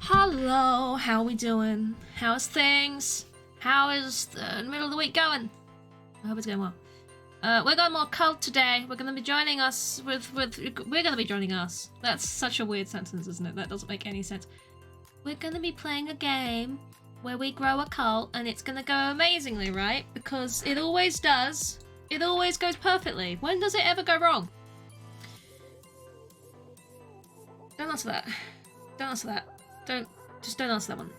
Hello, how we doing? How's things? How is the middle of the week going? I hope it's going well. We're going more cult today. We're gonna be joining us we're gonna be joining us. That's such a weird sentence, isn't it? That doesn't make any sense. We're gonna be playing a game where we grow a cult and it's gonna go amazingly, right? Because it always does. It always goes perfectly. When does it ever go wrong? Don't answer that. Don't answer that. Don't answer that one.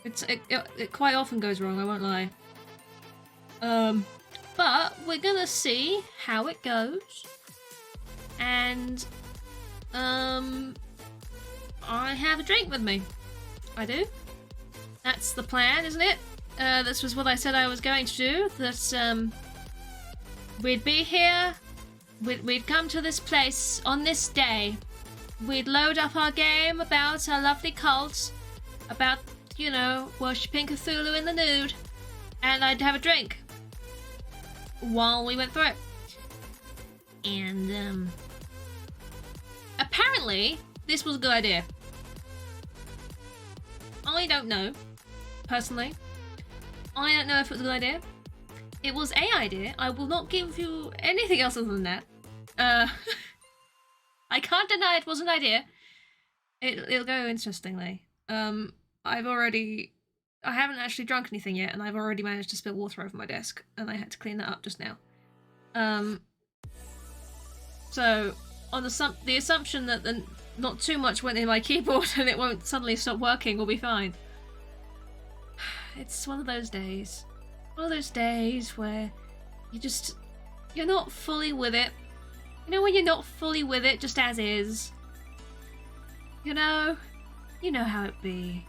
It quite often goes wrong, I won't lie. But we're gonna see how it goes. And I have a drink with me. I do. That's the plan, isn't it? This was what I said I was going to do. That we'd be here. We'd come to this place on this day. We'd load up our game about our lovely cult, about, you know, worshipping Cthulhu in the nude, and I'd have a drink while we went through it. And, apparently, this was a good idea. I don't know, personally. I don't know if it was a good idea. It was a idea. I will not give you anything else other than that. I can't deny it was an idea. It'll go interestingly. I haven't actually drunk anything yet, and I've already managed to spill water over my desk, and I had to clean that up just now. So, on the assumption that not too much went in my keyboard and it won't suddenly stop working, we'll be fine. It's one of those days. One of those days where you're not fully with it. You know when you're not fully with it, just as is? You know how it be.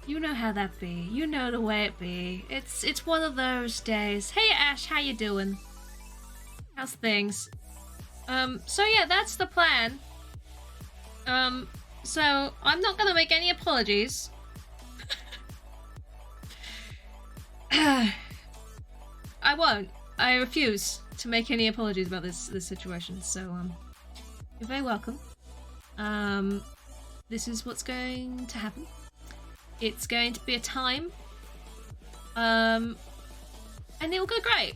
You know how that be. You know the way it be. It's one of those days. Hey Ash, how you doing? How's things? So yeah, that's the plan. So I'm not gonna make any apologies. I won't. I refuse to make any apologies about this situation. So you're very welcome. This is what's going to happen. It's going to be a time. And it will go great.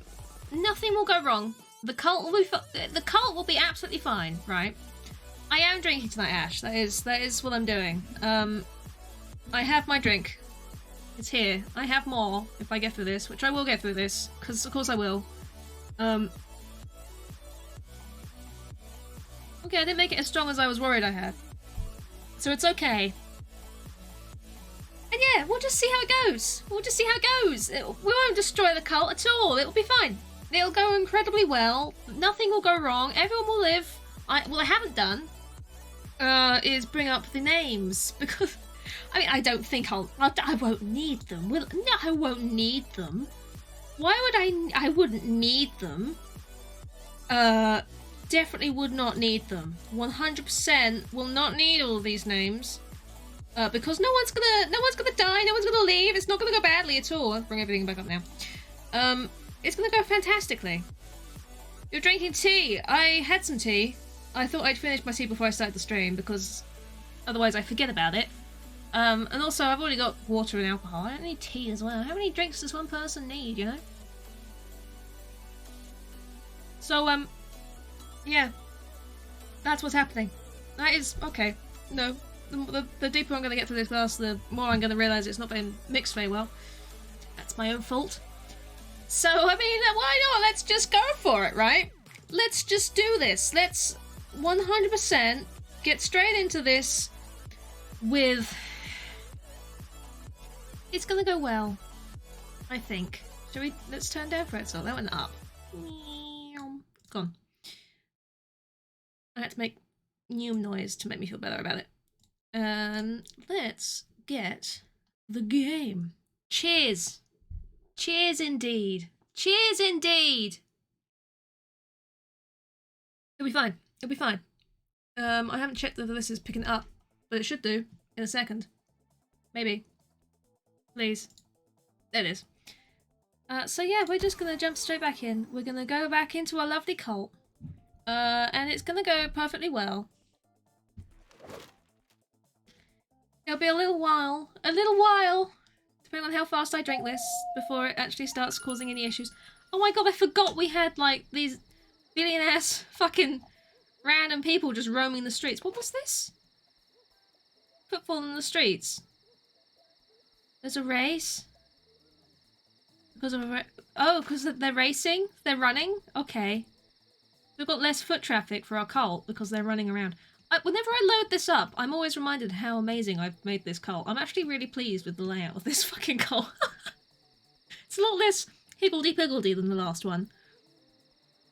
Nothing will go wrong. The cult will be absolutely fine, right? I am drinking tonight, Ash. That is what I'm doing. I have my drink. It's here. I have more if I get through this, which I will get through this, because of course I will. Okay, I didn't make it as strong as I was worried I had. So it's okay. And yeah, we'll just see how it goes. We won't destroy the cult at all. It'll be fine. It'll go incredibly well. Nothing will go wrong. Everyone will live. What I haven't done is bring up the names, because I mean, I don't think I won't need them. No, I won't need them. Why would I wouldn't need them. Definitely would not need them. 100% will not need all of these names. Because no one's gonna die, no one's gonna leave, it's not gonna go badly at all. I'll bring everything back up now. It's gonna go fantastically. You're drinking tea. I had some tea. I thought I'd finish my tea before I started the stream, because otherwise I forget about it. And also I've already got water and alcohol. I don't need tea as well. How many drinks does one person need, you know? So, yeah. That's what's happening. That is, okay. No. The deeper I'm going to get through this glass, the more I'm going to realise it's not been mixed very well. That's my own fault. So, I mean, why not? Let's just go for it, right? Let's just do this. Let's 100% get straight into this with... It's going to go well, I think. Shall we? Let's turn down for it. So that went up. Gone. I had to make new noise to make me feel better about it. Let's get the game. Cheers. Cheers indeed. Cheers indeed. It'll be fine. It'll be fine. I haven't checked whether this is picking it up, but it should do in a second. Maybe. Please. There it is. So yeah, we're just gonna jump straight back in. We're gonna go back into our lovely cult. And it's gonna go perfectly well. It'll be a little while, depending on how fast I drink this, before it actually starts causing any issues. Oh my god, I forgot we had, like, these billion-ass fucking random people just roaming the streets. What was this? Football in the streets. There's a race. Because of because they're racing? They're running? Okay. We've got less foot traffic for our cult because they're running around. Whenever I load this up, I'm always reminded how amazing I've made this cult. I'm actually really pleased with the layout of this fucking cult. It's a lot less higgledy-piggledy than the last one.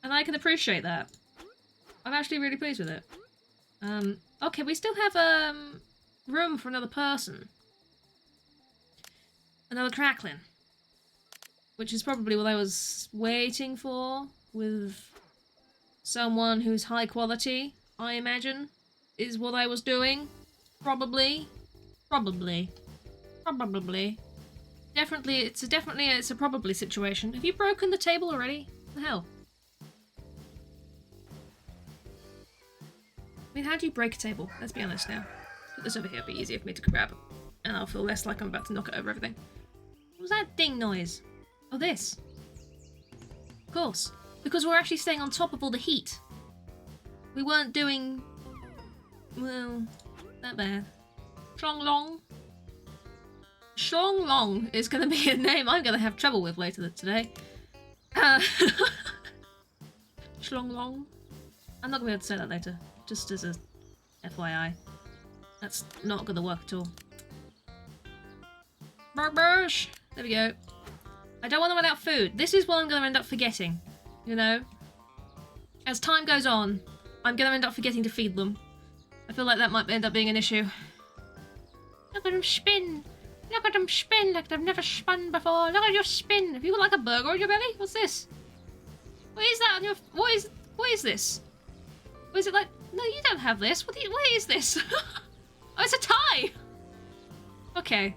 And I can appreciate that. I'm actually really pleased with it. Okay, we still have, room for another person. Another crackling. Which is probably what I was waiting for, with someone who's high quality, I imagine, is what I was doing. Probably. Definitely, it's a probably situation. Have you broken the table already? What the hell? I mean, how do you break a table? Let's be honest now. Put this over here, it'll be easier for me to grab. And I'll feel less like I'm about to knock it over everything. What was that ding noise? Oh, this. Of course. Because we're actually staying on top of all the heat. We weren't doing... well, that bad. Shlong Long is going to be a name I'm going to have trouble with later today. Shlong Long. I'm not going to be able to say that later. Just as a FYI. That's not going to work at all. Burbush! There we go. I don't want to run out of food. This is what I'm going to end up forgetting. You know? As time goes on, I'm going to end up forgetting to feed them. I feel like that might end up being an issue. Look at them spin! Look at them spin like they've never spun before. Look at your spin. Have you got like a burger on your belly? What's this? What is that on your... What is this? What is it like? No, you don't have this. What is this? Oh, it's a tie! Okay.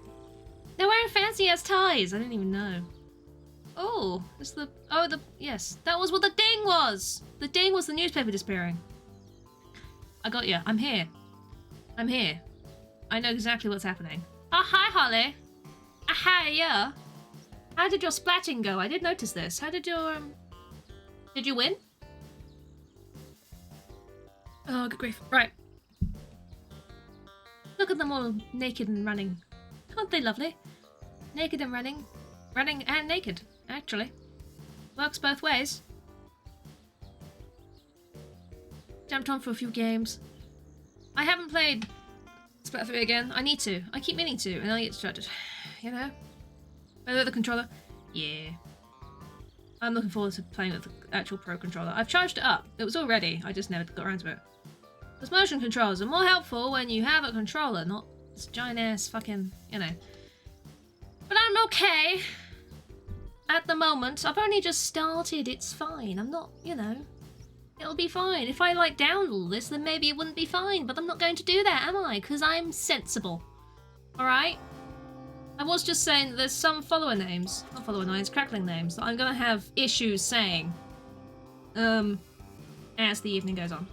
They're wearing fancy-ass ties. I didn't even know. Oh, it's the... Oh, the... Yes. That was what the ding was! The ding was the newspaper disappearing. I got you. I'm here. I'm here. I know exactly what's happening. Oh, hi, Holly. Hi, yeah. How did your splatting go? I did notice this. How did your, Did you win? Oh, good grief. Right. Look at them all naked and running. Aren't they lovely? Naked and running. Running and naked, actually. Works both ways. Jumped on for a few games. I haven't played Splat 3 again. I need to. I keep meaning to, and I get distracted. You know? Better with the controller? Yeah. I'm looking forward to playing with the actual Pro controller. I've charged it up. It was all ready. I just never got around to it. Because motion controls are more helpful when you have a controller, not this giant-ass fucking, you know. But I'm okay. At the moment. I've only just started. It's fine. I'm not, you know. It'll be fine. If I, like, download all this, then maybe it wouldn't be fine. But I'm not going to do that, am I? Because I'm sensible. Alright? I was just saying that there's some follower names, not follower names, crackling names, that I'm going to have issues saying. As the evening goes on.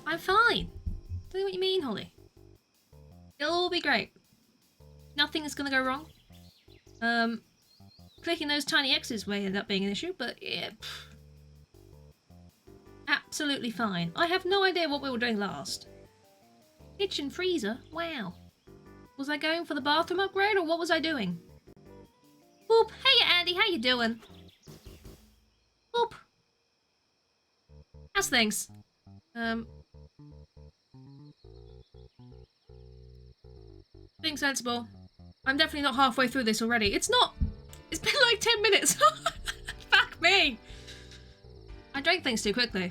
I'm fine. Tell me what you mean, Holly. It'll all be great. Nothing is going to go wrong. Clicking those tiny X's may end up being an issue, but yeah. Absolutely fine. I have no idea what we were doing last. Kitchen freezer? Wow. Was I going for the bathroom upgrade, or what was I doing? Boop! Hey Andy, how you doing? Boop! How's things? Being sensible. I'm definitely not halfway through this already. It's not! It's been like 10 minutes! Fuck me! I drank things too quickly.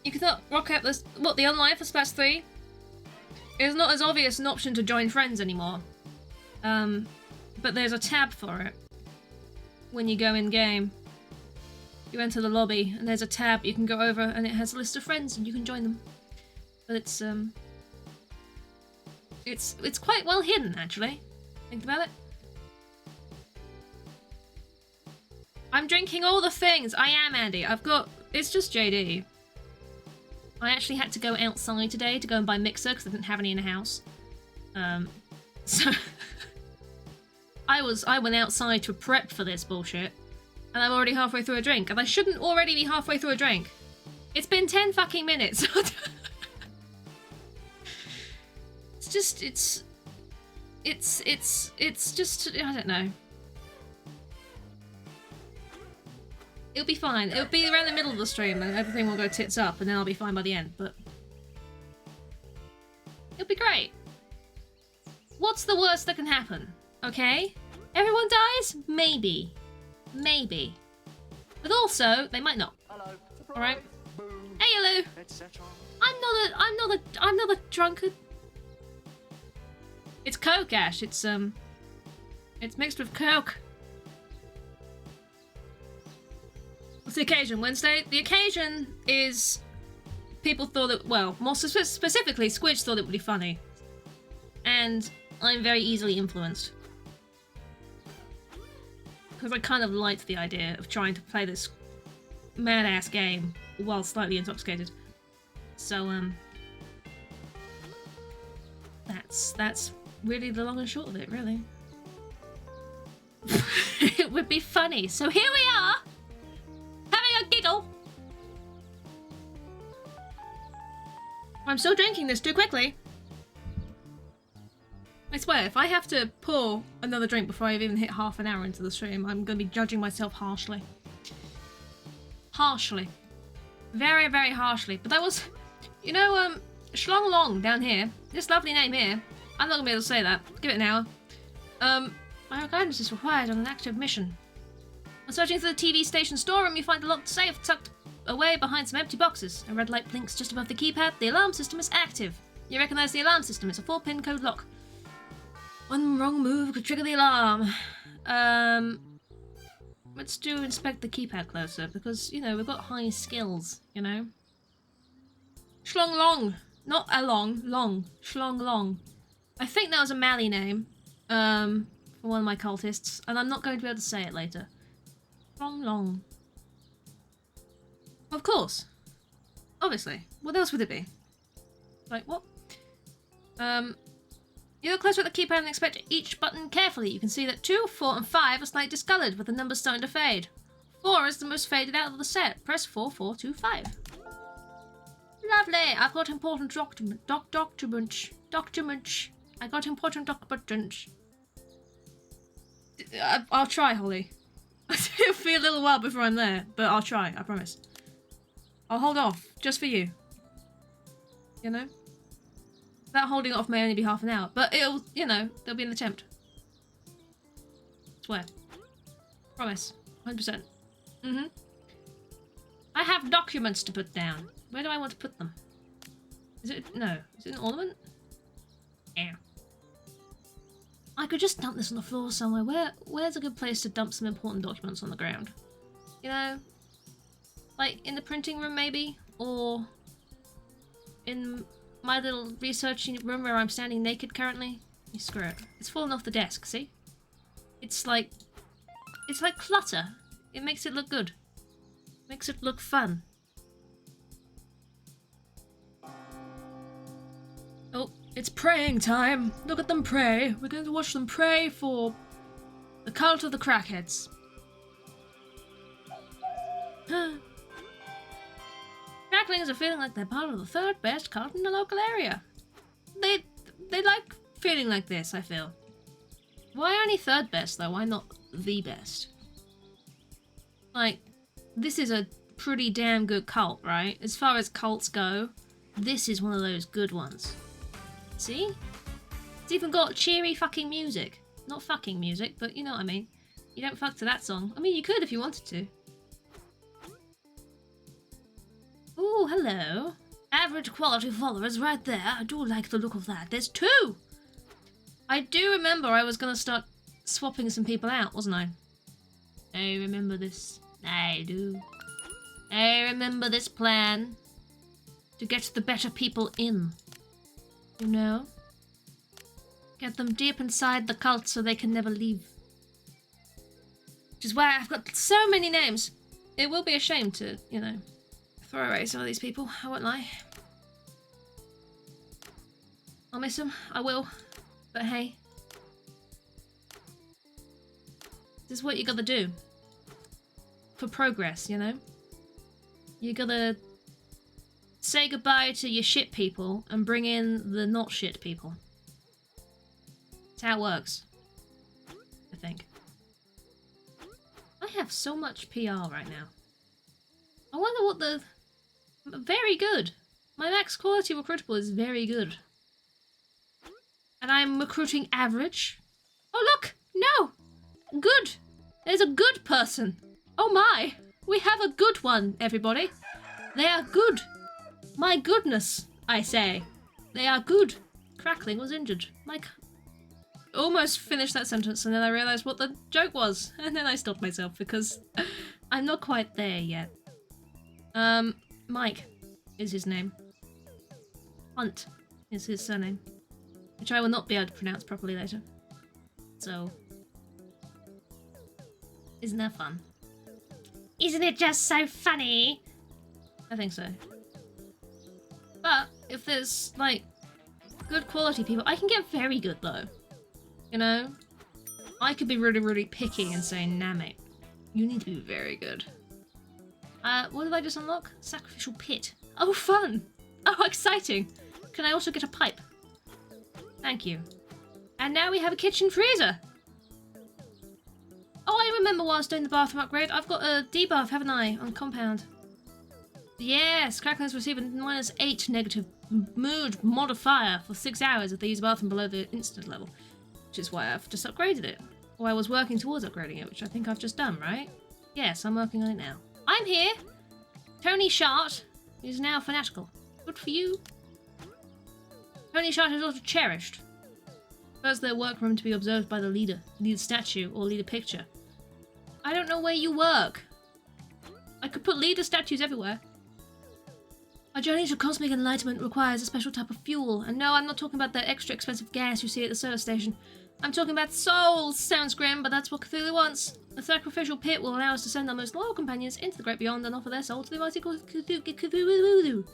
You can rock out this. What, the online for Splats 3? It's not as obvious an option to join friends anymore. But there's a tab for it. When you go in game. You enter the lobby and there's a tab you can go over and it has a list of friends and you can join them. But it's quite well hidden actually. Think about it. I'm drinking all the things. I am, Andy. It's just JD. I actually had to go outside today to go and buy mixer because I didn't have any in the house. So I went outside to prep for this bullshit, and I'm already halfway through a drink, and I shouldn't already be halfway through a drink. It's been 10 fucking minutes. It's just, I don't know. It'll be fine. It'll be around the middle of the stream and everything will go tits up and then I'll be fine by the end, but it'll be great. What's the worst that can happen? Okay? Everyone dies? Maybe. Maybe. But also, they might not. Hello. Alright? Boom. Hey, hello! I'm not a drunkard. It's Coke, Ash. It's mixed with Coke. What's the occasion? Wednesday? The occasion is people thought that, well, more specifically, Squidge thought it would be funny. And I'm very easily influenced. Because I kind of liked the idea of trying to play this mad-ass game while slightly intoxicated. So, that's really the long and short of it, really. It would be funny. So here we are, having a giggle. I'm still drinking this too quickly. I swear, if I have to pour another drink before I've even hit half an hour into the stream, I'm going to be judging myself harshly. Harshly. Very, very harshly. But that was, you know, Shlong Long down here, this lovely name here, I'm not going to be able to say that. Give it an hour. My guidance is required on an active mission. On searching through the TV station storeroom, you find a locked safe tucked away behind some empty boxes. A red light blinks just above the keypad. The alarm system is active. You recognize the alarm system. It's a 4-pin code lock. One wrong move could trigger the alarm. Let's inspect the keypad closer, because, you know, we've got high skills, you know? Shlong Long. Not along, long. Shlong Long. I think that was a Mali name, for one of my cultists, and I'm not going to be able to say it later. Shlong Long. Of course. Obviously. What else would it be? Like, what? You look closer at the keypad and inspect each button carefully. You can see that 2, 4, and 5 are slightly discoloured, with the numbers starting to fade. 4 is the most faded out of the set. Press 4, 4, 2, 5. Lovely! I've got important documents. I got important documents. I'll try, Holly. It'll be a little while before I'm there, but I'll try, I promise. I'll hold off, just for you. You know? That holding off may only be half an hour, but it'll, you know, there'll be an attempt. Swear. Promise. 100%. Mm-hmm. I have documents to put down. Where do I want to put them? Is it, no. Is it an ornament? Yeah. I could just dump this on the floor somewhere. Where's a good place to dump some important documents on the ground? You know? Like, in the printing room, maybe? Or in my little researching room where I'm standing naked currently? You screw it. It's fallen off the desk, see? It's like clutter. It makes it look good. Makes it look fun. Oh, it's praying time. Look at them pray. We're going to watch them pray for the cult of the crackheads. Cracklings are feeling like they're part of the third best cult in the local area. They like feeling like this, I feel. Why only third best though? Why not the best? Like, this is a pretty damn good cult, right? As far as cults go, this is one of those good ones. See? It's even got cheery fucking music. Not fucking music, but you know what I mean. You don't fuck to that song. I mean, you could if you wanted to. Ooh, hello. Average quality followers right there. I do like the look of that. There's 2! I do remember I was gonna start swapping some people out, wasn't I? I remember this. I do. I remember this plan. To get the better people in. You know? Get them deep inside the cult so they can never leave. Which is why I've got so many names. It will be a shame to, you know, throw away some of these people. I won't lie. I'll miss them. I will. But hey. This is what you gotta do. For progress, you know? You gotta say goodbye to your shit people and bring in the not shit people. That's how it works. I think. I have so much PR right now. I wonder what the... Very good. My max quality recruitable is very good. And I'm recruiting average. Oh look! No! Good! There's a good person. Oh my! We have a good one, everybody. They are good. My goodness, I say. They are good. Crackling was injured. Mike almost finished that sentence and then I realised what the joke was. And then I stopped myself because I'm not quite there yet. Mike is his name. Hunt is his surname. Which I will not be able to pronounce properly later. So... Isn't that fun? Isn't it just so funny? I think so. But if there's, like, good quality people, I can get very good though. You know? I could be really, really picky and say, nah mate, you need to be very good. What did I just unlock? Sacrificial pit. Oh, fun! Oh, exciting! Can I also get a pipe? Thank you. And now we have a kitchen freezer! Oh, I remember while I was doing the bathroom upgrade, I've got a debuff, haven't I, on compound? Yes, Crackling has received a -8 negative mood modifier for 6 hours if they use the bathroom below the instant level. Which is why I've just upgraded it. Or I was working towards upgrading it, which I think I've just done, right? Yes, I'm working on it now. I'm here! Tony Shart is now fanatical. Good for you. Tony Shart is also cherished. Prefers their workroom to be observed by the leader statue, or leader picture. I don't know where you work. I could put leader statues everywhere. A journey to cosmic enlightenment requires a special type of fuel. And no, I'm not talking about that extra expensive gas you see at the service station. I'm talking about souls! Sounds grim, but that's what Cthulhu wants. A sacrificial pit will allow us to send our most loyal companions into the great beyond and offer their soul to the mighty Cthulhu.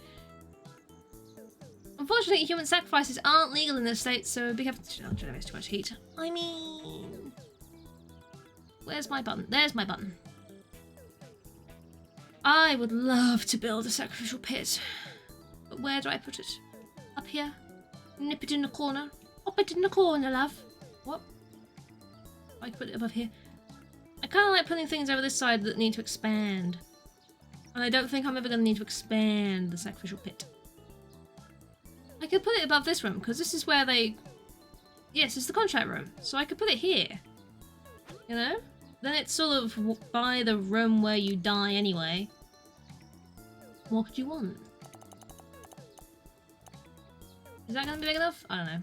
Unfortunately, human sacrifices aren't legal in this state, so be careful to generate too much heat. I mean... Where's my button? There's my button. I would love to build a sacrificial pit. But where do I put it? Up here? Nip it in the corner? Pop it in the corner, love. What? I could put it above here. I kind of like putting things over this side that need to expand. And I don't think I'm ever going to need to expand the sacrificial pit. I could put it above this room, because this is where they... Yes, it's the contract room. So I could put it here. You know? Then it's sort of by the room where you die anyway. What could you want? Is that going to be big enough? I don't know.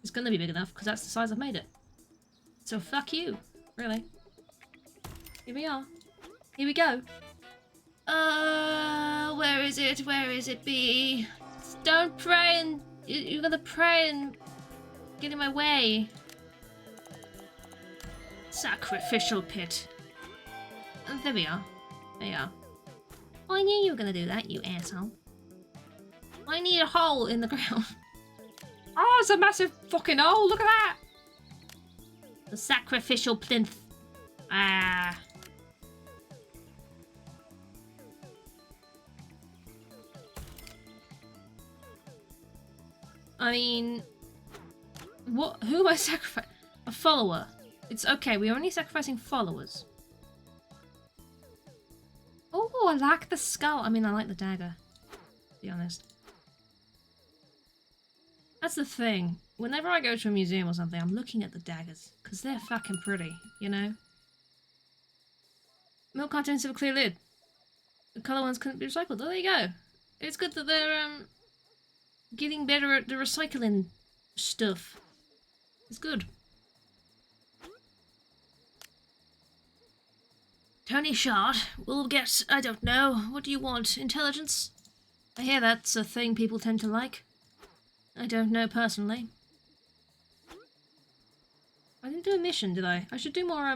It's going to be big enough, because that's the size I've made it. So fuck you. Really. Here we are. Here we go. Where is it? Where is it be? Don't pray and... You're gonna pray and get in my way. Sacrificial pit. There we are. There you are. I knew you were gonna do that, you asshole. I need a hole in the ground. Oh, it's a massive fucking hole, look at that! The sacrificial plinth. Ah. I mean, what? Who am I sacrificing? A follower. It's okay, we're only sacrificing followers. Oh, I like the skull. I mean, I like the dagger, to be honest. That's the thing. Whenever I go to a museum or something, I'm looking at the daggers, because they're fucking pretty, you know? Milk cartons have a clear lid. The colour ones couldn't be recycled. Oh, there you go. It's good that they're, getting better at the recycling stuff. It's good. Tony Shard will get, I don't know, what do you want? Intelligence? I hear that's a thing people tend to like. I don't know personally. I didn't do a mission, did I? I should do more,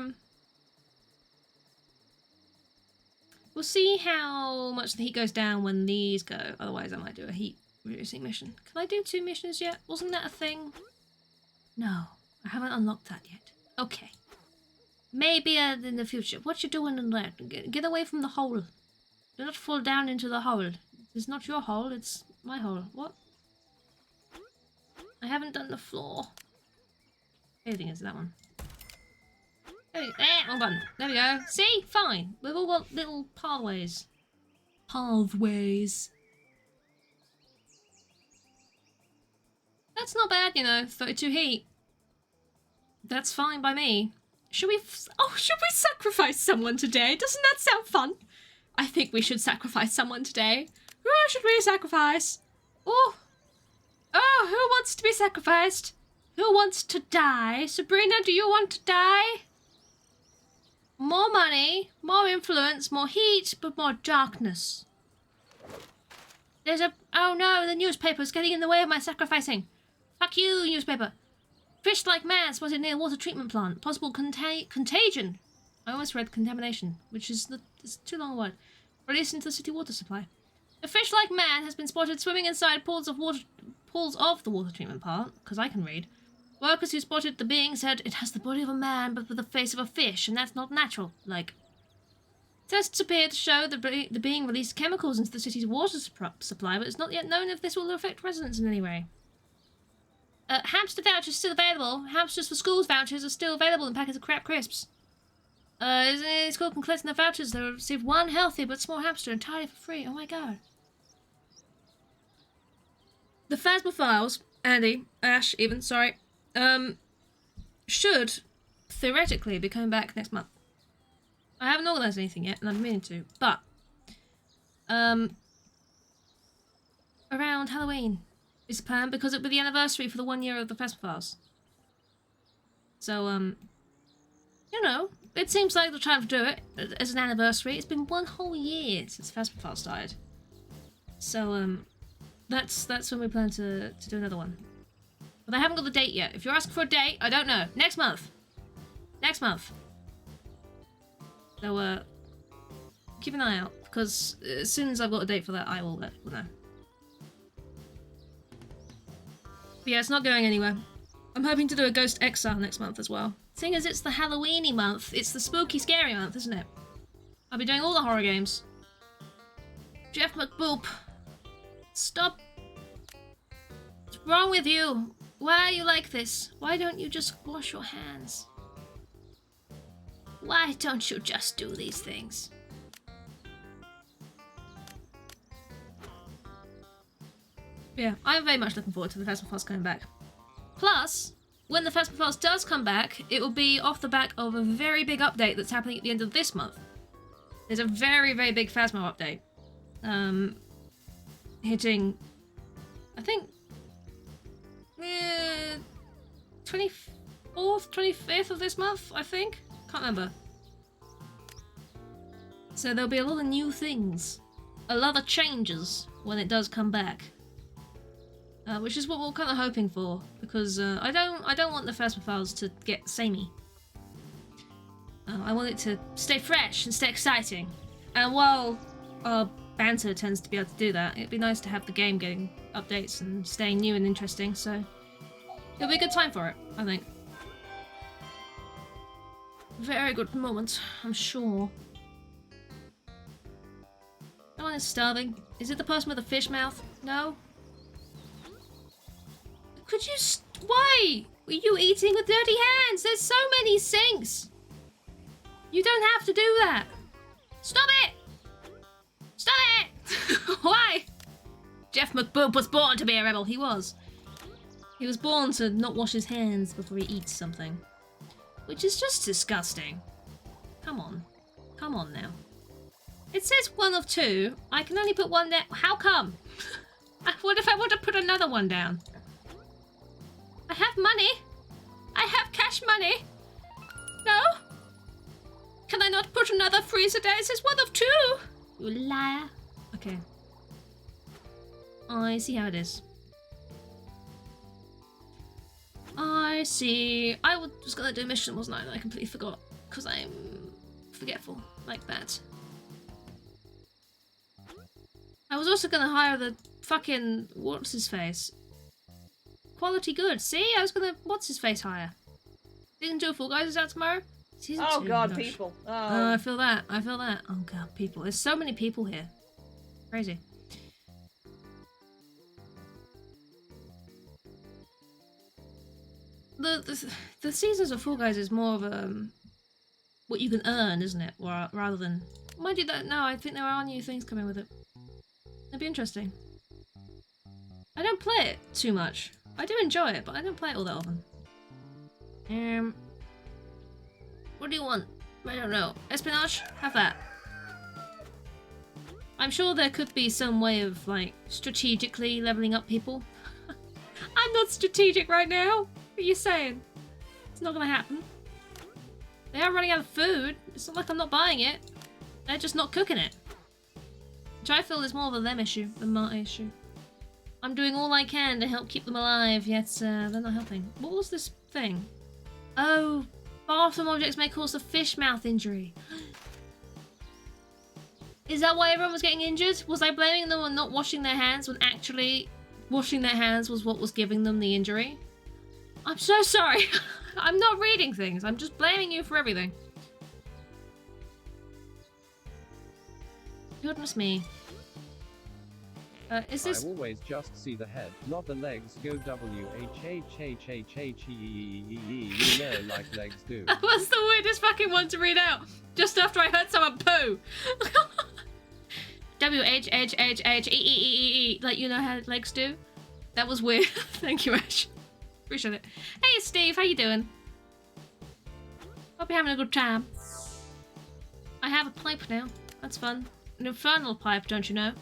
We'll see how much the heat goes down when these go. Otherwise, I might do a heat reducing mission. Can I do 2 missions yet? Wasn't that a thing? No, I haven't unlocked that yet. Okay. Maybe in the future. What you doing in there? Get away from the hole. Do not fall down into the hole. It's not your hole, it's my hole. What? I haven't done the floor. Everything is that one. Wrong button. There we go. See? Fine. We've all got little pathways. Pathways. That's not bad, you know. 32 heat. That's fine by me. Should we sacrifice someone today? Doesn't that sound fun? I think we should sacrifice someone today. Who should we sacrifice? Oh, who wants to be sacrificed? Who wants to die? Sabrina, do you want to die? More money, more influence, more heat, but more darkness. Oh no, the newspaper's getting in the way of my sacrificing. Fuck you, newspaper. Fish-like man spotted near water treatment plant. Possible contagion. I almost read contamination, which is it's too long a word. Released into the city water supply. A fish-like man has been spotted swimming inside pools of the water treatment plant, because I can read. Workers who spotted the being said it has the body of a man but with the face of a fish, and that's not natural. Like, tests appear to show that the being released chemicals into the city's water supply, but it's not yet known if this will affect residents in any way. Hamster vouchers still available. Hamsters for schools vouchers are still available in packets of crap crisps. School can collect the vouchers. They will receive one healthy but small hamster entirely for free. Oh my god. The Phasma files, Andy, Ash, even, sorry, should theoretically be coming back next month. I haven't organised anything yet, and I'm meaning to, but around Halloween is the plan, because it'll be the anniversary for the 1 year of the Phasma files. So, you know, it seems like they're trying to do it as an anniversary. It's been 1 whole year since Phasma files started. So, that's when we plan to do another one. But I haven't got the date yet. If you're asking for a date, I don't know. Next month. Next month. So, keep an eye out, because as soon as I've got a date for that, I will let you know. But yeah, it's not going anywhere. I'm hoping to do a Ghost Exile next month as well. Seeing as it's the Halloween-y month, it's the spooky, scary month, isn't it? I'll be doing all the horror games. Jeff McBoop. Stop. What's wrong with you? Why are you like this? Why don't you just wash your hands? Why don't you just do these things? Yeah, I'm very much looking forward to the Phasma Files coming back. Plus, when the Phasma Files does come back, it will be off the back of a very big update that's happening at the end of this month. There's a very, very big Phasma update. Hitting, I think, 24th, 25th of this month, I think? Can't remember. So there'll be a lot of new things. A lot of changes when it does come back. Which is what we're kind of hoping for, because I don't want the Phasma Files to get samey. I want it to stay fresh and stay exciting. And while our banter tends to be able to do that, it'd be nice to have the game getting updates and staying new and interesting, so it'll be a good time for it, I think. Very good moment, I'm sure. No one is starving. Is it the person with the fish mouth? No? Could you why? Were you eating with dirty hands? There's so many sinks! You don't have to do that! Stop it! Stop it! Why? Jeff McBoop was born to be a rebel. He was. He was born to not wash his hands before he eats something. Which is just disgusting. Come on. Come on now. It says 1 of 2. I can only put 1 there. How come? What if I want to put another one down? I have money. I have cash money. No? Can I not put another freezer there? It says 1 of 2. You liar. Okay. I see how it is. I see. I was gonna do a mission, wasn't I? And I completely forgot. Because I'm forgetful. Like that. I was also gonna hire the fucking what's his face? Quality good. See, I was gonna what's his face hire. Season 2 of Fall Guys is out tomorrow. Season 2. God, gosh. people. I feel that. I feel that. Oh god, people. There's so many people here. Crazy. The seasons of Fall Guys is more of what you can earn, isn't it? Rather than mind you that no, I think there are new things coming with it. It'd be interesting. I don't play it too much. I do enjoy it, but I don't play it all that often. What do you want? I don't know. Espionage? Have that. I'm sure there could be some way of, like, strategically leveling up people. I'm not strategic right now. What are you saying? It's not gonna happen. They are running out of food. It's not like I'm not buying it. They're just not cooking it. Which I feel is more of a them issue than my issue. I'm doing all I can to help keep them alive, yet they're not helping. What was this thing? Oh, bathroom objects may cause a fish mouth injury. Is that why everyone was getting injured? Was I blaming them on not washing their hands when actually washing their hands was what was giving them the injury? I'm so sorry. I'm not reading things. I'm just blaming you for everything. Goodness me. Is this? I always just see the head, not the legs. Go W-H-H-H-H-H-E-E-E-E. You know, like legs do. That was the weirdest fucking one to read out. Just after I heard someone poo. W-H-H-H-H-E-E-E-E. Like, you know how legs do? That was weird. Thank you, Ash. Appreciate it. Hey, Steve. How you doing? Hope you're having a good time. I have a pipe now. That's fun. An infernal pipe, don't you know?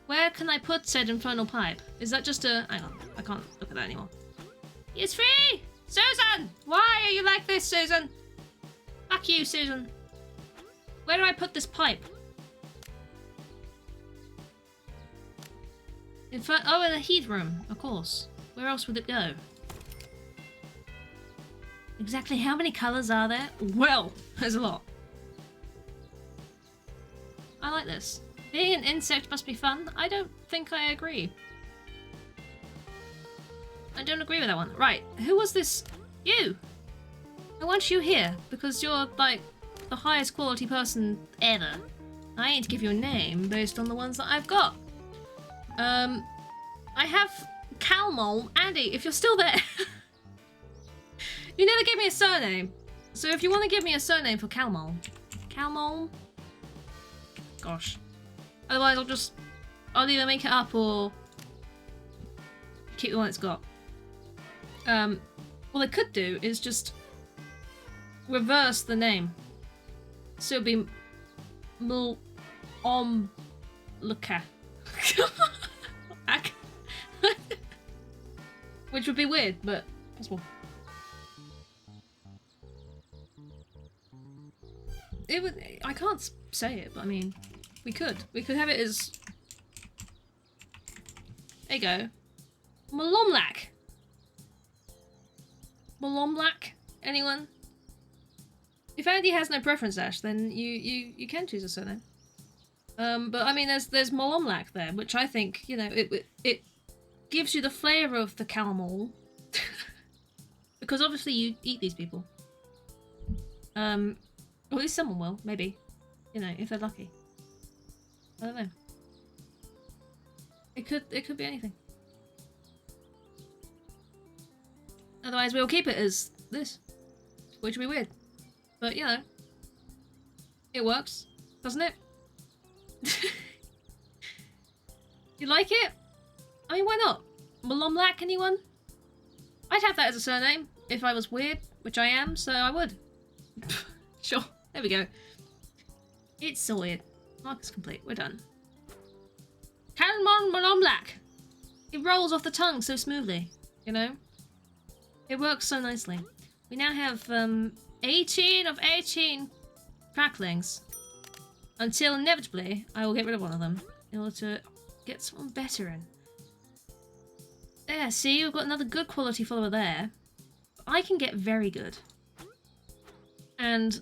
Where can I put said infernal pipe? Is that just a... Hang on, I can't look at that anymore. It's free! Susan! Why are you like this, Susan? Fuck you, Susan. Where do I put this pipe? Oh, in the heat room, of course. Where else would it go? Exactly how many colours are there? Well, there's a lot. I like this. Being an insect must be fun. I don't think I agree. I don't agree with that one. Right, who was this? You! I want you here, because you're, like, the highest quality person ever. I need to give you a name based on the ones that I've got. I have Calmol. Andy, if you're still there. You never gave me a surname. So if you want to give me a surname for Calmol. Calmol? Gosh. Otherwise, I'll either make it up or keep the one it's got. What I could do is just reverse the name. So it'd be Mulomluka. Which would be weird, but possible. It would. I can't say it, but I mean, we could. We could have it as. There you go. Malomlak. Malomlak. Anyone? If Andy has no preference, Ash, then you can choose a surname. But I mean, there's Malomlak there, which I think, you know, it gives you the flavour of the Calmol. Because obviously you eat these people. Or at least someone will, maybe. You know, if they're lucky. I don't know. It could be anything. Otherwise we'll keep it as this. Which would be weird. But, you know. It works, doesn't it? You like it? I mean, why not? Malomlak, anyone? I'd have that as a surname if I was weird, which I am, so I would. Sure, there we go. It's sorted. Mark is complete. We're done. Calmon Malomlak. It rolls off the tongue so smoothly, you know? It works so nicely. We now have 18 of 18 cracklings. Until inevitably, I will get rid of one of them in order to get someone better in. There, see, we've got another good quality follower there. I can get very good. And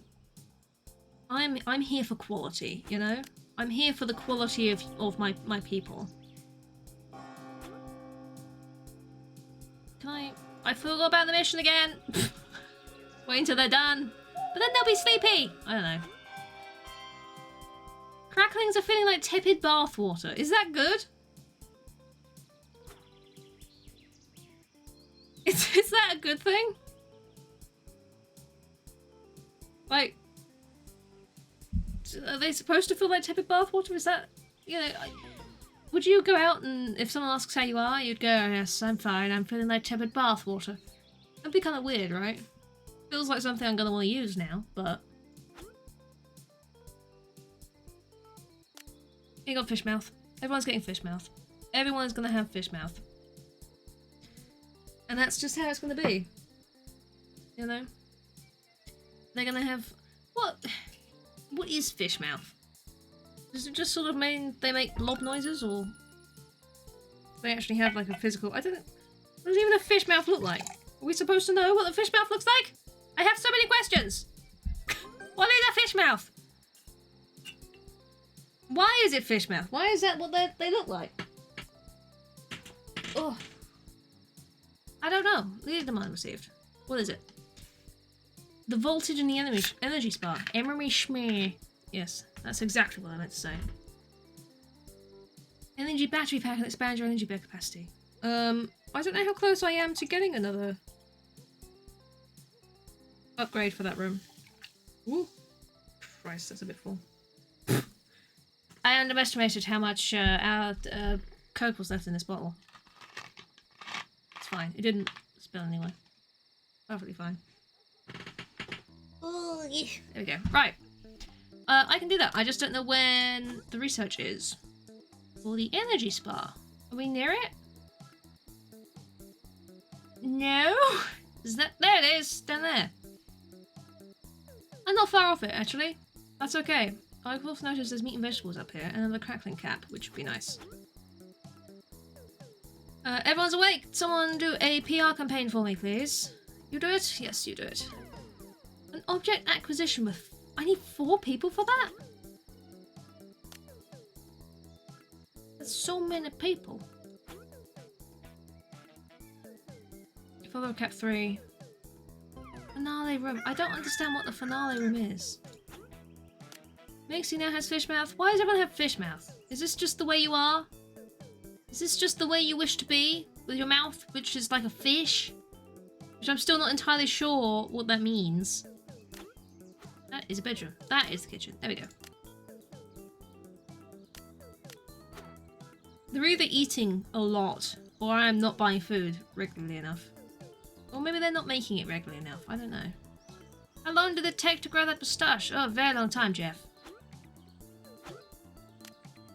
I'm here for quality, you know? I'm here for the quality of my people. Can I forgot about the mission again. Wait until they're done. But then they'll be sleepy. I don't know. Cracklings are feeling like tepid bath water. Is that good? Is that a good thing? Like, are they supposed to feel like tepid bath water? Is that, you know, would you go out and if someone asks how you are, you'd go, yes, I'm fine, I'm feeling like tepid bath water. That'd be kind of weird, right? Feels like something I'm gonna want to use now, but... You got fish mouth. Everyone's getting fish mouth. Everyone's gonna have fish mouth. And that's just how it's gonna be. You know? They're gonna have... What is fish mouth? Does it just sort of mean they make blob noises, or... They actually have like a physical... I don't know. What does even a fish mouth look like? Are we supposed to know what the fish mouth looks like? I have so many questions! What is a fish mouth? Why is it fish mouth? Why is that what they look like? Oh. I don't know. Lead demand received. What is it? The voltage in the energy spark. Emery Schmear. Yes, that's exactly what I meant to say. Energy battery pack and expand your energy bed capacity. I don't know how close I am to getting another upgrade for that room. Ooh. Christ, that's a bit full. I underestimated how much our Coke was left in this bottle. It's fine. It didn't spill anyway. Perfectly fine. Oh, yeah. There we go. Right. I can do that. I just don't know when the research is. For the energy spa. Are we near it? No? Is that... There it is! Down there. I'm not far off it, actually. That's okay. I've also noticed there's meat and vegetables up here, and another crackling cap, which would be nice. Everyone's awake! Someone do a PR campaign for me, please. You do it? Yes, you do it. An object acquisition with... I need 4 people for that? There's so many people. Follow cap 3. Finale room. I don't understand what the finale room is. Mixie now has fish mouth. Why does everyone have fish mouth? Is this just the way you are? Is this just the way you wish to be? With your mouth, which is like a fish? Which I'm still not entirely sure what that means. That is a bedroom. That is the kitchen. There we go. They're either eating a lot, or I'm not buying food regularly enough. Or maybe they're not making it regularly enough. I don't know. How long did it take to grow that moustache? Oh, a very long time, Jeff.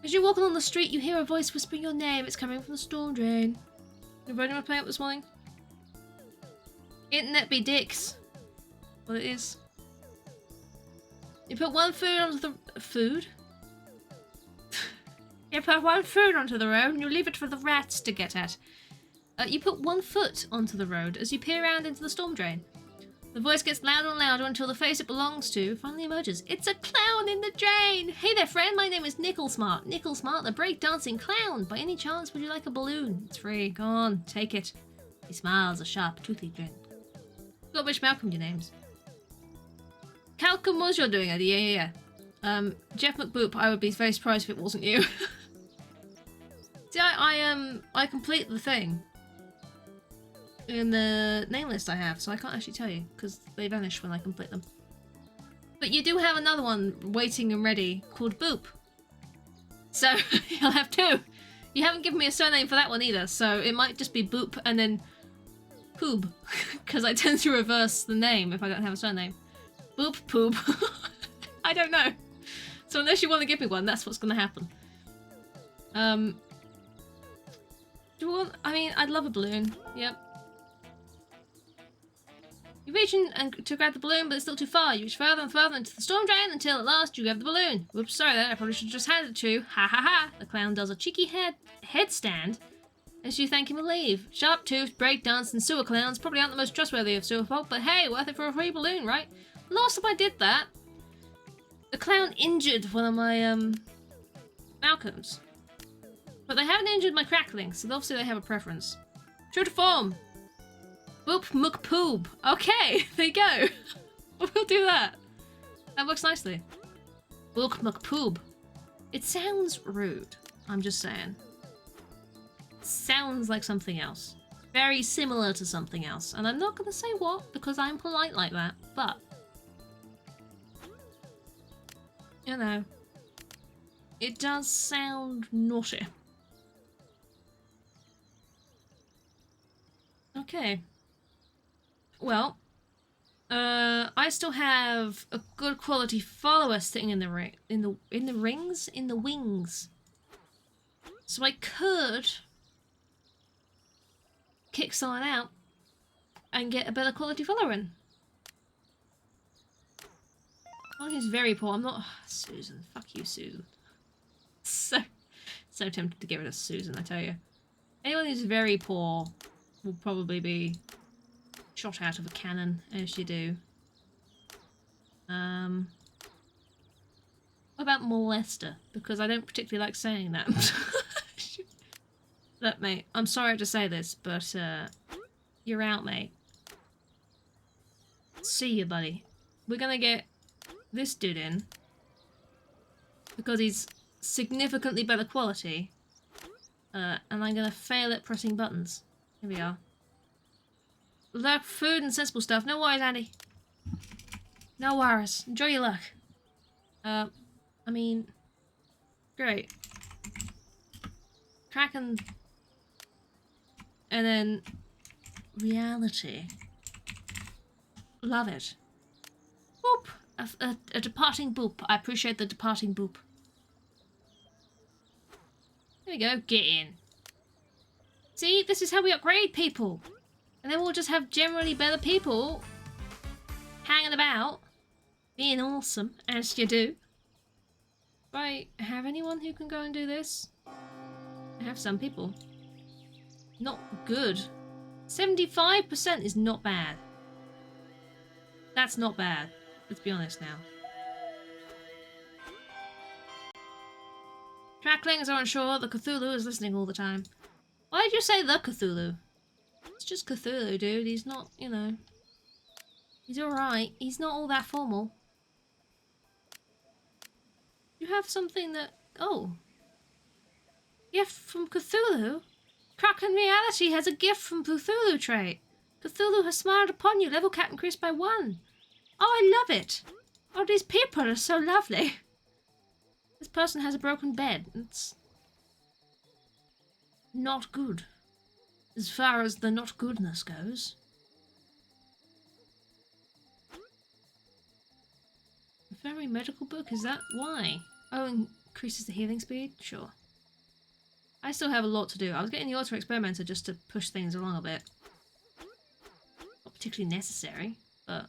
As you're walking on the street, you hear a voice whispering your name. It's coming from the storm drain. You ready to play up this morning? Internet be dicks. Well, it is. You put one food onto the... Food? You put one food onto the road and you leave it for the rats to get at. You put 1 foot onto the road as you peer around into the storm drain. The voice gets louder and louder until the face it belongs to finally emerges. It's a clown in the drain! Hey there, friend, my name is Nicklesmart. Nicklesmart, the break-dancing clown. By any chance, would you like a balloon? It's free. Go on, take it. He smiles, a sharp, toothy grin. Got which Malcolm your names. Calcum was your doing it, yeah. Jeff McBoop, I would be very surprised if it wasn't you. See, I complete the thing in the name list I have, so I can't actually tell you because they vanish when I complete them. But you do have another one waiting and ready called Boop. So you'll have 2. You haven't given me a surname for that one either, so it might just be Boop and then Poob, because I tend to reverse the name if I don't have a surname. Boop, Poob. I don't know. So unless you want to give me one, that's what's going to happen. Do you want... I mean, I'd love a balloon. Yep. You reach in and to grab the balloon, but it's still too far. You reach further and further into the storm drain until at last you grab the balloon. Whoops, sorry there. I probably should have just handed it to you. Ha ha ha. The clown does a cheeky headstand as you thank him and leave. Sharp-toothed, breakdance, and sewer clowns probably aren't the most trustworthy of sewer folk, but hey, worth it for a free balloon, right? Last time I did that, the clown injured one of my Malcolms. But they haven't injured my cracklings, so obviously they have a preference. True to form. Boop muck poob. Okay, there you go. We'll do that. That works nicely. Boop muck poob. It sounds rude. I'm just saying. It sounds like something else. Very similar to something else. And I'm not going to say what, because I'm polite like that, but... you know. It does sound naughty. Okay. Well, I still have a good quality follower sitting in the wings. So I could kick someone out and get a better quality follower in. One who's very poor. I'm not. Susan. Fuck you, Susan. So tempted to get rid of Susan, I tell you. Anyone who's very poor will probably be shot out of a cannon, as you do. What about molester? Because I don't particularly like saying that. Look, mate, I'm sorry to say this, but you're out, mate. See you, buddy. We're gonna get this dude in because he's significantly better quality, and I'm gonna fail at pressing buttons. Here we are. Luck, food, and sensible stuff. No worries, Andy. No worries. Enjoy your luck. I mean, great. Kraken, and then reality. Love it. Boop. A departing boop. I appreciate the departing boop. There we go. Get in. See, this is how we upgrade people. And then we'll just have generally better people hanging about, being awesome, as you do. Right, have anyone who can go and do this? I have some people. Not good. 75% is not bad. That's not bad. Let's be honest now. Tracklings aren't sure the Cthulhu is listening all the time. Why did you say the Cthulhu? It's just Cthulhu, dude. He's not, you know... he's alright. He's not all that formal. You have something that... oh. Gift from Cthulhu? Kraken Reality has a gift from Cthulhu trait. Cthulhu has smiled upon you. Level Cat increased by 1. Oh, I love it. Oh, these people are so lovely. This person has a broken bed. It's... not good. As far as the not goodness goes. Very medical book, is that why? Oh, increases the healing speed? Sure. I still have a lot to do. I was getting the auto experimenter just to push things along a bit. Not particularly necessary, but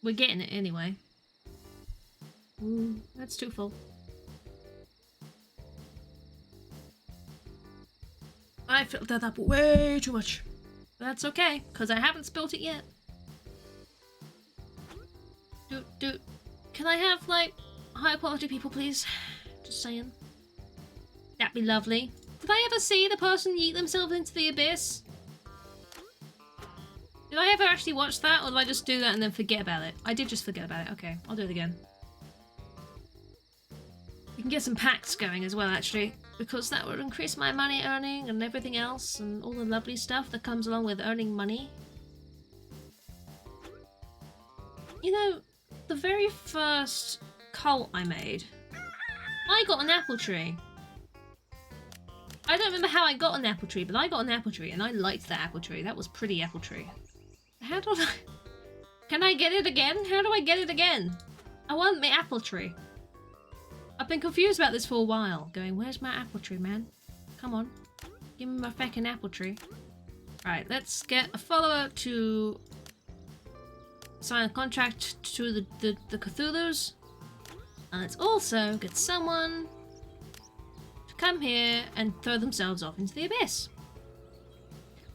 we're getting it anyway. Ooh, that's too full. I filled that up way too much. That's okay, because I haven't spilt it yet. Can I have, like, higher quality people, please? Just saying. That'd be lovely. Did I ever see the person yeet themselves into the abyss? Did I ever actually watch that, or did I just do that and then forget about it? I did just forget about it. Okay, I'll do it again. We can get some pacts going as well, actually, because that would increase my money earning and everything else, and all the lovely stuff that comes along with earning money. You know, the very first cult I made, I got an apple tree. I don't remember how I got an apple tree, but I got an apple tree, and I liked that apple tree. That was pretty apple tree. How do I... can I get it again? How do I get it again? I want my apple tree. I've been confused about this for a while, going, where's my apple tree, man? Come on. Give me my fucking apple tree. Right, let's get a follower to sign a contract to the Cthulhus. And let's also get someone to come here and throw themselves off into the abyss.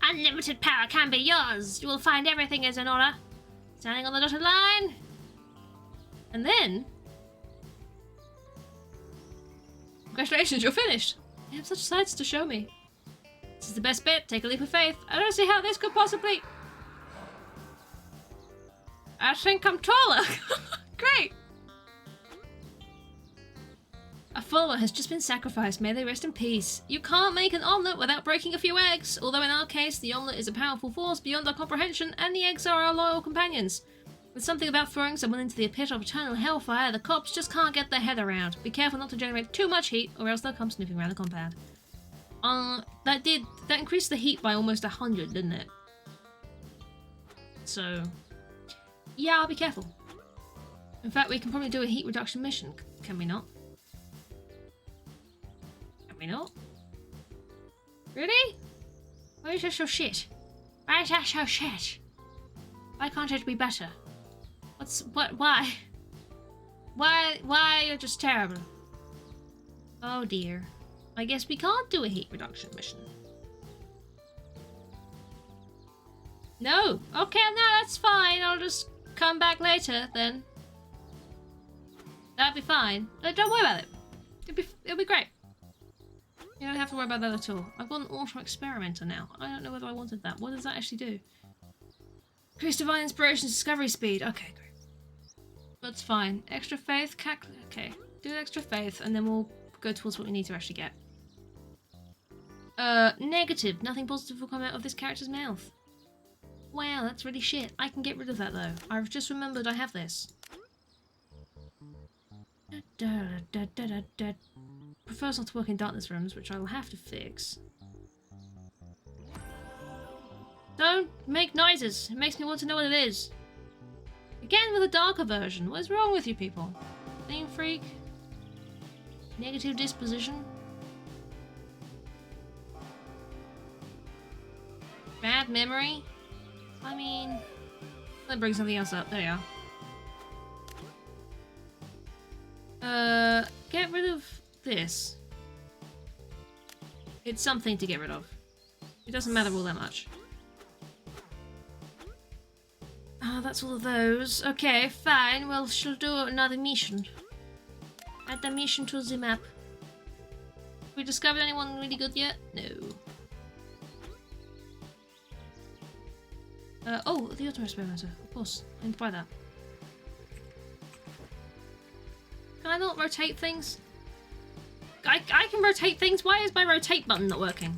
Unlimited power can be yours. You will find everything is in order. Standing on the dotted line. And then... Congratulations, you're finished. You have such sights to show me. This is the best bit. Take a leap of faith. I don't see how this could possibly... I think I'm taller. Great. A follower has just been sacrificed. May they rest in peace. You can't make an omelette without breaking a few eggs. Although in our case, the omelette is a powerful force beyond our comprehension, and the eggs are our loyal companions. With something about throwing someone into the pit of eternal hellfire, the cops just can't get their head around. Be careful not to generate too much heat, or else they'll come sniffing around the compound. That increased the heat by almost 100, didn't it? So, yeah, I'll be careful. In fact, we can probably do a heat reduction mission, can we not? Can we not? Really? Why is that so shit? Why is that so shit? Why can't it be better? Why? Why you're just terrible? Oh dear. I guess we can't do a heat reduction mission. No. Okay, no, that's fine. I'll just come back later then. That'd be fine. Don't worry about it. It'll be great. You don't have to worry about that at all. I've got an auto experimenter now. I don't know whether I wanted that. What does that actually do? Increase divine inspiration, discovery speed. Okay, great. That's fine. Extra faith, okay. Do extra faith, and then we'll go towards what we need to actually get. Negative. Nothing positive will come out of this character's mouth. Wow, that's really shit. I can get rid of that though. I've just remembered I have this. Prefers not to work in darkness rooms, which I will have to fix. Don't make noises. It makes me want to know what it is. Again with a darker version. What is wrong with you people? Theme freak? Negative disposition? Bad memory? I mean... Let's bring something else up. There you are. Get rid of this. It's something to get rid of. It doesn't matter all that much. Oh, that's all of those. Okay, fine. Well, she'll do another mission. Add the mission to the map. Have we discovered anyone really good yet? No. Oh, the auto experimenter. Of course. I need to buy that. Can I not rotate things? I can rotate things? Why is my rotate button not working?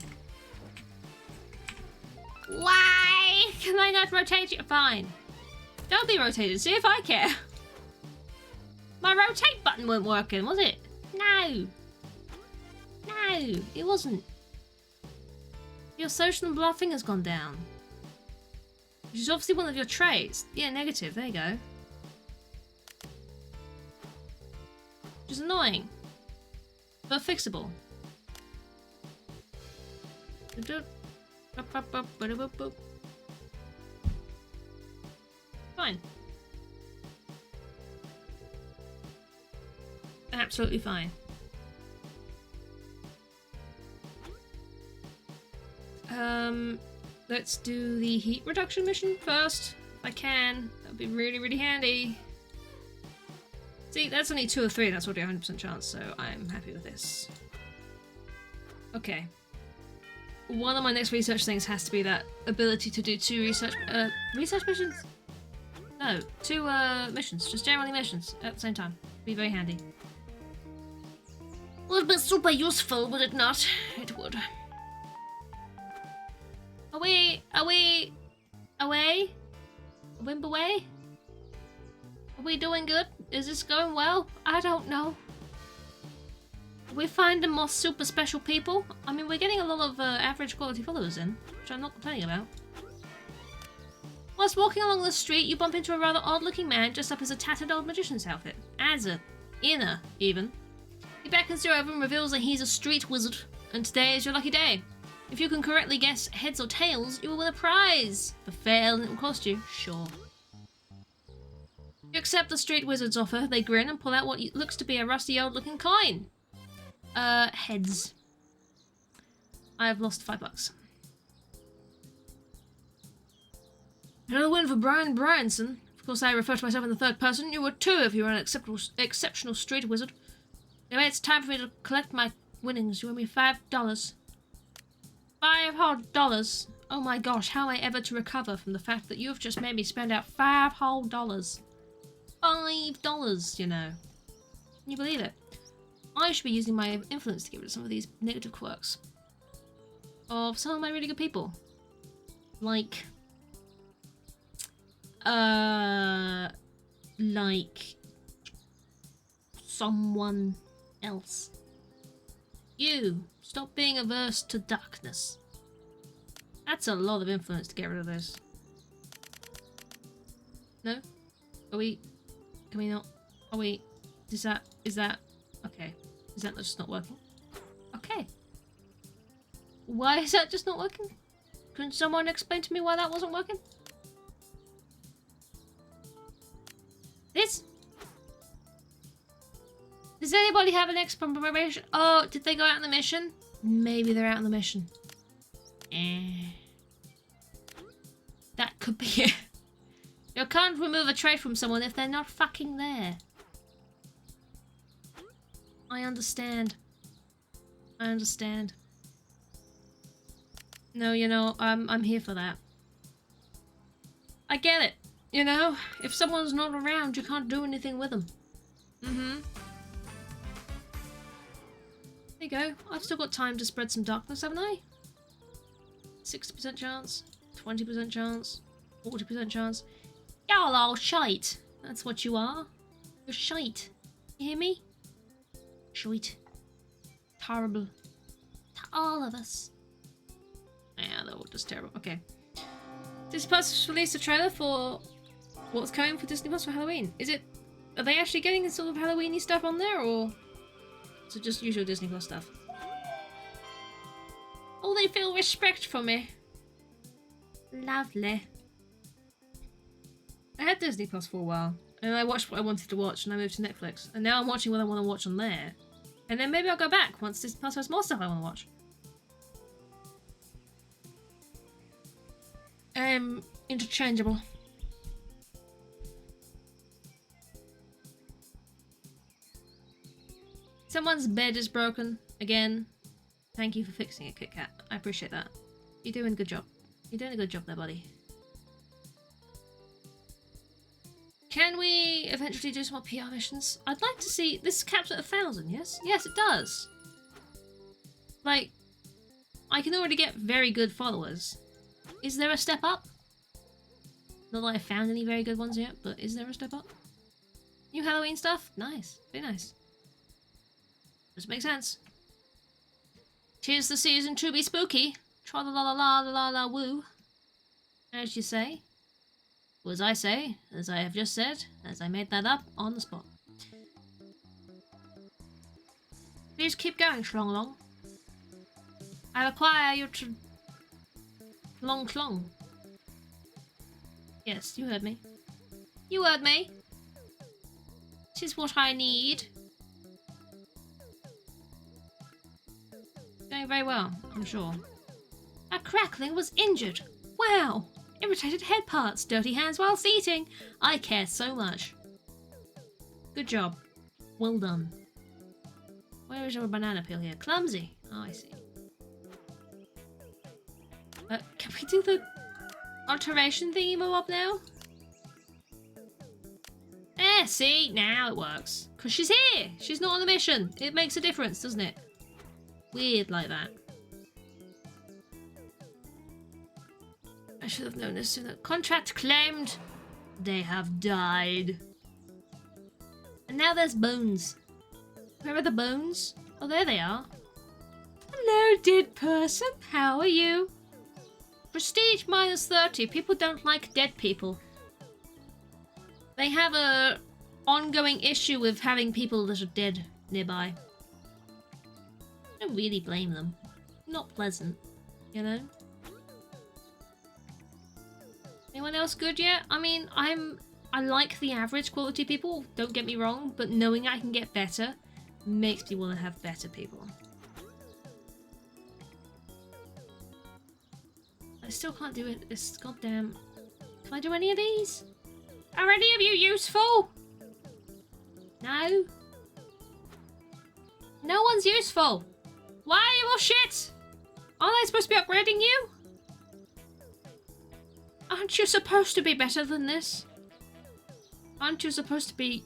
Why can I not rotate it? Fine. Don't be rotated. See if I care. My rotate button weren't working, was it? No. No, it wasn't. Your social and bluffing has gone down. Which is obviously one of your traits. Yeah, negative. There you go. Which is annoying. But fixable. Fine. Absolutely fine. Let's do the heat reduction mission first. If I can. That'd be really, really handy. See, that's only 2 or 3, that's already a 100% chance, so I'm happy with this. Okay. One of my next research things has to be that ability to do 2 research missions? No, 2 missions, just generally missions at the same time. Be very handy. Would be super useful, would it not? It would. Away! Wimp away? Are we doing good? Is this going well? I don't know. Are we finding more super special people? I mean, we're getting a lot of average quality followers in, which I'm not complaining about. Whilst walking along the street, you bump into a rather odd-looking man dressed up as a tattered old magician's outfit. Inner, even. He beckons you over and reveals that he's a street wizard, and today is your lucky day. If you can correctly guess heads or tails, you will win a prize. For fail, and it will cost you, sure. You accept the street wizard's offer, they grin and pull out what looks to be a rusty old-looking coin. Heads. I have lost $5. Another win for Brian Bryanson. Of course, I refer to myself in the third person. You were 2 if you were an exceptional street wizard. Anyway, it's time for me to collect my winnings. You owe me $5. $5 whole. Oh my gosh, how am I ever to recover from the fact that you've just made me spend out $5 whole? $5, you know. Can you believe it? I should be using my influence to get rid of some of these negative quirks of some of my really good people. Like someone else. You, stop being averse to darkness. That's a lot of influence to get rid of this. No? Are we... Can we not... Are we... Is that... Okay. Is that just not working? Okay. Why is that just not working? Can someone explain to me why that wasn't working? This? Does anybody have an explanation? Oh, did they go out on the mission? Maybe they're out on the mission. That could be it. You can't remove a trait from someone if they're not fucking there. I understand. I understand. No, you know, I'm here for that. I get it. You know, if someone's not around, you can't do anything with them. Mm-hmm. There you go. I've still got time to spread some darkness, haven't I? 60% chance, 20% chance, 40% chance. Y'all all shite. That's what you are. You're shite. You hear me? Shite. Terrible. To all of us. Yeah, they're all just terrible. Okay. Disney Plus released a trailer for what's coming for Disney Plus for Halloween. Is it... Are they actually getting sort of Halloween-y stuff on there, or... is it just usual Disney Plus stuff? Oh, they feel respect for me. Lovely. I had Disney Plus for a while, and I watched what I wanted to watch, and I moved to Netflix. And now I'm watching what I want to watch on there. And then maybe I'll go back once Disney Plus has more stuff I want to watch. Interchangeable. Someone's bed is broken again. Thank you for fixing it, Kit Kat. I appreciate that. You're doing a good job. You're doing a good job there, buddy. Can we eventually do some more PR missions? I'd like to see... This caps at 1,000, yes? Yes, it does. Like, I can already get very good followers. Is there a step up? Not that I've found any very good ones yet, but is there a step up? New Halloween stuff? Nice. Very nice. Does make sense. 'Tis the season to be spooky. Tra-la-la-la-la-la-la woo. As you say. Or as I say, as I have just said, as I made that up on the spot. Please keep going, Schlong-Long. I require you to... Long-Clong. Yes, you heard me. You heard me. 'Tis what I need. Going very well, I'm sure. A crackling was injured. Wow! Irritated head parts, dirty hands whilst eating. I care so much. Good job. Well done. Where is your banana peel here? Clumsy. Oh, I see. Can we do the alteration thingy mob now? See? Now it works. Because she's here! She's not on the mission. It makes a difference, doesn't it? Weird like that. I should have known this sooner. Contract claimed. They have died. And now there's bones. Where are the bones? Oh, there they are. Hello, dead person. How are you? Prestige minus 30. People don't like dead people. They have a ongoing issue with having people that are dead nearby. I don't really blame them. Not pleasant, you know? Anyone else good yet? I mean, I like the average quality people, don't get me wrong, but knowing I can get better makes me want to have better people. I still can't do it. This goddamn... Can I do any of these? Are any of you useful? No? No one's useful. Why are you all shit? Aren't they supposed to be upgrading you? Aren't you supposed to be better than this? Aren't you supposed to be,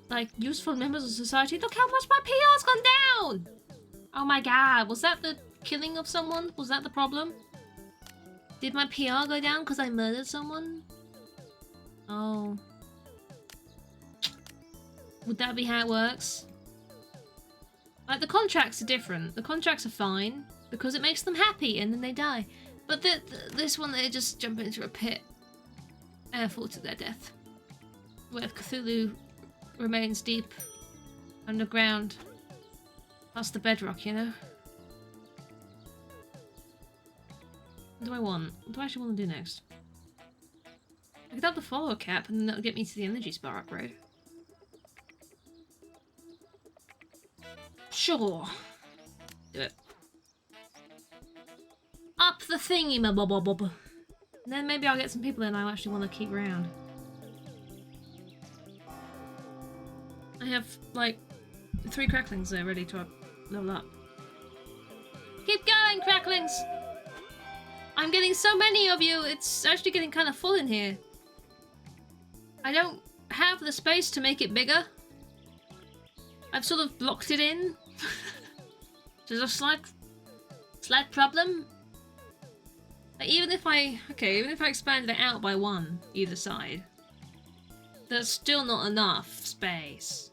like, useful members of society? Look how much my PR's gone down! Oh my god, was that the killing of someone? Was that the problem? Did my PR go down because I murdered someone? Oh. Would that be how it works? Like, the contracts are different. The contracts are fine because it makes them happy and then they die. But this one, they just jump into a pit and fall to their death. Where Cthulhu remains deep underground past the bedrock, you know? What do I want? What do I actually want to do next? I could have the follower cap and then that'll get me to the energy spar upgrade. Sure. Do it. Up the thingy, ma bob bob bob. And then maybe I'll get some people in I actually want to keep around. I have, like, 3 cracklings there ready to level up. Keep going, cracklings! I'm getting so many of you, it's actually getting kind of full in here. I don't have the space to make it bigger. I've sort of blocked it in. There's a slight problem. Like, even if I expanded it out by 1 either side, there's still not enough space.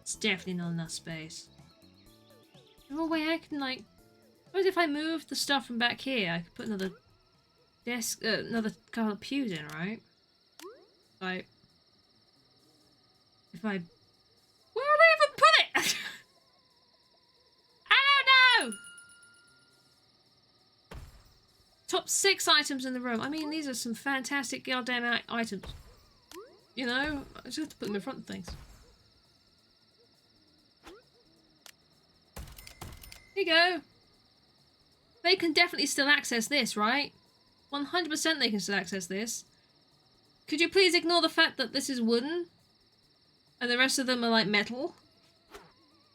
It's definitely not enough space. No way I can, like, suppose if I moved the stuff from back here, I could put another desk, another couple of pews in, right? Like, if I, where would I even put it? I don't know. Top 6 items in the room. I mean, these are some fantastic goddamn items. You know, I just have to put them in front of things. Here you go. They can definitely still access this, right? 100% they can still access this. Could you please ignore the fact that this is wooden? And the rest of them are like metal?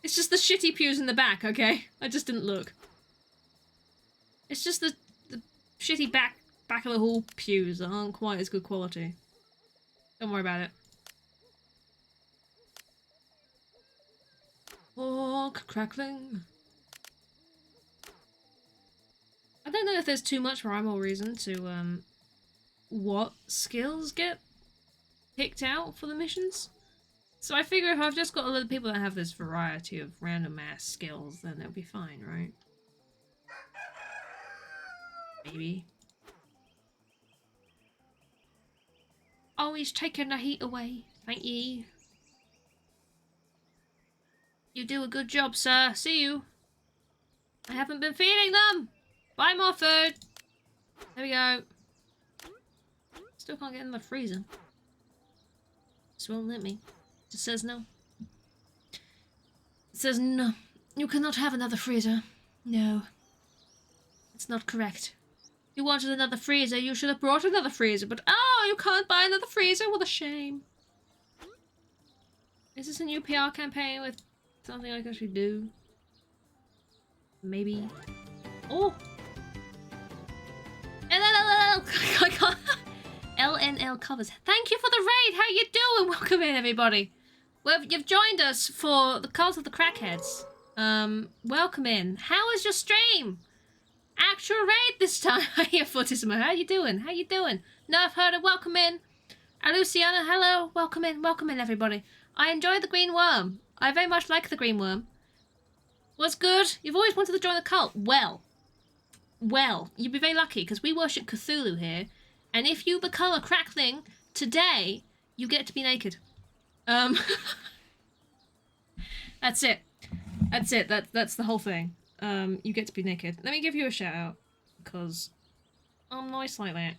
It's just the shitty pews in the back, okay? I just didn't look. It's just the shitty back of the hall pews that aren't quite as good quality. Don't worry about it. Oh, crackling. I don't know if there's too much rhyme or reason to, what skills get picked out for the missions. So I figure if I've just got a lot of people that have this variety of random ass skills, then it'll be fine, right? Maybe. Oh, he's taking the heat away. Thank ye. You do a good job, sir. See you. I haven't been feeding them. Buy more food. There we go. Still can't get in the freezer. Just won't let me. Just says no. It says no. You cannot have another freezer. No. It's not correct. If you wanted another freezer, you should have brought another freezer, but oh, you can't buy another freezer? What a shame. Is this a new PR campaign with something I can actually do? Maybe. Oh! LNL covers. Thank you for the raid. How you doing? Welcome in, everybody. Well, you've joined us for the Cult of the Crackheads. Welcome in. How was your stream? Actual raid this time. Hiya, Fortissimo. How you doing? How you doing? Nerf Herder, welcome in. Luciana, hello. Welcome in, everybody. I enjoy the green worm. I very much like the green worm. What's good? You've always wanted to join the cult. Well, you'd be very lucky because we worship Cthulhu here, and if you become a crackling today, you get to be naked. That's it. That's it. That's the whole thing. You get to be naked. Let me give you a shout out because I'm nice like that.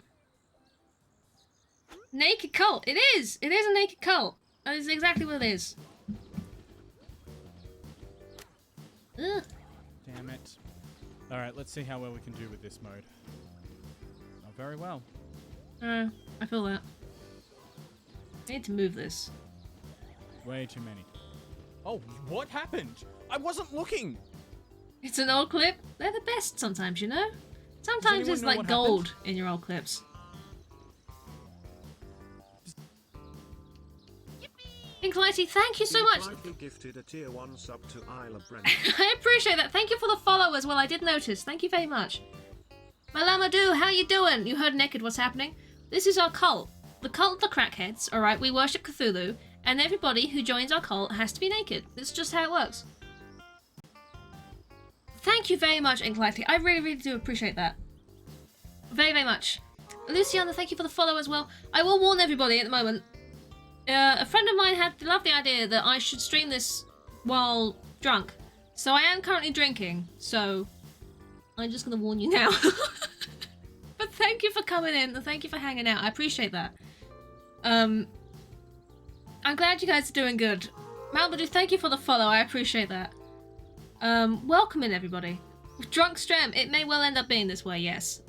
Naked cult. It is. It is a naked cult. That is exactly what it is. Ugh. Damn it. Alright, let's see how well we can do with this mode. Not very well. I feel that. I need to move this. Way too many. Oh, what happened? I wasn't looking. It's an old clip. They're the best sometimes, you know? Sometimes anyone it's know like what gold in your old clips. Inklity, thank you so much. He gifted a tier 1 sub to Isla Brent. I appreciate that. Thank you for the follow as well. I did notice. Thank you very much. Malamadou, how you doing? You heard Naked what's happening? This is our cult. The cult of the crackheads, alright? We worship Cthulhu, and everybody who joins our cult has to be naked. It's just how it works. Thank you very much, Inklity. I really, really do appreciate that. Very, very much. Luciana, thank you for the follow as well. I will warn everybody at the moment. A friend of mine had the lovely idea that I should stream this while drunk. So I am currently drinking, so I'm just going to warn you now. But thank you for coming in and thank you for hanging out. I appreciate that. I'm glad you guys are doing good. Malbadu, thank you for the follow. I appreciate that. Welcome in, everybody. Drunk Strem, it may well end up being this way, yes.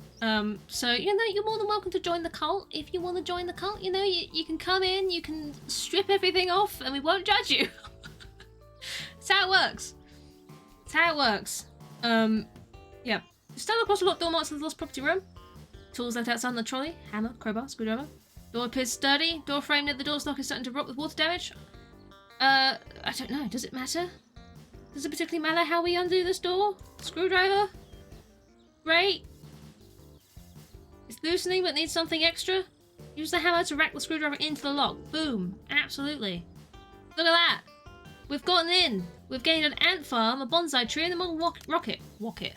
So, you know, you're more than welcome to join the cult. If you want to join the cult, you know, you can come in, you can strip everything off, and we won't judge you. That's how it works. That's how it works. Yeah. Stand across the locked door marks of the lost property room. Tools left outside on the trolley. Hammer, crowbar, screwdriver. Door appears sturdy. Door frame near the door's lock is starting to rot with water damage. I don't know. Does it matter? Does it particularly matter how we undo this door? Screwdriver? Great. It's loosening but needs something extra. Use the hammer to rack the screwdriver into the lock. Boom. Absolutely. Look at that. We've gotten in. We've gained an ant farm, a bonsai tree, and a model rocket. Rocket.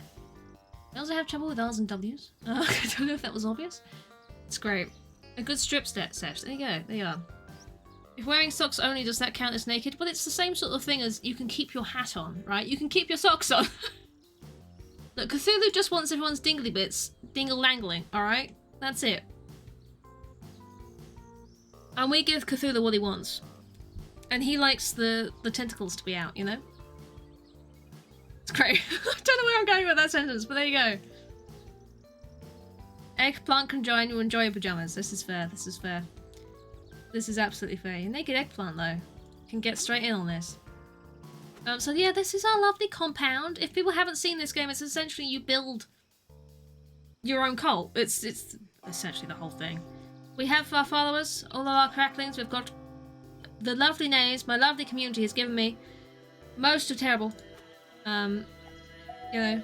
I also have trouble with R's and W's. I don't know if that was obvious. It's great. A good strip set. There you go. There you are. If wearing socks only, does that count as naked? Well, it's the same sort of thing as you can keep your hat on, right? You can keep your socks on. Look, Cthulhu just wants everyone's dingly bits dingle-dangling, alright? That's it. And we give Cthulhu what he wants. And he likes the tentacles to be out, you know? It's great. I don't know where I'm going with that sentence, but there you go. Eggplant can join you enjoy your pajamas. This is fair, this is fair. This is absolutely fair. Your naked eggplant, though, can get straight in on this. So yeah, this is our lovely compound. If people haven't seen this game, it's essentially you build your own cult. It's essentially the whole thing. We have our followers, all of our cracklings. We've got the lovely names my lovely community has given me. Most are terrible. You know,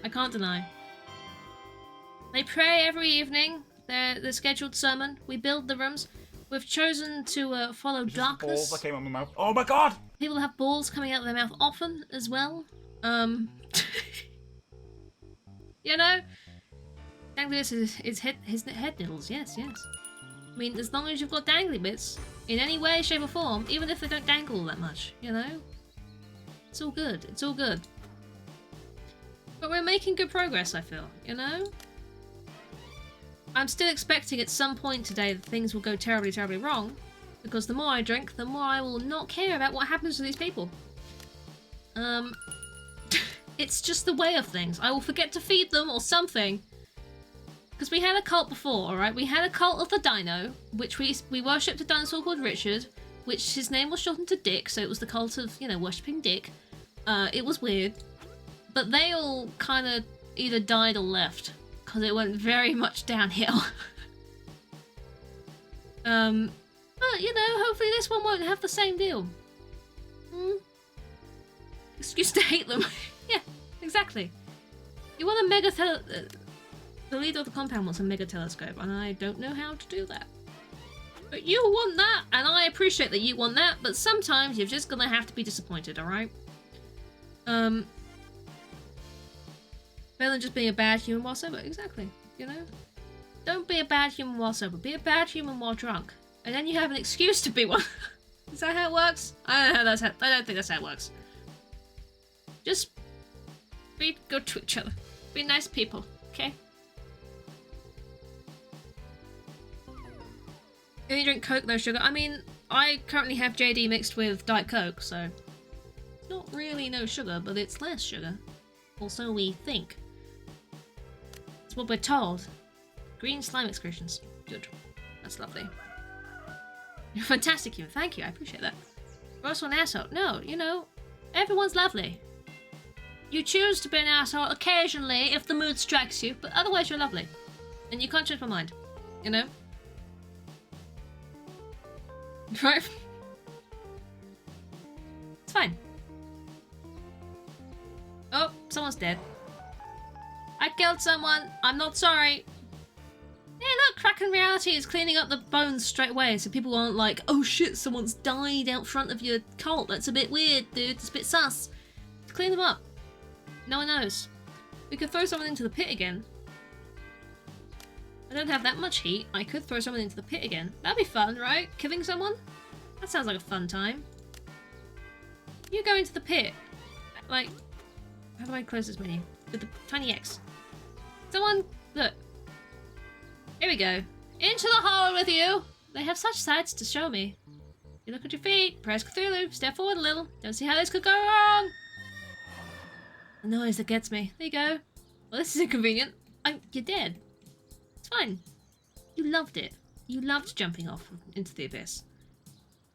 I can't deny. They pray every evening. Their scheduled sermon. We build the rooms. We've chosen to follow darkness. Balls that came out of my mouth. Oh my god! People have balls coming out of their mouth often as well. You know, dangly bits is his head niddles. Yes, yes. I mean, as long as you've got dangly bits in any way, shape, or form, even if they don't dangle that much, you know, it's all good. It's all good. But we're making good progress, I feel. You know. I'm still expecting at some point today that things will go terribly, terribly wrong, because the more I drink, the more I will not care about what happens to these people. It's just the way of things. I will forget to feed them or something. Because we had a cult before, alright? We had a cult of the dino, which we worshipped a dinosaur called Richard, which his name was shortened to Dick, so it was the cult of, you know, worshipping Dick. It was weird. But they all kind of either died or left. Because it went very much downhill. But, you know, hopefully this one won't have the same deal. Excuse to hate them. Yeah, exactly. You want a mega the leader of the compound wants a mega telescope, and I don't know how to do that. But you want that, and I appreciate that you want that, but sometimes you're just gonna have to be disappointed, alright? Better than just being a bad human while sober. Exactly. You know? Don't be a bad human while sober. Be a bad human while drunk. And then you have an excuse to be one. Is that how it works? I don't know I don't think that's how it works. Just be good to each other. Be nice people. Okay? You only drink Coke, no sugar. I mean, I currently have JD mixed with Diet Coke, so it's not really no sugar, but it's less sugar. Or so we think. That's what we're told. Green slime excretions. Good. That's lovely. You're fantastic, human. Thank you. I appreciate that. You're also an asshole. No, you know, Everyone's lovely. You choose to be an asshole occasionally if the mood strikes you, but otherwise you're lovely. And you can't change my mind. You know? Right? It's fine. Oh, someone's dead. I killed someone. I'm not sorry. Hey, look, Kraken Reality is cleaning up the bones straight away, so people aren't like, oh shit, someone's died out front of your cult. That's a bit weird, dude. It's a bit sus. Clean them up. No one knows. We could throw someone into the pit again. I don't have that much heat. I could throw someone into the pit again. That'd be fun, right? Killing someone? That sounds like a fun time. You go into the pit. Like, how do I close this menu? With the tiny X. Someone, look. Here we go. Into the hole with you! They have such sights to show me. You look at your feet, press Cthulhu, step forward a little. Don't see how this could go wrong. The noise that gets me. There you go. Well, this is inconvenient. You're dead. It's fine. You loved it. You loved jumping off into the abyss.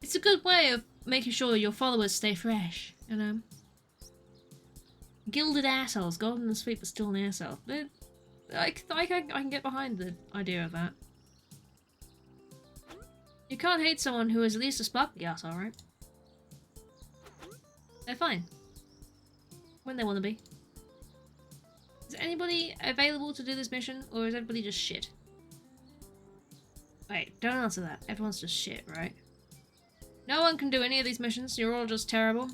It's a good way of making sure your followers stay fresh, you know? Gilded assholes, golden and sweet but still an asshole. I can get behind the idea of that. You can't hate someone who is at least a sparkly asshole, right? They're fine. When they want to be. Is anybody available to do this mission, or is everybody just shit? Wait, don't answer that. Everyone's just shit, right? No one can do any of these missions, you're all just terrible.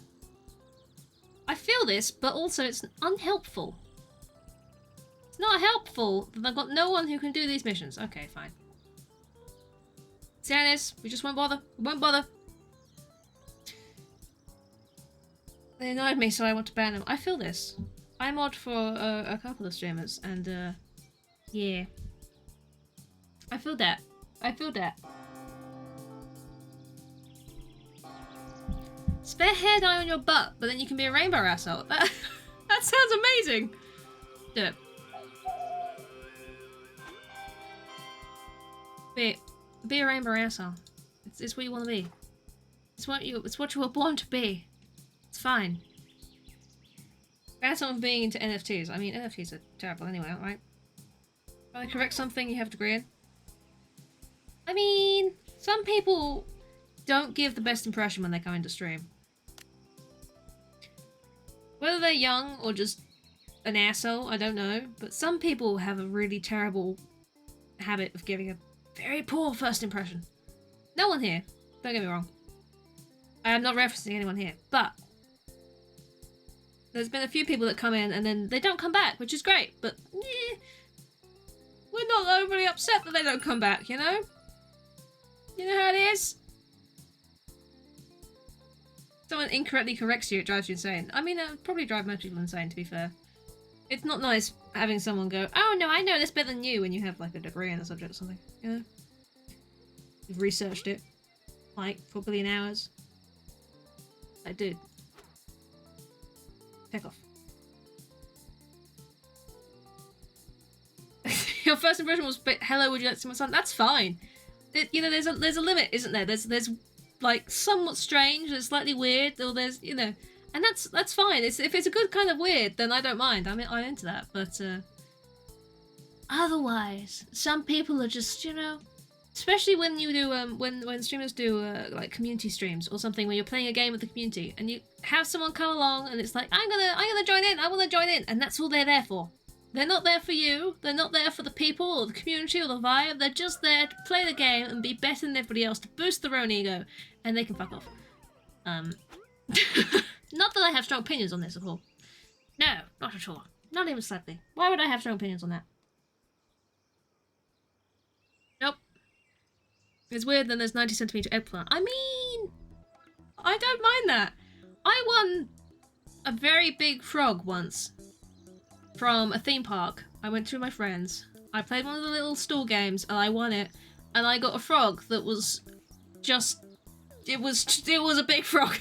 I feel this, but also it's unhelpful. It's not helpful that I've got no one who can do these missions. Okay, fine. See how it is? We just won't bother. We won't bother. They annoyed me, so I want to ban them. I feel this. I mod for a couple of streamers, and yeah. I feel that. I feel that. Spare hair dye on your butt, but then you can be a rainbow asshole. That sounds amazing. Do it. Be a rainbow asshole. It's what you want to be. It's what you were born to be. It's fine. Ban someone being into NFTs. I mean, NFTs are terrible anyway, right? Trying to correct something you have to agree in. I mean, some people don't give the best impression when they come into stream. Whether they're young or just an asshole, I don't know. But some people have a really terrible habit of giving a very poor first impression. No one here. Don't get me wrong. I am not referencing anyone here. But there's been a few people that come in and then they don't come back, which is great. But we're not overly upset that they don't come back, you know? You know how it is? Someone incorrectly corrects you, it drives you insane. I mean, it would probably drive most people insane, to be fair. It's not nice having someone go, oh no, I know this better than you, when you have like a degree in the subject or something, you know? You've researched it, like, for a billion hours. Like, dude. Pick off. Your first impression was, hello, would you like to see my son? That's fine. You know, there's a limit, isn't there? There's like somewhat strange, there's slightly weird, or there's, you know, and that's fine. If it's a good kind of weird, then I don't mind. I'm into that. But otherwise, some people are just, you know, especially when you do when streamers do like community streams or something where you're playing a game with the community and you have someone come along and it's like, I'm gonna join in, I want to join in, and that's all they're there for. They're not there for you, they're not there for the people or the community or the vibe, they're just there to play the game and be better than everybody else to boost their own ego, and they can fuck off. Not that I have strong opinions on this at all. No, not at all. Not even slightly. Why would I have strong opinions on that? Nope. It's weird that there's 90 centimeter eggplant. I mean, I don't mind that. I won a very big frog once. From a theme park. I went to with my friends. I played one of the little stall games and I won it. And I got a frog that was just... It was a big frog.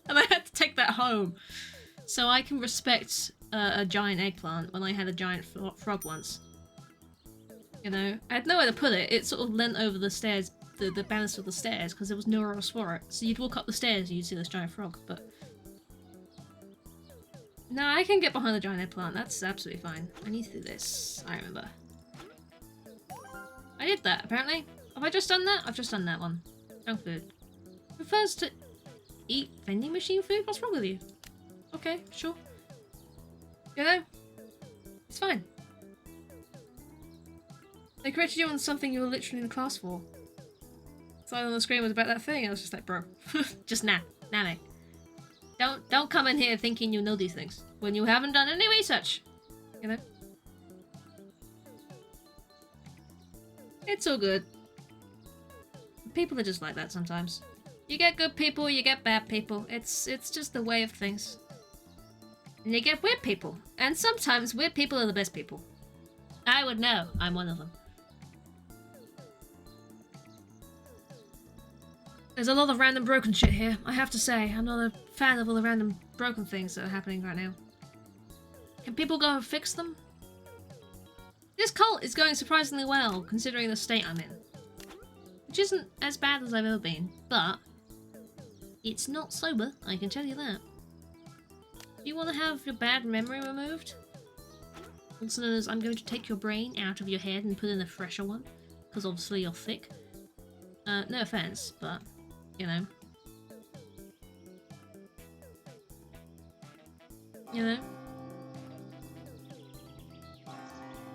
And I had to take that home. So I can respect a giant eggplant when I had a giant frog once. You know? I had nowhere to put it. It sort of leant over the stairs, the banister of the stairs, because there was nowhere else for it. So you'd walk up the stairs and you'd see this giant frog. But No, I can get behind the giant eggplant. That's absolutely fine. I need to do this. I remember. I did that, apparently. Have I just done that? I've just done that one. Junk food. Prefers to eat vending machine food? What's wrong with you? Okay, sure. You know? It's fine. They corrected you on something you were literally in the class for. So on the screen was about that thing. I was just like, bro. Just nah, mate. Don't come in here thinking you know these things when you haven't done any research. You know? It's all good. People are just like that sometimes. You get good people, you get bad people. It's just the way of things. And you get weird people. And sometimes weird people are the best people. I would know. I'm one of them. There's a lot of random broken shit here, I have to say. I'm not a fan of all the random broken things that are happening right now. Can people go and fix them? This cult is going surprisingly well, considering the state I'm in. Which isn't as bad as I've ever been, but it's not sober, I can tell you that. Do you want to have your bad memory removed? Also known as I'm going to take your brain out of your head and put in a fresher one, because obviously you're thick. No offense, but, you know. You know?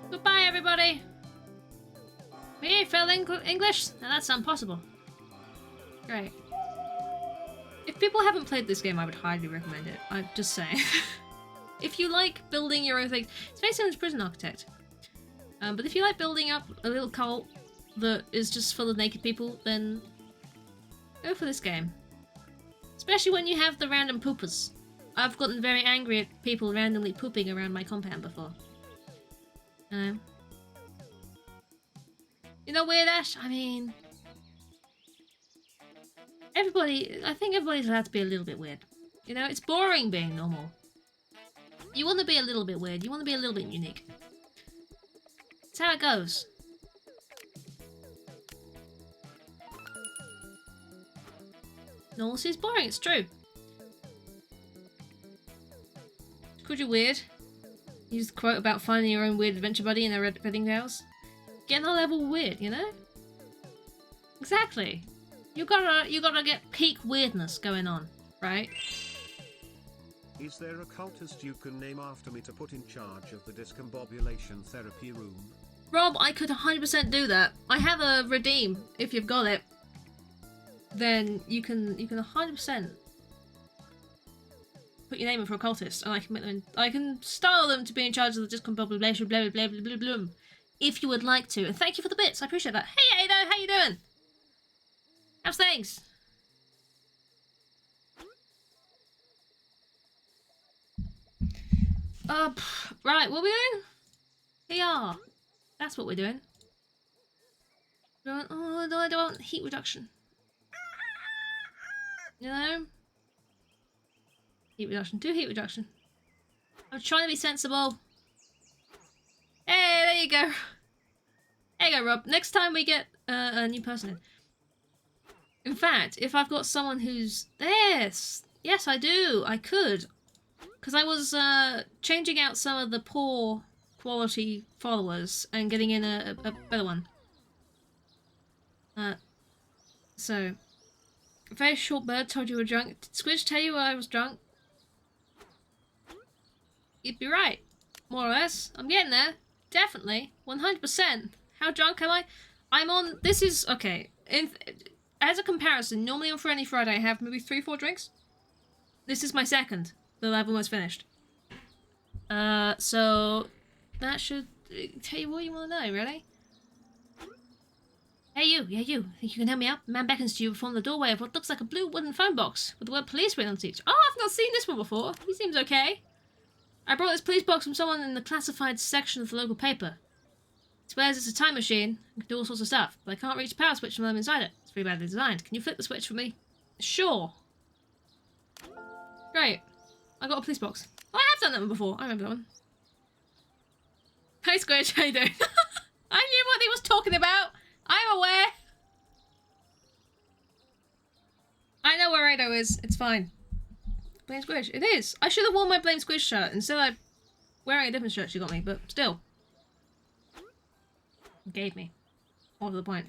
Goodbye, everybody! Me, fail English? Now that's impossible. Great. If people haven't played this game, I would highly recommend it. I'm just saying. If you like building your own things, it's very similar to Prison Architect. But if you like building up a little cult that is just full of naked people, then go for this game. Especially when you have the random poopers. I've gotten very angry at people randomly pooping around my compound before. You know, Weird Ash? I mean, I think everybody's allowed to be a little bit weird. You know, it's boring being normal. You want to be a little bit weird. You want to be a little bit unique. That's how it goes. Normalcy is boring, it's true. Called you weird. Use the quote about finding your own weird adventure buddy in a red wedding tales. Get a level weird, you know? Exactly. You gotta get peak weirdness going on, right? Is there a cultist you can name after me to put in charge of the discombobulation therapy room? Rob, I could 100% do that. I have a redeem. If you've got it, then you can 100% put your name in for a cultist, and I can make them in, I can style them to be in charge of the discombobulation, blah blah blah blah blah blah. If you would like to, and thank you for the bits. I appreciate that. Hey Ada, how you doing? How's things? Right, what are we doing? PR. That's what we're doing. Oh, no, I don't want heat reduction. You know? Heat reduction. Do heat reduction. I'm trying to be sensible. Hey, there you go. There you go, Rob. Next time we get a new person in. In fact, if I've got someone who's... Yes! Yes, I do. I could. Because I was changing out some of the poor quality followers and getting in a better one. So... A very short bird told you were drunk. Did Squidge tell you I was drunk? You'd be right. More or less. I'm getting there. Definitely. 100%. How drunk am I? I'm on... This is... Okay. As a comparison, normally on Friendly Friday I have maybe 3-4 drinks. This is my second that I've almost finished. So... That should tell you what you want to know, really. Hey you, yeah you. Think you can help me out? The man beckons to you from the doorway of what looks like a blue wooden phone box with the word police written on it. Oh, I've not seen this one before. He seems okay. I brought this police box from someone in the classified section of the local paper. It swears it's a time machine and can do all sorts of stuff, but I can't reach the power switch from them inside it. It's pretty badly designed. Can you flip the switch for me? Sure. Great. I got a police box. Oh, I have done that one before. I remember that one. Hey Squidge, how you doing? I knew what he was talking about. I'm aware. I know where Ado is. It's fine. Blame Squish. It is. I should have worn my Blame Squish shirt instead of wearing a different shirt she got me, but still. Gave me. More to the point.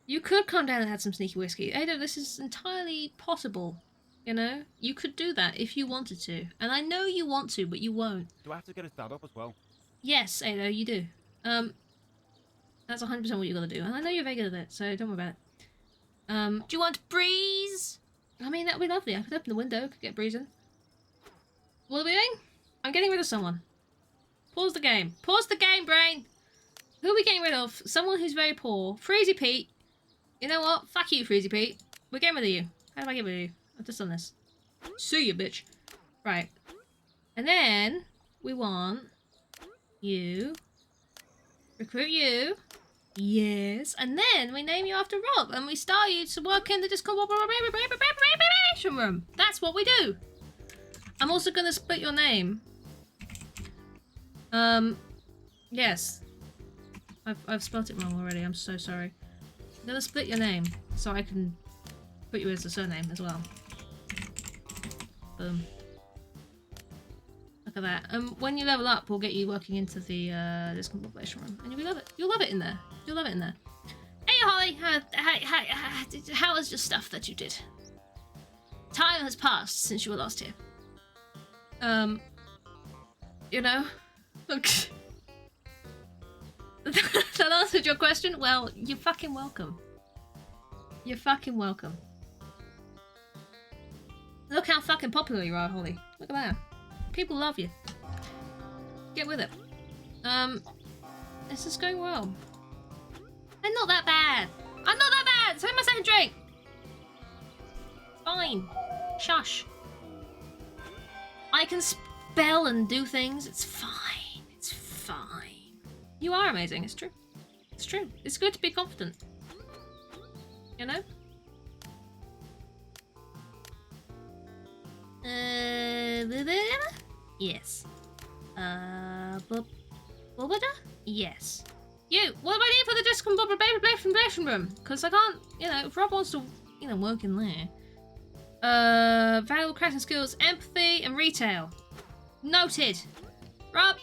You could come down and have some sneaky whiskey. Ada, this is entirely possible. You know? You could do that if you wanted to. And I know you want to, but you won't. Do I have to get it start up as well? Yes, Ada, you do. That's 100% what you gotta do. And I know you're very good at it, so don't worry about it. Do you want breeze? I mean, that would be lovely. I could open the window, could get breeze in. What are we doing? I'm getting rid of someone. Pause the game. Pause the game, brain! Who are we getting rid of? Someone who's very poor. Freezy Pete. You know what? Fuck you, Freezy Pete. We're getting rid of you. How do I get rid of you? I've just done this. See you, bitch. Right. And then we want you. Recruit you. Yes. And then we name you after Rob. And we start you to work in the discombobulation room. That's what we do. I'm also going to split your name. Yes. I've spelt it wrong already. I'm so sorry. I'm going to split your name so I can put you as a surname as well. Boom. Look at that. When you level up, we'll get you working into the discombobulation room, and you'll love it. You'll love it in there. You'll love it in there. Hey, Holly. How was your stuff that you did? Time has passed since you were last here. You know. Look. That answered your question? Well, you're fucking welcome. You're fucking welcome. Look how fucking popular you are, Holly. Look at that. People love you. Get with it. This is going well. I'm not that bad. I'm not that bad! Say my second drink! Fine. Shush. I can spell and do things. It's fine. It's fine. You are amazing. It's true. It's true. It's good to be confident. You know? Yes. Bulbada? Yes. You, what do I need for the discombobulation room? Because I can't, you know, if Rob wants to, you know, work in there. Valuable crafting skills, empathy, and retail. Noted. Rob,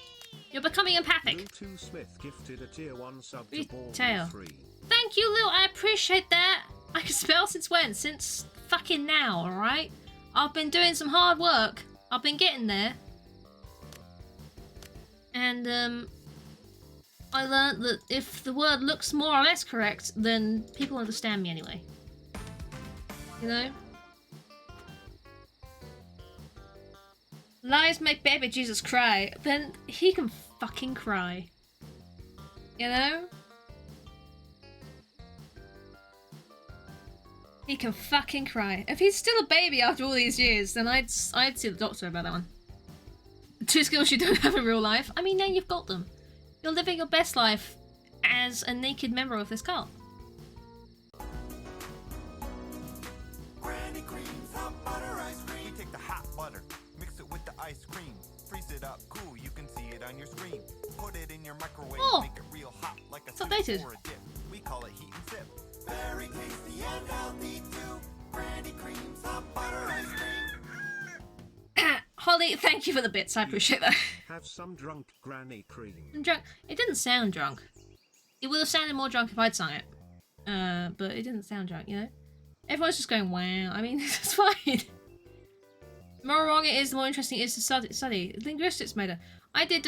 you're becoming empathic. Blue 2 Smith gifted a tier 1 sub to Retail. Ball 3. Thank you, Lil. I appreciate that. I can spell since when? Since fucking now, alright? I've been doing some hard work. I've been getting there. And, I learned that if the word looks more or less correct, then people understand me anyway. You know? Lies make baby Jesus cry, then he can fucking cry. You know? He can fucking cry. If he's still a baby after all these years, then I'd see the doctor about that one. 2 skills you don't have in real life. I mean, now you've got them. You're living your best life as a naked member of this cult. Granny Cream's hot butter ice cream. You take the hot butter, mix it with the ice cream, freeze it up cool. You can see it on your screen. Put it in your microwave, Oh, make it real hot like a it's updated. soup or a dip. We call it heat and sip. Very tasty and healthy too. Granny Cream's hot butter ice cream. Holly, thank you for the bits. I appreciate that. Have some drunk Granny Cream. I'm drunk. It didn't sound drunk. It would have sounded more drunk if I'd sung it. But it didn't sound drunk, you know? Everyone's just going, wow. I mean, it's fine. The more wrong it is, the more interesting it is to study. Linguistics made it. I did,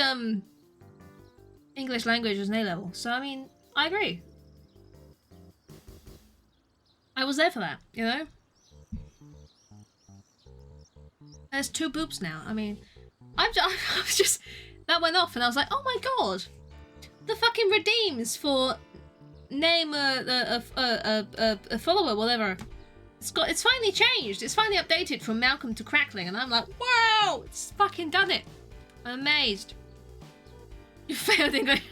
English language as an A-level, so, I mean, I agree. I was there for that, you know? There's 2 boops now. I mean, I was just... That went off and I was like, oh my god! The fucking redeems for name a follower, whatever. It's finally changed. It's finally updated from Malcolm to Crackling, and I'm like, wow! It's fucking done it. I'm amazed. You failed English.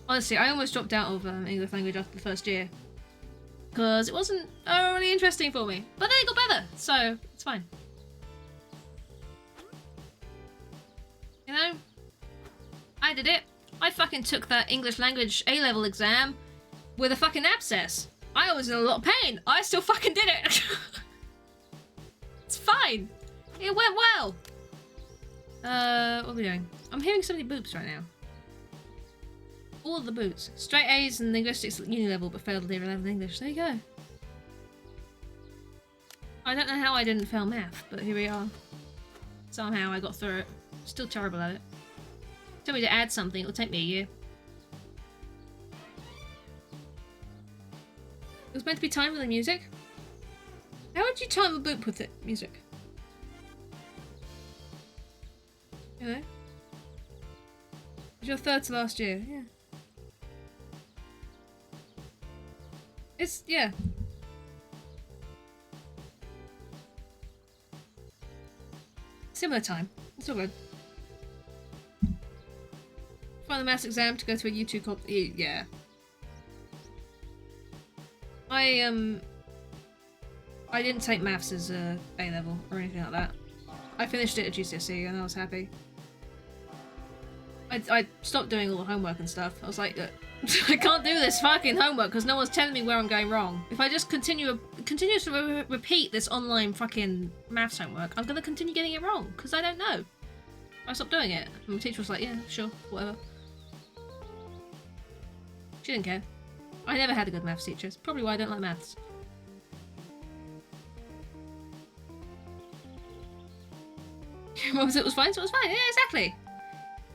Honestly, I almost dropped out of English language after the first year. Because it wasn't really interesting for me. But then it got better, so it's fine. You know? I did it. I fucking took that English language A-level exam with a fucking abscess. I was in a lot of pain. I still fucking did it. fine. It went well. What are we doing? I'm hearing so many boops right now. All of the boots. Straight A's and linguistics at uni level, but failed level 11 English. There you go. I don't know how I didn't fail math, but here we are. Somehow I got through it. Still terrible at it. Tell me to add something, it'll take me a year. It was meant to be timed with the music. How would you time a boop with it? Music. You know? It was your third to last year, yeah. It's, yeah. Similar time. It's all good. Find the maths exam to go to a U2 comp. Yeah. I didn't take maths as a A level or anything like that. I finished it at GCSE and I was happy. I stopped doing all the homework and stuff. I was like, I can't do this fucking homework because no one's telling me where I'm going wrong. If I just continue to repeat this online fucking maths homework, I'm gonna continue getting it wrong because I don't know. I stopped doing it. And my teacher was like, yeah, sure, whatever. She didn't care. I never had a good maths teacher. It's probably why I don't like maths. What was it? Was fine, so it was fine. Yeah, exactly.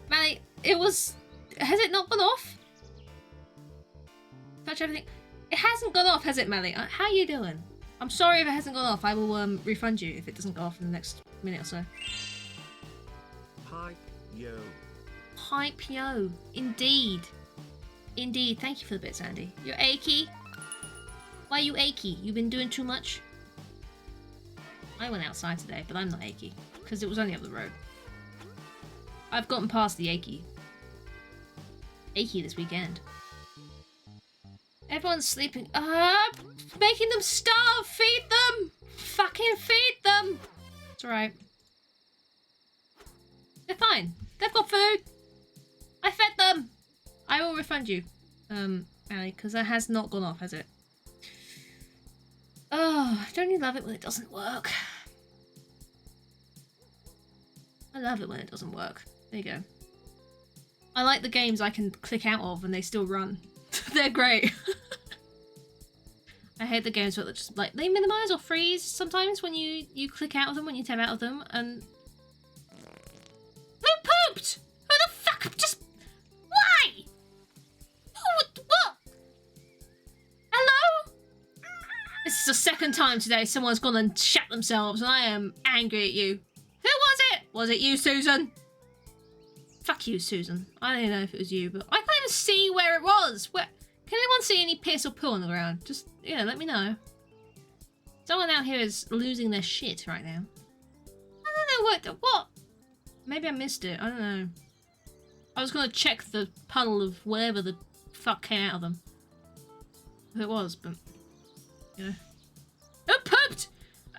Manny, it was... Has it not gone off? Touch everything. It hasn't gone off, has it, Mally? How are you doing? I'm sorry if it hasn't gone off. I will refund you if it doesn't go off in the next minute or so. Hype, yo. Hype, yo. Indeed. Indeed. Thank you for the bits, Andy. You're achy. Why are you achy? You been doing too much? I went outside today, but I'm not achy. Because it was only up the road. I've gotten past the achy. Achy this weekend. Everyone's sleeping. Making them starve! Feed them! Fucking feed them! It's alright. They're fine. They've got food! I fed them! I will refund you. Ali, because that has not gone off, has it? Oh, don't you love it when it doesn't work? I love it when it doesn't work. There you go. I like the games I can click out of and they still run. They're great. I hate the games where they just like they minimize or freeze sometimes when you click out of them, when you tab out of them, and who pooped? Who the fuck just why? What? Hello? This is the second time today someone's gone and shat themselves and I am angry at you. Who was it? Was it you, Susan? Fuck you, Susan. I don't know if it was you, but I can't even see where it was. Where? Can anyone see any piss or poo on the ground? Just, yeah, let me know. Someone out here is losing their shit right now. I don't know what? Maybe I missed it. I don't know. I was gonna check the puddle of whatever the fuck came out of them. If it was, but, you know. Oh, pooped!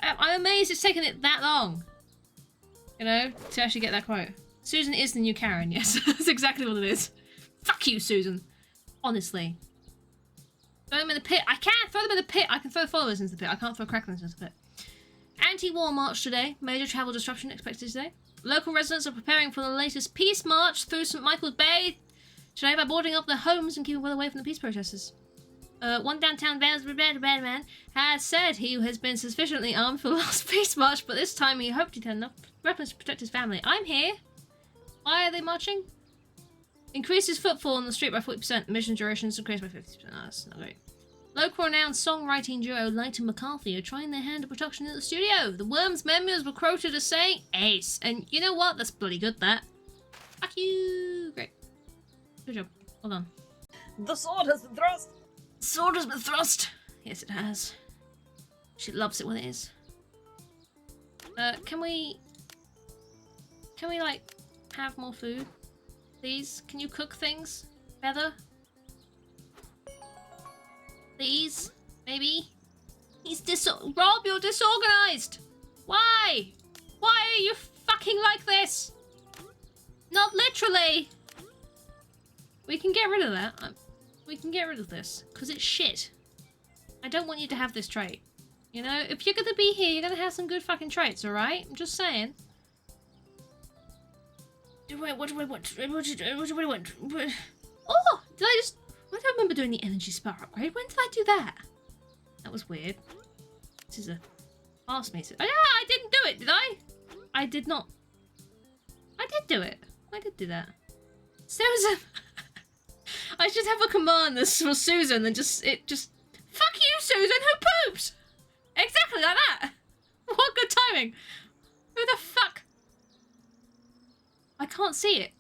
I'm amazed it's taken it that long. You know, to actually get that quote. Susan is the new Karen, yes. That's exactly what it is. Fuck you, Susan. Honestly. Throw them in the pit. I can't throw them in the pit. I can throw followers into the pit. I can't throw cracklings into the pit. Anti-war march today. Major travel disruption expected today. Local residents are preparing for the latest peace march through St. Michael's Bay today by boarding up their homes and keeping well away from the peace protesters. One downtown man has said he has been sufficiently armed for the last peace march, but this time he hoped he'd had enough weapons to protect his family. I'm here. Why are they marching? Increases footfall on the street by 40%. Mission durations increased by 50%. Oh, that's not great. Local renowned songwriting duo Light and McCarthy are trying their hand at production at the studio. The Worms members were quoted as saying, ace. And you know what? That's bloody good, that. Fuck you. Great. Good job. Well done. The sword has been thrust! The sword has been thrust. Yes, it has. She loves it when it is. Can we, like, have more food? Please? Can you cook things better? Please? Maybe? Rob, you're disorganized! Why? Why are you fucking like this? Not literally! We can get rid of that. We can get rid of this, because it's shit. I don't want you to have this trait. You know, if you're gonna be here, you're gonna have some good fucking traits, alright? I'm just saying. What do I want? Oh! Did I just... I don't remember doing the energy spa upgrade. When did I do that? That was weird. This is a... Ask me. Oh, yeah, I didn't do it, did I? I did not. I did do it. I did do that. Susan! I should have a command that's for Susan and just... Fuck you, Susan! Who poops? Exactly like that! What good timing! Who the fuck? I can't see it.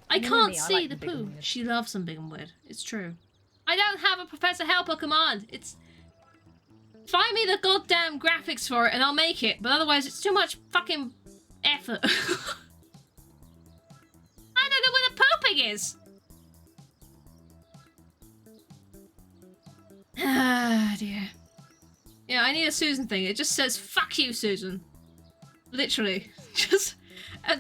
I can't me, I see like the the big and poo. weird. She loves some big and weird. It's true. I don't have a Professor Helper command. It's... Find me the goddamn graphics for it and I'll make it, but otherwise it's too much fucking effort. I don't know where the pooping is! Ah, dear. Yeah, I need a Susan thing. It just says, fuck you, Susan. Literally. Just a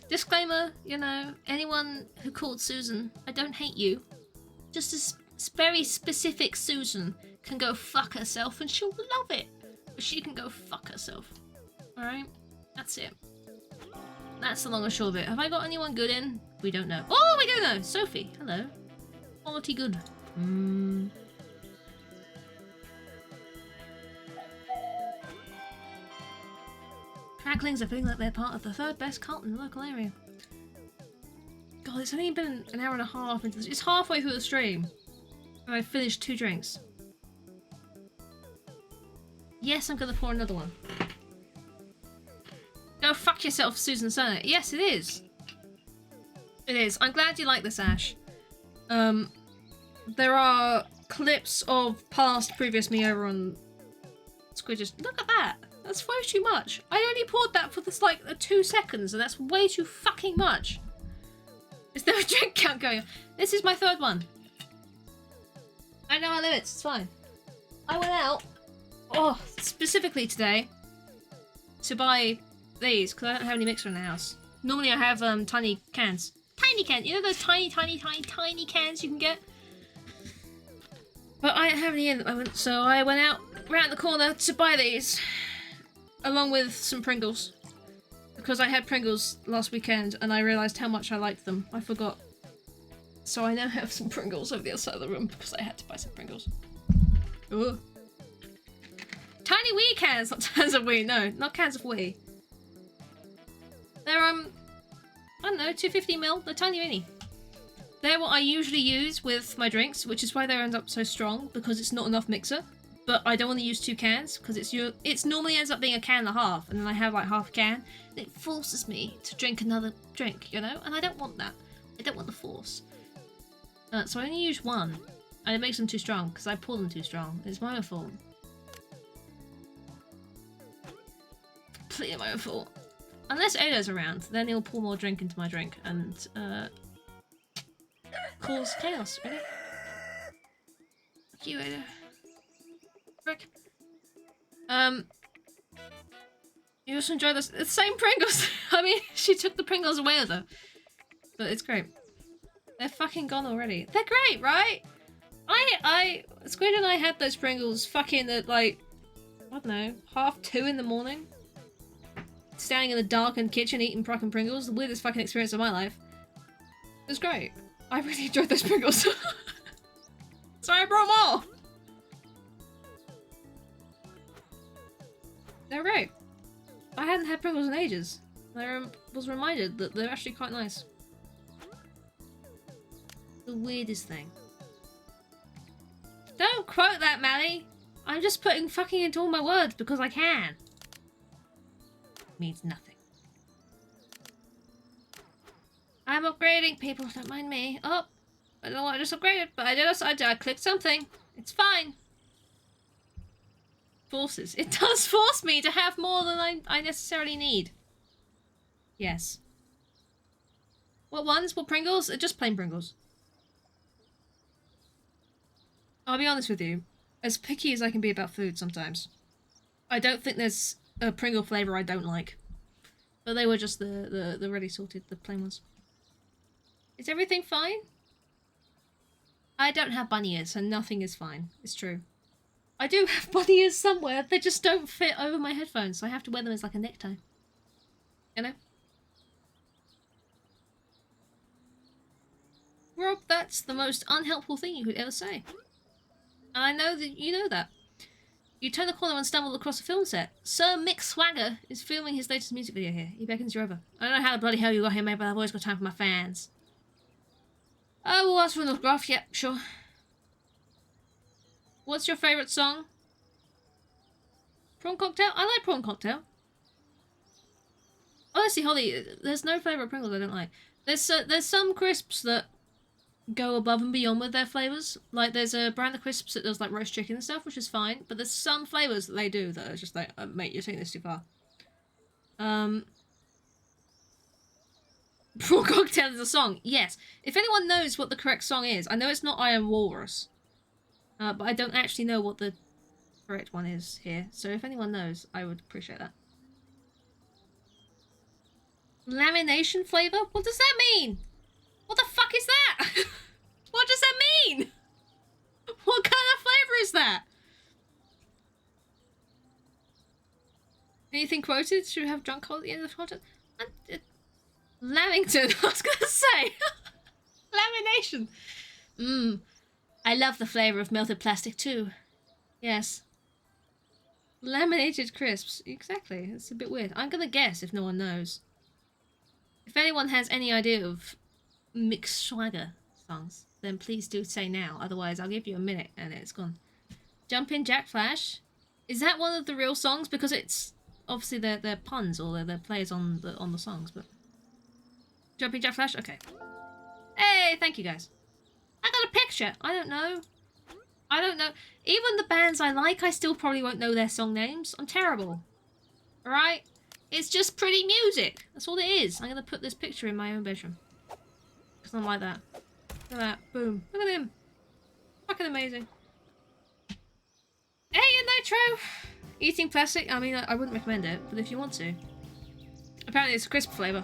disclaimer, you know, anyone who called Susan, I don't hate you. Just a very specific Susan can go fuck herself and she'll love it. But she can go fuck herself. Alright? That's it. That's the long and short of it. Have I got anyone good in? We don't know. Oh, we do know! Sophie, hello. Quality good. Cracklings are feeling like they're part of the third best cult in the local area. God, it's only been an hour and a half into this. It's halfway through the stream. And I finished 2 drinks. Yes, I'm gonna pour another one. Go fuck yourself, Susan Sonnet. Yes, it is. It is. I'm glad you like this, Ash. There are clips of previous me over on Squidges. Look at that. That's way too much. I only poured that for this, like, 2 seconds, and that's way too fucking much. Is there a drink count going on? This is my 3rd one. I know our limits, it's fine. I went out, specifically today, to buy these, because I don't have any mixer in the house. Normally I have, tiny cans. Tiny cans! You know those tiny cans you can get? But I don't have any in at the moment, so I went out round the corner to buy these. Along with some Pringles. Because I had Pringles last weekend and I realised how much I liked them. I forgot. So I now have some Pringles over the other side of the room because I had to buy some Pringles. Ooh. Tiny wee cans, not cans of wee. No, not cans of wee. They're, I don't know, 250ml. They're tiny mini. They're what I usually use with my drinks, which is why they end up so strong, because it's not enough mixer. But I don't want to use 2 cans, because it's normally ends up being a can and a half, and then I have like half a can. And it forces me to drink another drink, you know? And I don't want that. I don't want the force. So I only use 1. And it makes them too strong, because I pour them too strong. It's my own fault. Completely my own fault. Unless Ada's around, then he'll pour more drink into my drink, and, cause chaos, really. Fuck you, Ada. Frick. You also enjoy this. It's the same Pringles. I mean, she took the Pringles away with her. But it's great. They're fucking gone already. They're great, right? Squid and I had those Pringles fucking at like, I don't know, 2:30 in the morning. Standing in the darkened kitchen eating fucking Pringles. The weirdest fucking experience of my life. It was great. I really enjoyed those Pringles. So I brought more. They're great. I hadn't had Pringles in ages. I was reminded that they're actually quite nice. The weirdest thing. Don't quote that, Mally! I'm just putting fucking into all my words because I can. Means nothing. I'm upgrading, people, don't mind me. Oh, I don't know what I just upgraded, but I clicked something. It's fine. Forces. It does force me to have more than I necessarily need. Yes. What ones? What Pringles? Just plain Pringles. I'll be honest with you. As picky as I can be about food sometimes. I don't think there's a Pringle flavour I don't like. But they were just the ready sorted, the plain ones. Is everything fine? I don't have bunny ears, so nothing is fine. It's true. I do have bunny ears somewhere. They just don't fit over my headphones, so I have to wear them as like a necktie. You know? Rob, that's the most unhelpful thing you could ever say. And I know that you know that. You turn the corner and stumble across a film set. Sir Mick Swagger is filming his latest music video here. He beckons you over. I don't know how the bloody hell you got here, mate, but I've always got time for my fans. Oh, we'll ask for an autograph. Yep, sure. What's your favourite song? Prawn cocktail? I like prawn cocktail. Honestly, Holly, there's no flavour of Pringles I don't like. There's some crisps that go above and beyond with their flavours. Like, there's a brand of crisps that does, like, roast chicken and stuff, which is fine. But there's some flavours that they do that are just like, mate, you're taking this too far. Prawn cocktail is a song. Yes. If anyone knows what the correct song is, I know it's not I Am Walrus. But I don't actually know what the correct one is here. So if anyone knows, I would appreciate that. Lamination flavour? What does that mean? What the fuck is that? What does that mean? What kind of flavour is that? Anything quoted? Should we have drunk call at the end of the content? Lamington, I was gonna say. Lamination. I love the flavour of melted plastic too. Yes. Laminated crisps. Exactly. It's a bit weird. I'm gonna guess if no one knows. If anyone has any idea of Mick Swagger songs, then please do say now. Otherwise, I'll give you a minute and it's gone. Jumpin' Jack Flash. Is that one of the real songs? Because it's obviously they're puns or they're plays on the songs. But Jumpin' Jack Flash. Okay. Hey, thank you guys. I got a picture. I don't know. I don't know. Even the bands I like, I still probably won't know their song names. I'm terrible. Alright? It's just pretty music. That's all it is. I'm going to put this picture in my own bedroom. Because I'm like that. Look at that. Boom. Look at him. Fucking amazing. Hey, Nitro! Eating plastic? I mean, I wouldn't recommend it, but if you want to. Apparently it's a crisp flavour.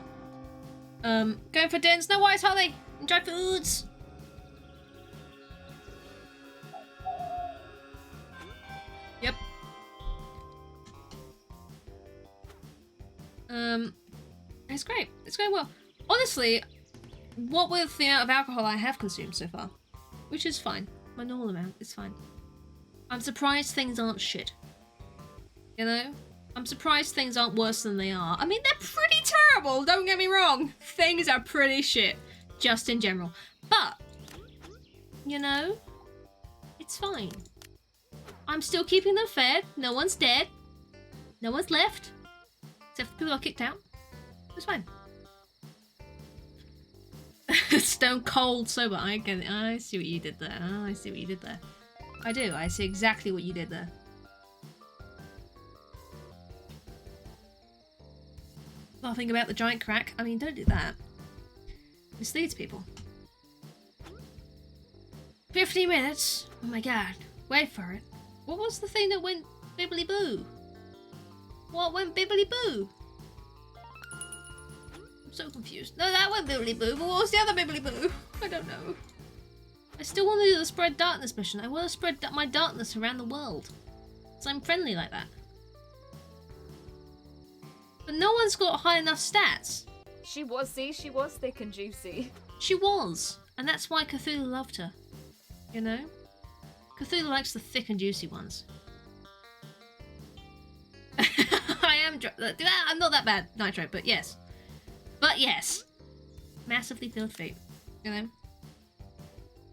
Going for dins. No worries, Holly. Enjoy foods. Yep. It's great. It's going well. Honestly, what with the amount of alcohol I have consumed so far, which is fine. My normal amount is fine. I'm surprised things aren't shit. You know? I'm surprised things aren't worse than they are. I mean, they're pretty terrible, don't get me wrong. Things are pretty shit, just in general. But, you know, it's fine. I'm still keeping them fed. No one's dead. No one's left. Except for people I kicked out. It's fine. Stone cold sober. I see what you did there. Oh, I see what you did there. I do. I see exactly what you did there. Laughing about the giant crack. I mean, don't do that. Misleads people. 50 minutes? Oh my god. Wait for it. What was the thing that went bibbly boo? What went bibbly boo? I'm so confused. No, that went bibbly boo, but what was the other bibbly boo? I don't know. I still want to do the spread darkness mission. I want to spread my darkness around the world. So I'm friendly like that. But no one's got high enough stats. She was thick and juicy. She was. And that's why Cthulhu loved her. You know? Cthulhu likes the thick and juicy ones. I am I'm not that bad, Nitro, but yes. But yes. Massively filled feet. You know?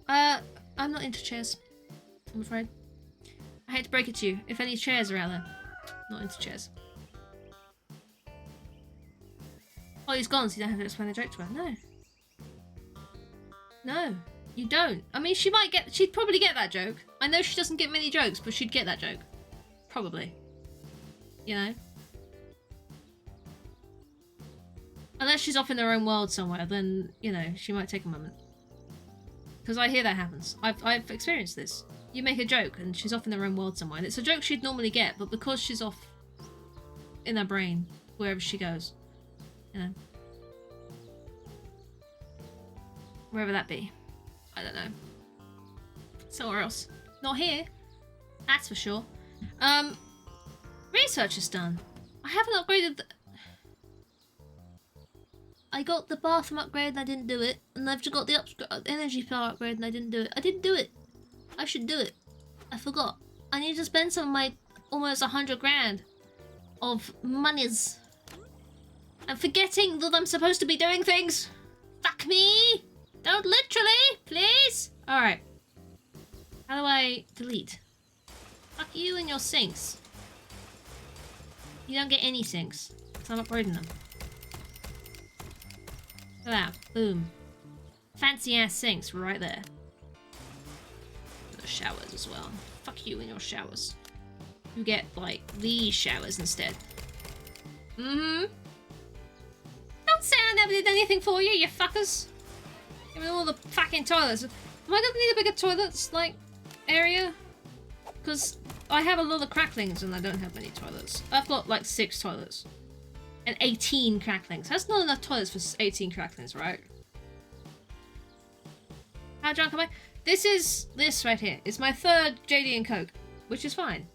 I'm not into chairs. I'm afraid. I hate to break it to you. If any chairs are out there, not into chairs. Oh, he's gone, so you don't have to explain the joke to her. No. No, you don't. I mean, she'd probably get that joke. I know she doesn't get many jokes, but she'd get that joke. Probably. You know? Unless she's off in her own world somewhere, then, you know, she might take a moment. Because I hear that happens. I've experienced this. You make a joke and she's off in her own world somewhere, and it's a joke she'd normally get, but because she's off in her brain, wherever she goes, you know. Wherever that be. I don't know. Somewhere else. Not here. That's for sure. Research is done. I haven't upgraded I got the bathroom upgrade and I didn't do it. And I've just got the energy power upgrade and I didn't do it. I didn't do it. I should do it. I forgot. I need to spend some of my almost 100 grand of monies. I'm forgetting that I'm supposed to be doing things. Fuck me. Don't literally, please. Alright. How do I delete? Fuck you and your sinks. You don't get any sinks. So I'm upgrading them. Look at that. Boom. Fancy ass sinks right there. The showers as well. Fuck you and your showers. You get, like, these showers instead. Mm-hmm. Don't say I never did anything for you, you fuckers. Give me all the fucking toilets. Am I gonna need a bigger toilets, like, area? Because I have a lot of cracklings and I don't have many toilets. I've got, like, 6 toilets. And 18 cracklings. That's not enough toilets for 18 cracklings, right? How drunk am I? This right here is my 3rd JD and Coke, which is fine.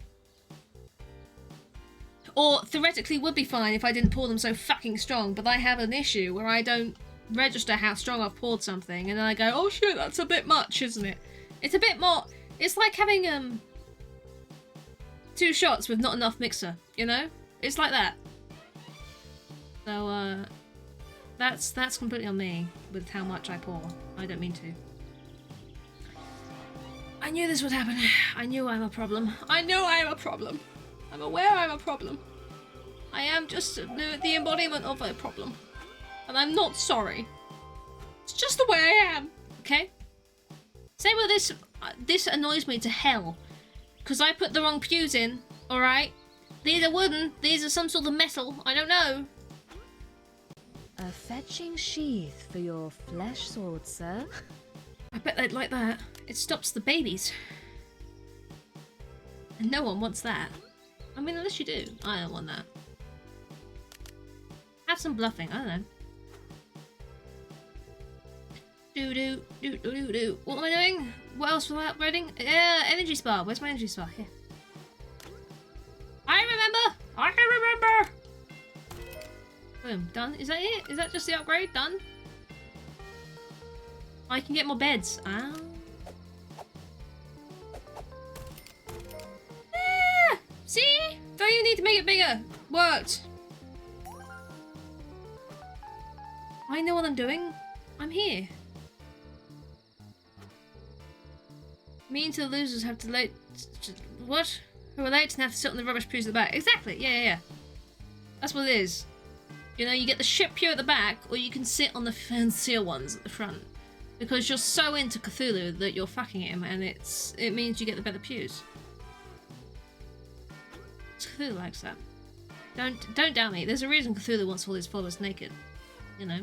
Or theoretically would be fine if I didn't pour them so fucking strong, but I have an issue where I don't register how strong I've poured something, and then I go, oh shit, that's a bit much, isn't it? It's a bit more... It's like having, 2 shots with not enough mixer, you know? It's like that. So, that's completely on me with how much I pour. I don't mean to. I knew this would happen. I knew I'm a problem. I know I'm a problem. I'm aware I'm a problem. I am just the embodiment of a problem. And I'm not sorry. It's just the way I am, okay? Same with this. This annoys me to hell. Because I put the wrong pews in, alright? These are wooden. These are some sort of metal. I don't know. A fetching sheath for your flesh sword, sir. I bet they'd like that. It stops the babies. And no one wants that. I mean, unless you do. I don't want that. Have some bluffing. I don't know. Do. What am I doing? What else was I upgrading? Energy spa. Where's my energy spa? Here. I remember! Boom. Done. Is that it? Is that just the upgrade? Done? I can get more beds. Ah. See? Don't even need to make it bigger. Worked. I know what I'm doing. I'm here. Me and the losers have to late... What? Who are late and have to sit on the rubbish pews at the back. Exactly. Yeah. That's what it is. You know, you get the shit pew at the back, or you can sit on the fancier ones at the front. Because you're so into Cthulhu that you're fucking him, and it means you get the better pews. Cthulhu likes that. Don't doubt me. There's a reason Cthulhu wants all his followers naked. You know.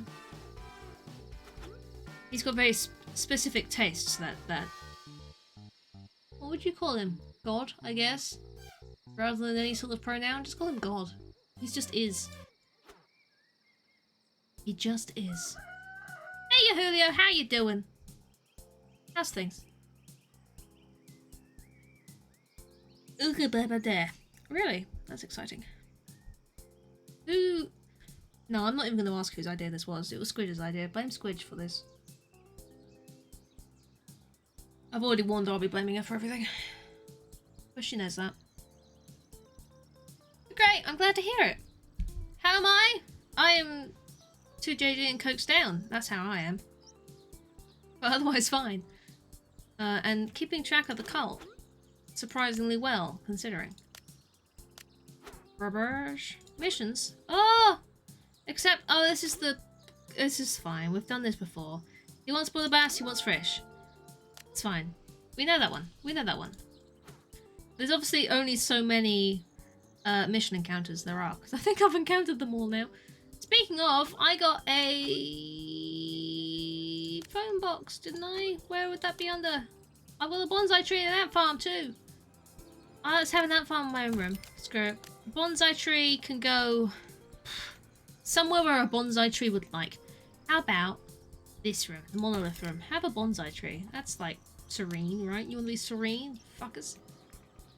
He's got very specific tastes. That. What would you call him? God, I guess. Rather than any sort of pronoun, just call him God. He just is. He just is. Hey, Julio, how you doing? How's things? Ooga baba there. Really? That's exciting. Who? No, I'm not even going to ask whose idea this was. It was Squidge's idea. Blame Squidge for this. I've already warned her I'll be blaming her for everything. But she knows that. Great, I'm glad to hear it. How am I? I am 2 JD and Cokes down. That's how I am. But otherwise fine. And keeping track of the cult. Surprisingly well, considering. Rubbish. Missions. Oh! Except, this is fine. We've done this before. He wants boiler bass, he wants fish. It's fine. We know that one. There's obviously only so many mission encounters there are, because I think I've encountered them all now. Speaking of, I got a phone box, didn't I? Where would that be under? I've got a bonsai tree in that farm too. Let's have an ant farm in my own room. Screw it. Bonsai tree can go somewhere where a bonsai tree would like. How about this room, the monolith room? Have a bonsai tree. That's like serene, right? You want to be serene, fuckers?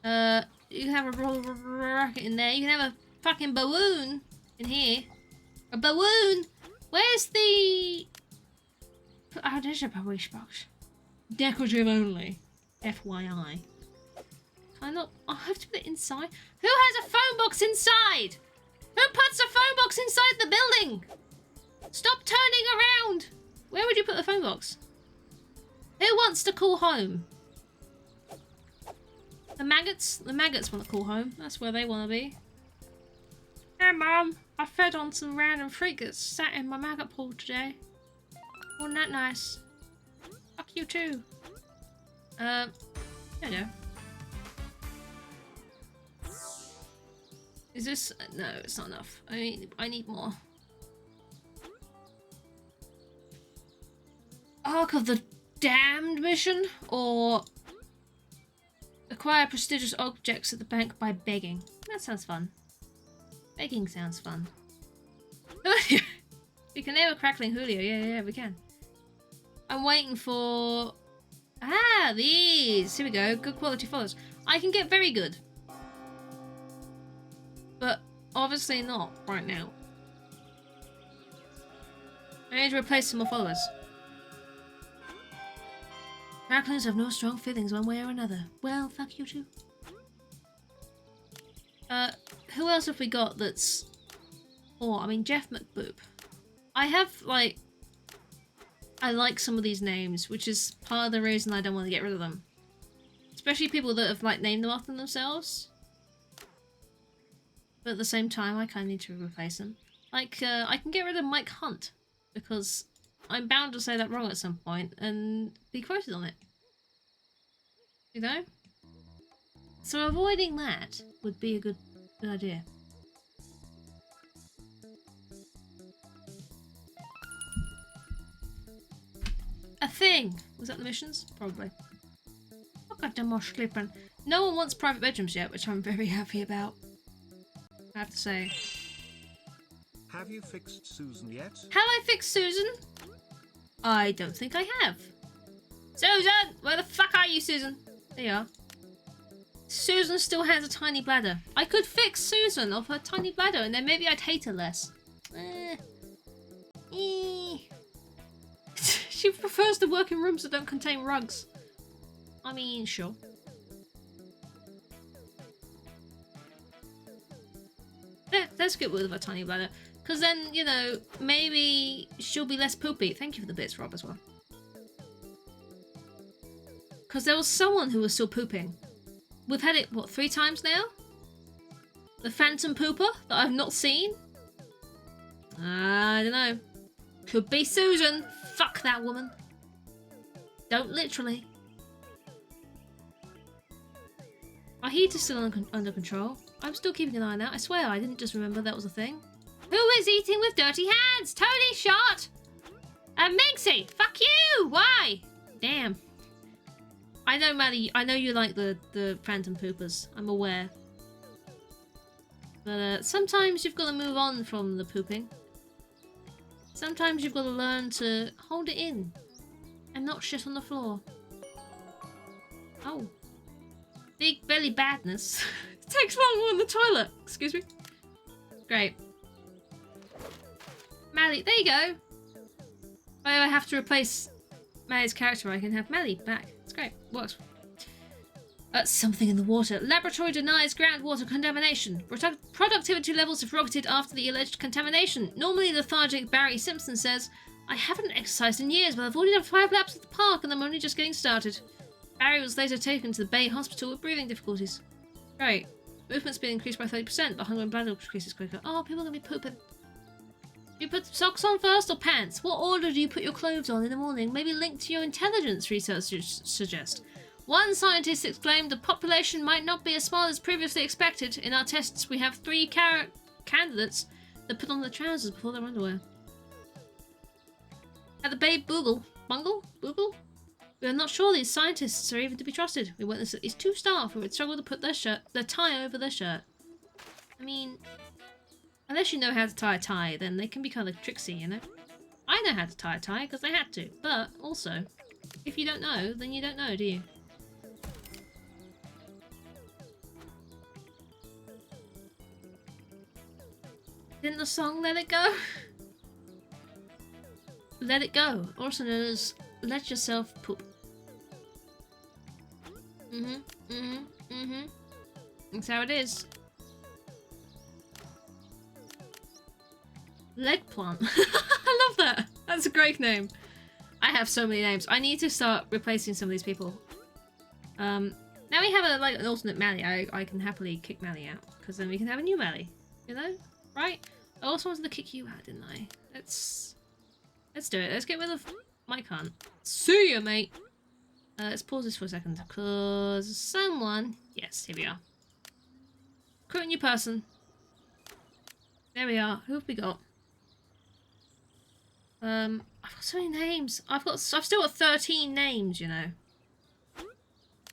You can have a rocket in there. You can have a fucking balloon in here. A balloon. Where's the? Oh, there's a wish box. Decorative only. FYI. Can I not? I have to put it inside. Who has a phone box inside? Who puts a phone box inside the building? Stop turning around. Where would you put the phone box? Who wants to call home? The maggots? The maggots want to call home. That's where they want to be. Hey, Mum. I fed on some random freak that sat in my maggot pool today. Wasn't that nice? Fuck you too. There you go. Is this... No, it's not enough. I need more. Ark of the Damned mission? Or... acquire prestigious objects at the bank by begging. That sounds fun. Begging sounds fun. We can name a crackling Julio. Yeah, we can. I'm waiting for... Ah, these! Here we go. Good quality followers. I can get very good. But obviously not right now. I need to replace some more followers. Cracklings have no strong feelings one way or another. Well, fuck you too. Who else have we got that's... Oh, I mean, Jeff McBoop. I have, like... I like some of these names, which is part of the reason I don't want to get rid of them. Especially people that have, like, named them after themselves. But at the same time, I kind of need to replace them. Like, I can get rid of Mike Hunt, because I'm bound to say that wrong at some point and be quoted on it. You know? So avoiding that would be a good idea. A thing! Was that the missions? Probably. Oh, goddamn more sleeping. No one wants private bedrooms yet, which I'm very happy about. I have to say. Have you fixed Susan yet? Have I fixed Susan? I don't think I have. Susan! Where the fuck are you, Susan? There you are. Susan still has a tiny bladder. I could fix Susan of her tiny bladder and then maybe I'd hate her less. She prefers to work in rooms that don't contain rugs. I mean, sure. Let's get rid of her tiny bladder. Because then, you know, maybe she'll be less poopy. Thank you for the bits, Rob, as well. Because there was someone who was still pooping. We've had it, what, 3 times now? The phantom pooper that I've not seen? I don't know. Could be Susan. Fuck that woman. Don't literally. Our heater's still under control. I'm still keeping an eye on that. I swear I didn't just remember that was a thing. Who is eating with dirty hands? Tony shot! Minxie! Fuck you! Why? Damn. I know, Maddie, I know you like the phantom poopers. I'm aware. But sometimes you've got to move on from the pooping. Sometimes you've got to learn to hold it in and not shit on the floor. Oh. Big belly badness. It takes longer in the toilet. Excuse me. Great. Maddie, there you go. If I ever have to replace Maddie's character, I can have Maddie back. It's great. Works. Something in the water. Laboratory denies groundwater contamination. Productivity levels have rocketed after the alleged contamination. Normally lethargic Barry Simpson says, I haven't exercised in years, but I've already done 5 laps at the park and I'm only just getting started. Barry was later taken to the Bay Hospital with breathing difficulties. Great. Movement speed increased by 30%, but hunger and bladder increases quicker. Oh, people are going to be pooping. Do you put socks on first or pants? What order do you put your clothes on in the morning? Maybe linked to your intelligence, researchers suggest. One scientist exclaimed the population might not be as small as previously expected. In our tests, we have 3 candidates that put on their trousers before their underwear. At the Bay Bungle? We are not sure these scientists are even to be trusted. We witnessed at least 2 staff who would struggle to put their tie over their shirt. I mean, unless you know how to tie a tie, then they can be kind of tricksy, you know? I know how to tie a tie because I had to, but also, if you don't know, then you don't know, do you? Didn't the song Let It Go? Let It Go, also known as Let Yourself Poop. That's how it is. Leg plant. I love that. That's a great name. I have so many names. I need to start replacing some of these people. Now we have an alternate Mally. I can happily kick Mally out because then we can have a new Mally. You know, right? I also wanted to kick you out, didn't I? Let's do it. Let's get rid of my cunt. See ya, mate. Let's pause this for a second because someone. Yes, here we are. Recruit a new person. There we are. Who have we got? I've got so many names. I've still got 13 names, you know.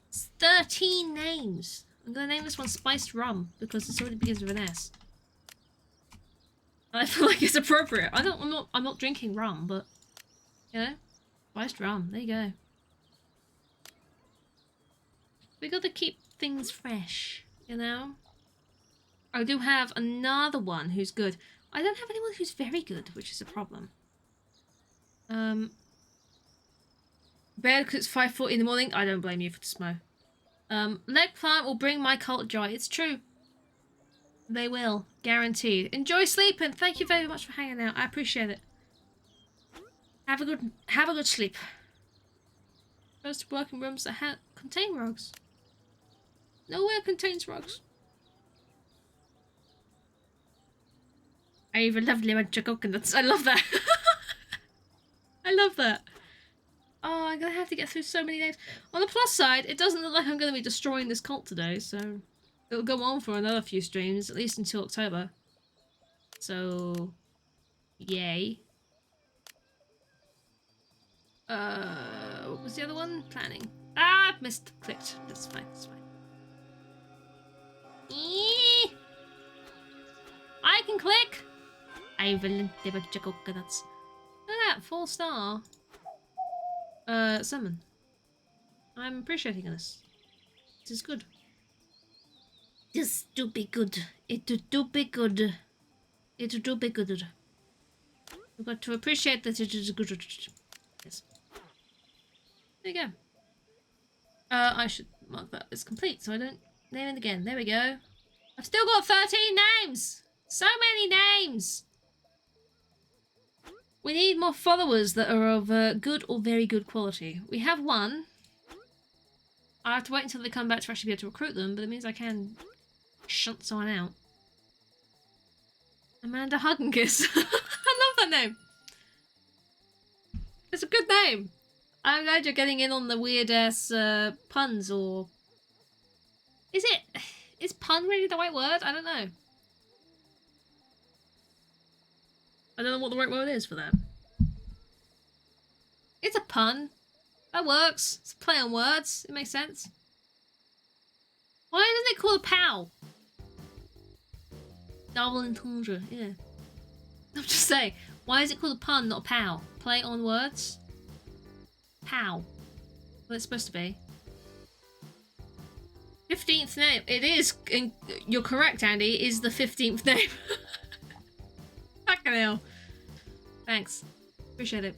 It's 13 names. I'm gonna name this one Spiced Rum because it already begins with an S. I feel like it's appropriate. I'm not drinking rum, but you know, spiced rum. There you go. We got to keep things fresh, you know. I do have another one who's good. I don't have anyone who's very good, which is a problem. Bad because it's 5:40 in the morning. I don't blame you for the smo. Leg plant will bring my cult joy. It's true. They will, guaranteed. Enjoy sleeping. Thank you very much for hanging out. I appreciate it. Have a good sleep. First working rooms that contain rugs. Nowhere contains rugs. I have a lovely bunch of coconuts. I love that. I love that. Oh, I'm gonna have to get through so many names. On the plus side, it doesn't look like I'm gonna be destroying this cult today, so it'll go on for another few streams, at least until October. So, yay. What was the other one? Planning. Ah, I've clicked. That's fine. That's fine. Eee! I can click. I've a bunch of coconuts. Look at that, 4-star. Summon. I'm appreciating this. This is good. This do be good. It do be good. It do be good. We've got to appreciate that it is good. Yes. There you go. I should mark that as complete so I don't name it again. There we go. I've still got 13 names! So many names! We need more followers that are of good or very good quality. We have one. I have to wait until they come back to actually be able to recruit them, but it means I can shunt someone out. Amanda Hug and Kiss. I love that name. It's a good name. I'm glad you're getting in on the weird ass puns, or is pun really the right word? I don't know. I don't know what the right word is for that. It's a pun. That works. It's a play on words. It makes sense. Why isn't it called a POW? Double entendre, yeah. I'm just saying. Why is it called a pun, not a POW? Play on words? POW. Well, it's supposed to be. 15th name. It is. You're correct, Andy. It is the 15th name. Fucking hell. Thanks. Appreciate it.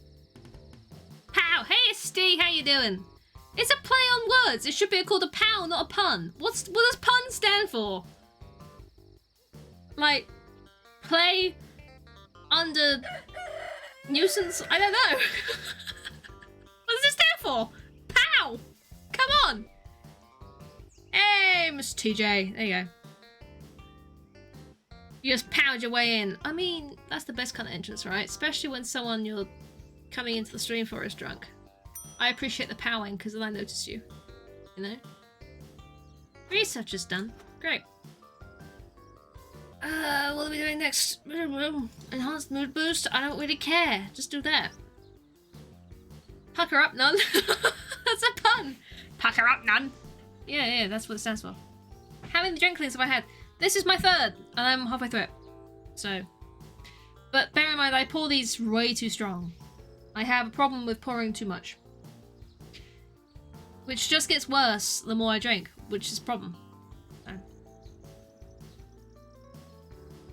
Pow! Hey, Steve, how you doing? It's a play on words. It should be called a POW, not a pun. What does pun stand for? Like, play under nuisance? I don't know. What does it stand for? POW! Come on! Hey, Mr. TJ. There you go. You just powered your way in. I mean, that's the best kind of entrance, right? Especially when someone you're coming into the stream for is drunk. I appreciate the powering because then I notice you. You know? Research is done. Great. What are we doing next? Enhanced mood boost? I don't really care. Just do that. Pucker up, none. That's a pun. Pucker up, none. Yeah, that's what it stands for. How many drinklings have I had? This is my third, and I'm halfway through it. So, but bear in mind, I pour these way too strong. I have a problem with pouring too much. Which just gets worse the more I drink, which is a problem. So.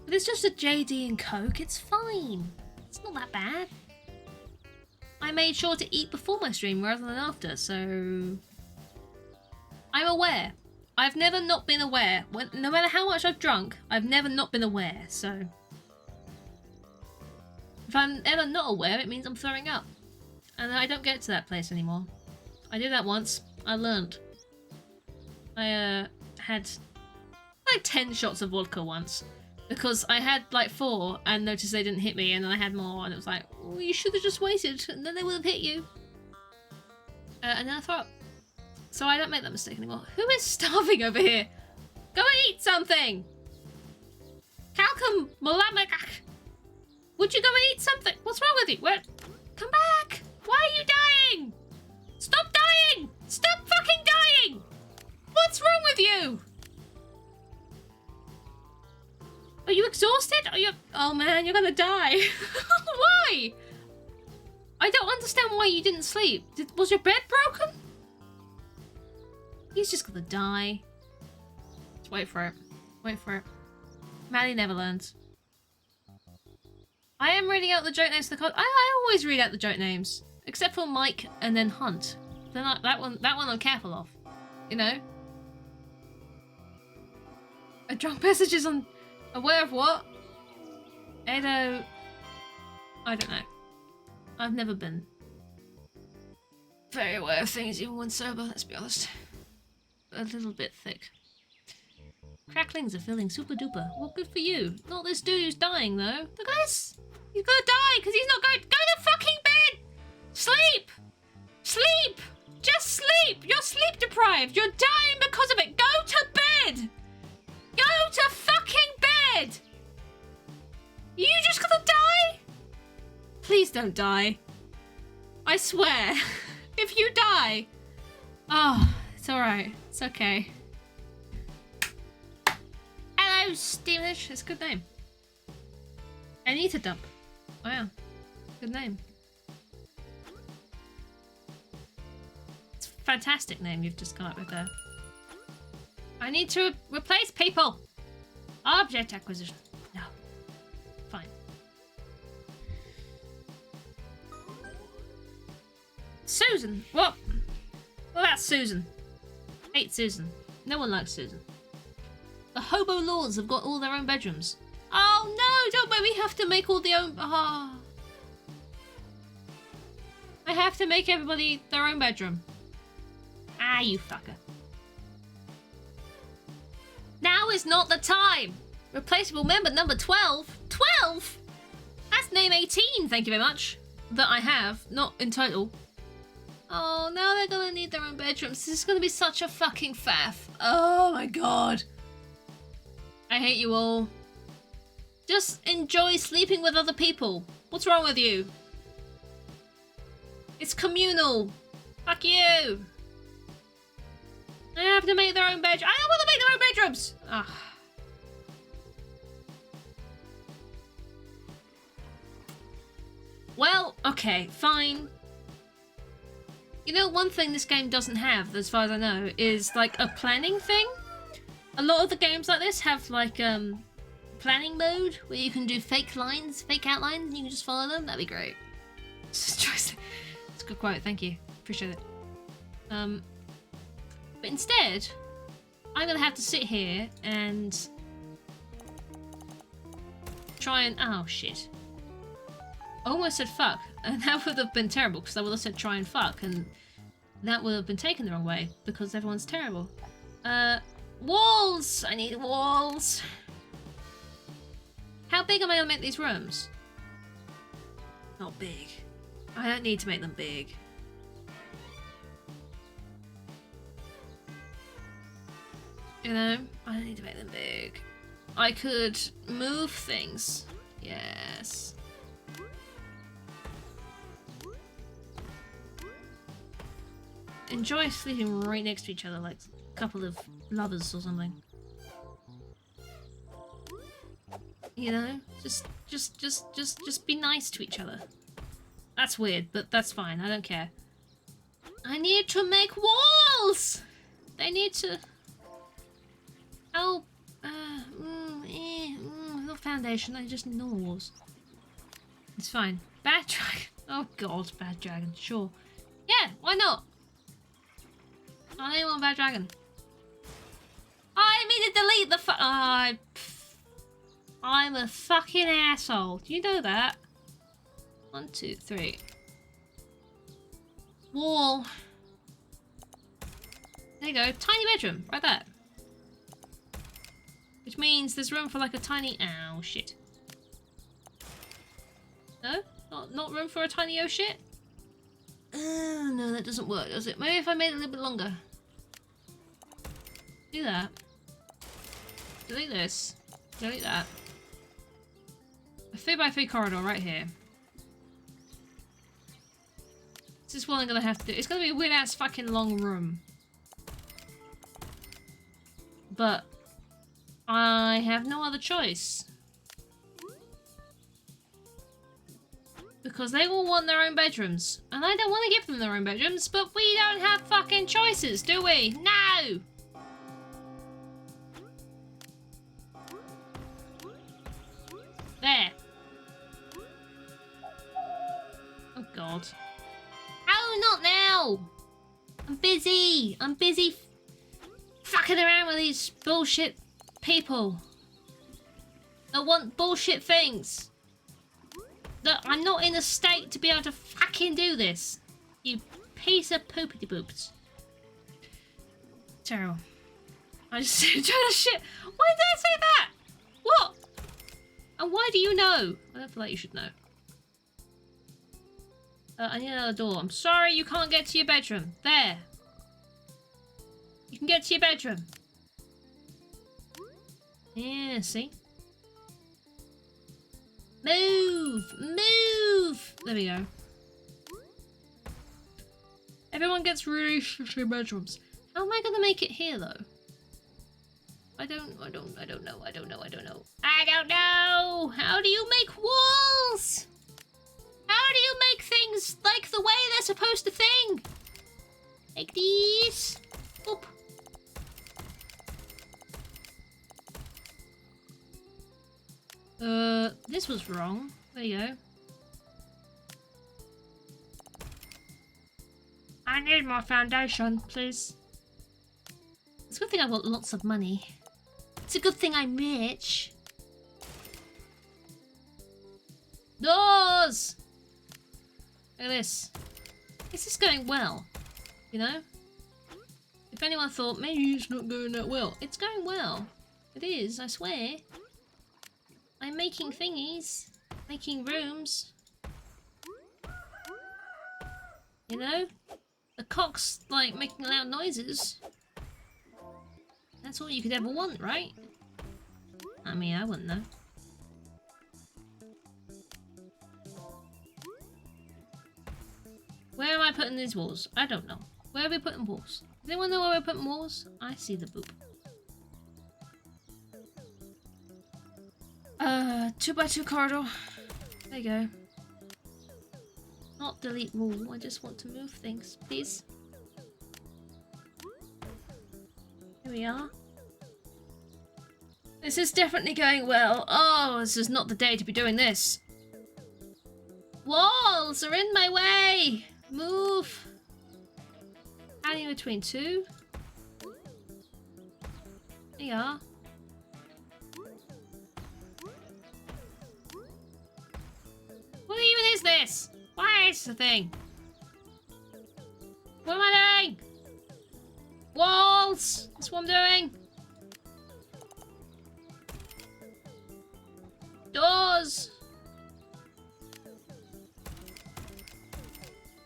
But it's just a JD and Coke, it's fine. It's not that bad. I made sure to eat before my stream rather than after, so I'm aware. I've never not been aware. No matter how much I've drunk, I've never not been aware, so if I'm ever not aware, it means I'm throwing up. And I don't get to that place anymore. I did that once. I learned. I had like 10 shots of vodka once. Because I had like 4 and noticed they didn't hit me, and then I had more, and it was like, oh, you should have just waited, and then they would have hit you. And then I thought, so I don't make that mistake anymore. Who is starving over here? Go and eat something! Calcum Molamagak! Would you go and eat something? What's wrong with you? Where? Come back! Why are you dying? Stop dying! Stop fucking dying! What's wrong with you? Are you exhausted? Are you... Oh man, you're gonna die. Why? I don't understand why you didn't sleep. Was your bed broken? He's just gonna die. Just wait for it. Wait for it. Maddie never learns. I am reading out the joke names to the I always read out the joke names. Except for Mike and then Hunt. Then that one I'm careful of. You know? A drunk message is on... Aware of what? Edo... I don't know. I've never been very aware of things even when sober, let's be honest. A little bit thick. Cracklings are feeling super duper. Well, good for you. Not this dude who's dying, though. Look at this! He's gonna die because he's not going... Go to fucking bed! Sleep! Sleep! Just sleep! You're sleep deprived! You're dying because of it! Go to bed! Go to fucking bed! You just gonna die? Please don't die. I swear. If you die... Oh, it's alright. It's okay. Hello, Steamish. It's a good name. Anita Dump. Wow. Good name. It's a fantastic name you've just come up with there. I need to replace people. Object acquisition. No. Fine. Susan. What? What about Susan? Hate Susan. No one likes Susan. The hobo lords have got all their own bedrooms. Oh no! Don't make me have to make all the own. Ah. I have to make everybody their own bedroom. Ah, you fucker. Now is not the time! Replaceable member number 12? 12? That's name 18, thank you very much. That I have, not in total. Oh, now they're gonna need their own bedrooms. This is gonna be such a fucking faff. Oh my god. I hate you all. Just enjoy sleeping with other people. What's wrong with you? It's communal. Fuck you. They have to make their own bedroom. I don't want to make their own bedrooms! Ugh. Well, okay, fine. You know, one thing this game doesn't have, as far as I know, is like a planning thing. A lot of the games like this have like planning mode where you can do fake lines, fake outlines, and you can just follow them. That'd be great. It's a good quote, thank you. Appreciate it. But instead, I'm gonna have to sit here and try and... Oh, shit. I almost said fuck, and that would have been terrible, because I would have said try and fuck, and that would have been taken the wrong way, because everyone's terrible. Walls! I need walls! How big am I gonna make these rooms? Not big. I don't need to make them big. You know, I don't need to make them big. I could move things. Yes. Enjoy sleeping right next to each other like a couple of lovers or something. You know? Just be nice to each other. That's weird, but that's fine. I don't care. I need to make walls! They need to... Oh, foundation. I just need normal walls. It's fine. Bad dragon. Oh god, bad dragon. Sure. Yeah, why not? I don't want bad dragon. I didn't mean to delete the I'm a fucking asshole. Do you know that? 1, 2, 3. Wall. There you go. Tiny bedroom. Right there. Which means there's room for like a tiny... Ow, shit. No? Not room for a tiny oh shit? No, that doesn't work, does it? Maybe if I made it a little bit longer. Do that. Delete this. Delete that. A 3x3 corridor right here. This is what I'm gonna have to do. It's gonna be a weird ass fucking long room. But I have no other choice. Because they all want their own bedrooms. And I don't want to give them their own bedrooms, but we don't have fucking choices, do we? No! There. Oh god. Oh, not now! I'm busy! I'm busy fucking around with these bullshit people that want bullshit things. That I'm not in a state to be able to fucking do this. You piece of poopity poops. Terrible. I just said shit. Why did I say that? What? And why do you know? I don't feel like you should know. I need another door. I'm sorry you can't get to your bedroom. There. You can get to your bedroom. Yeah, see? Move! Move! There we go. Everyone gets really shitty bedrooms. How am I gonna make it here though? I don't know. How do you make walls? How do you make things like the way they're supposed to think? Like these. Oop. This was wrong. There you go. I need more foundation, please. It's a good thing I've got lots of money. It's a good thing I'm rich. Doors! Look at this. This is going well. You know? If anyone thought, maybe it's not going that well. It's going well. It is, I swear. I'm making thingies. Making rooms. You know? The cock's, like, making loud noises. That's all you could ever want, right? I mean, I wouldn't know. Where am I putting these walls? I don't know. Where are we putting walls? Does anyone know where we're putting walls? I see the boop. 2x2 corridor. There you go. Not delete wall. I just want to move things, please. Here we are. This is definitely going well. Oh, this is not the day to be doing this. Walls are in my way. Move. Adding between two. There you are. What even is this? Why is the thing? What am I doing? Walls! That's what I'm doing. Doors!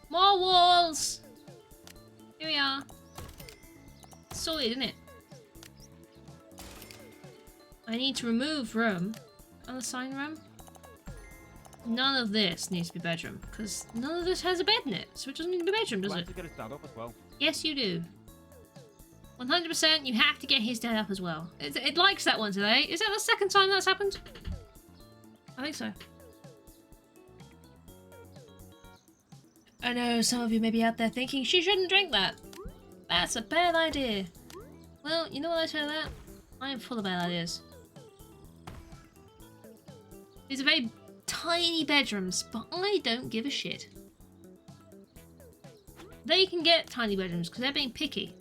More walls! Here we are. Solid, isn't it? I need to remove room. Unassign room. None of this needs to be bedroom, because none of this has a bed in it, so it doesn't need to be bedroom, does it? To get it stand up as well. Yes, you do. 100% you have to get his dad up as well. It likes that one today. Is that the second time that's happened? I think so. I know some of you may be out there thinking she shouldn't drink that. That's a bad idea. Well, you know what I say to that? I am full of bad ideas. These are very tiny bedrooms, but I don't give a shit. They can get tiny bedrooms because they're being picky.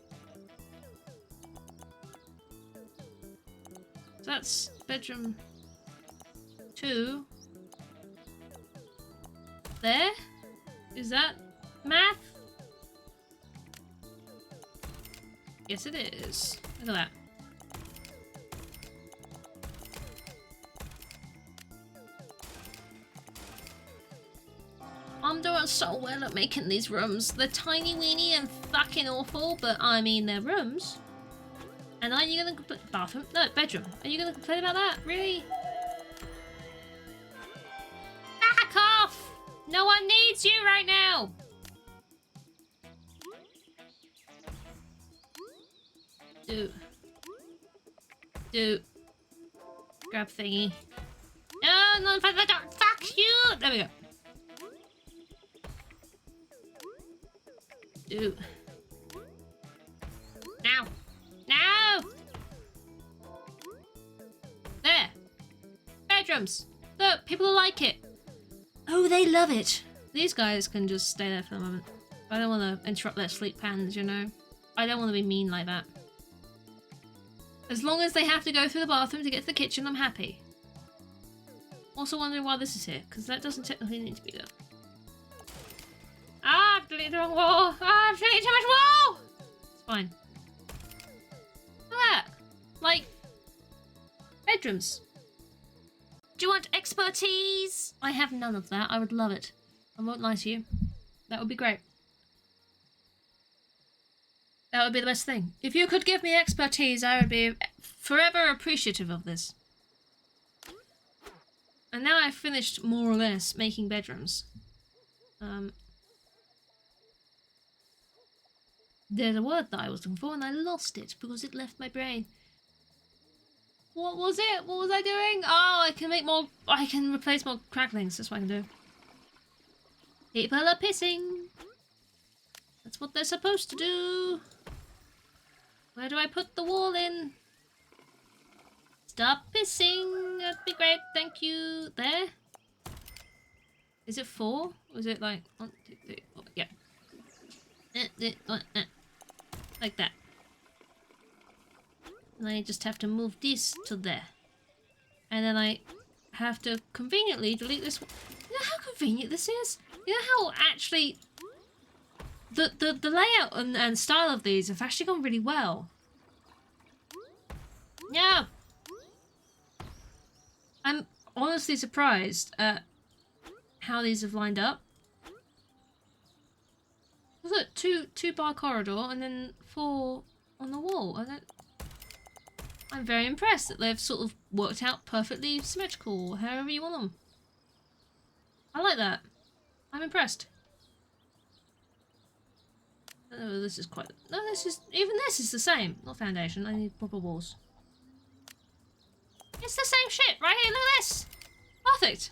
So that's bedroom 2. There? Is that math? Yes, it is. Look at that. I'm doing so well at making these rooms. They're tiny weeny and fucking awful, but I mean, they're rooms. And are you gonna complain? Bathroom? No, bedroom. Are you gonna complain about that? Really? Back off! No one needs you right now! Do. Grab thingy. No, fuck you! There we go. Do. Now! Now! There! Bedrooms! Look, people like it. Oh, they love it. These guys can just stay there for the moment. I don't want to interrupt their sleep patterns, you know? I don't want to be mean like that. As long as they have to go through the bathroom to get to the kitchen, I'm happy. Also wondering why this is here, because that doesn't technically need to be there. Ah, I've deleted the wrong wall! Ah, I've deleted too much wall! It's fine. Look at that! Like, bedrooms. Do you want expertise? I have none of that. I would love it. I won't lie to you. That would be great. That would be the best thing. If you could give me expertise, I would be forever appreciative of this. And now I've finished, more or less, making bedrooms. There's a word that I was looking for and I lost it because it left my brain. What was it? What was I doing? Oh, I can make more... I can replace more cracklings. That's what I can do. People are pissing. That's what they're supposed to do. Where do I put the wall in? Stop pissing. That'd be great. Thank you. There. Is it 4? Or is it like 1, 2, 3, 4? Yeah. Like that. And I just have to move this to there. And then I have to conveniently delete this. You know how convenient this is? You know how actually the layout and style of these have actually gone really well. Yeah. I'm honestly surprised at how these have lined up. Look, two bar corridor and then 4 on the wall. I'm very impressed that they've sort of worked out perfectly symmetrical, however you want them. I like that. I'm impressed. Oh, this is quite... No, this is... Even this is the same. Not foundation. I need proper walls. It's the same shit right here. Look at this. Perfect.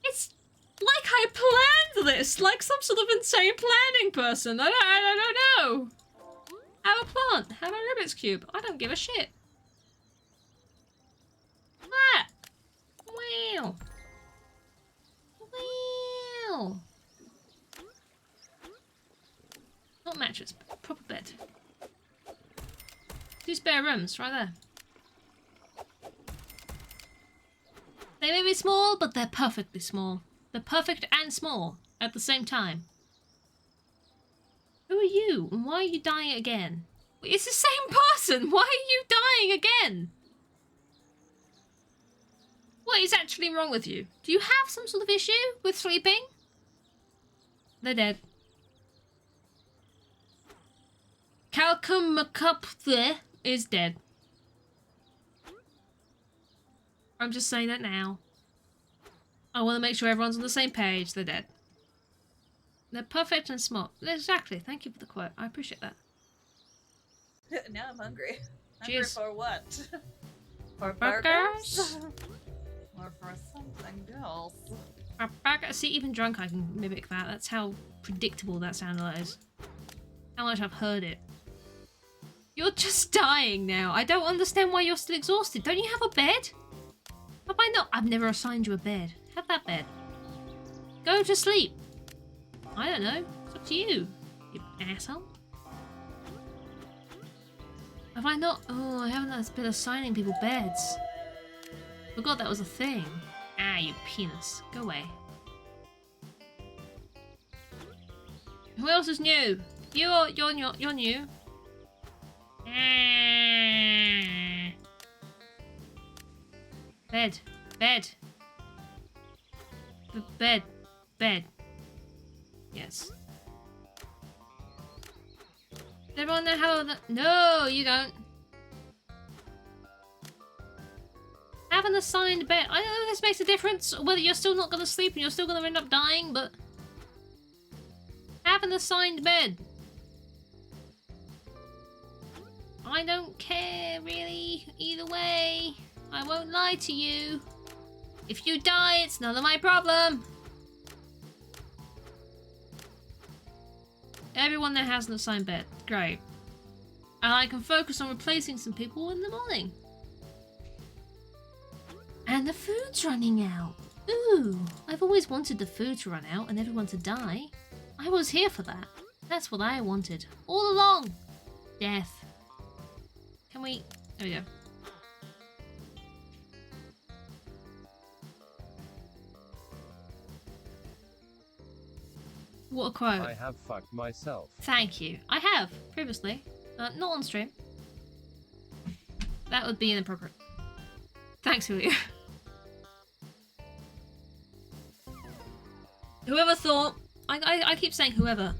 It's like I planned this. Like some sort of insane planning person. I don't know. Have a plant. Have a Rubik's Cube. I don't give a shit. That. Wow. Wow. Not mattress, but proper bed. 2 spare rooms right there. They may be small, but they're perfectly small. They're perfect and small at the same time. Who are you? And why are you dying again? It's the same person! Why are you dying again? What is actually wrong with you? Do you have some sort of issue with sleeping? They're dead. Calcum McCup is dead. I'm just saying that now. I want to make sure everyone's on the same page. They're dead. They're perfect and smart. Exactly. Thank you for the quote. I appreciate that. Now I'm hungry. Cheers. Hungry for what? For Burgers? Or for something else? See, even drunk I can mimic that. That's how predictable that sound is. How much I've heard it. You're just dying now. I don't understand why you're still exhausted. Don't you have a bed? Have I I not? I've never assigned you a bed. Have that bed. Go to sleep. I don't know. It's up to you, you asshole. Have I not? Oh, I haven't been assigning people beds. Forgot that was a thing. Ah, you penis. Go away. Who else is new? You're new. Ah. Bed. Bed. Bed. Bed. Yes. Does everyone know how the... No, you don't. Have an assigned bed. I know this makes a difference, whether you're still not going to sleep and you're still going to end up dying, but... Have an assigned bed. I don't care, really, either way. I won't lie to you. If you die, it's none of my problem. Everyone there has an assigned bed. Great. And I can focus on replacing some people in the morning. And the food's running out. Ooh, I've always wanted the food to run out and everyone to die. I was here for that. That's what I wanted. All along. Death. Can we... There we go. What a quote. I have fucked myself. Thank you. I have, previously. Not on stream. That would be inappropriate. Thanks, Julio. Whoever thought... I keep saying whoever.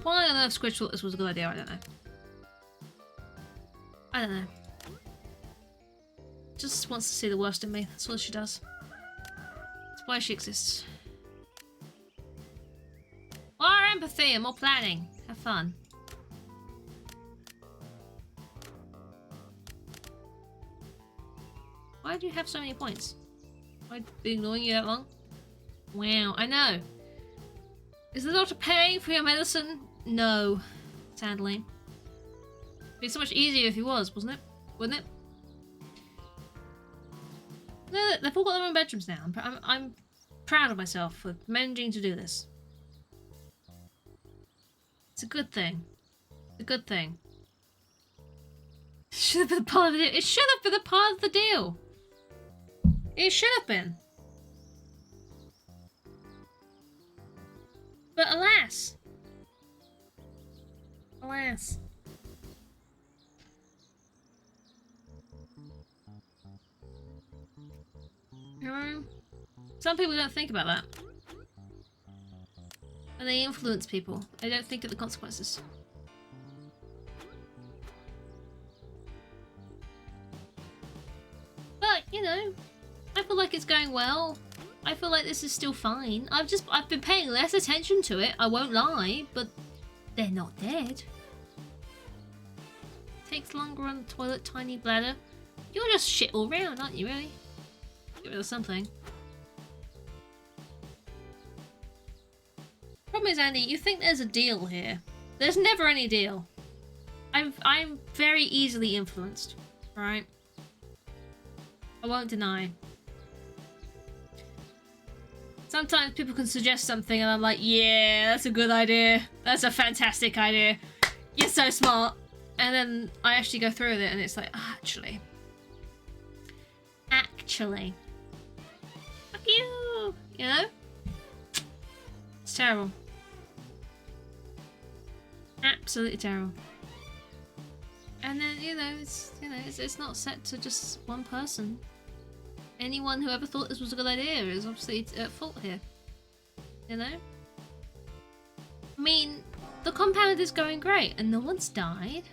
Why on earth Squidge thought this was a good idea, I don't know. I don't know. Just wants to see the worst in me. That's all she does. That's why she exists. More empathy and more planning. Have fun. Why do you have so many points? Have I been ignoring you that long? Wow, I know. Is the doctor paying for your medicine? No, sadly. It'd be so much easier if he was, wasn't it? Wouldn't it? No, they've all got their own bedrooms now. I'm proud of myself for managing to do this. It's a good thing. It's a good thing. Should have been part of it. It should have been a part of the deal. It should have been. But alas. Alas. You know, some people don't think about that. And they influence people. They don't think of the consequences. But, you know, I feel like it's going well. I feel like this is still fine. I've been paying less attention to it, I won't lie, but they're not dead. Takes longer on the toilet, tiny bladder. You're just shit all round, aren't you, really? Get rid of something. Problem is, Andy, you think there's a deal here. There's never any deal. I'm very easily influenced, right? I won't deny. Sometimes people can suggest something and I'm like, yeah, that's a good idea. That's a fantastic idea. You're so smart. And then I actually go through with it and it's like, oh, actually. Fuck you. You know? It's terrible. Absolutely terrible. And then, it's not set to just one person. Anyone who ever thought this was a good idea is obviously at fault here. You know? I mean, the compound is going great and no one's died.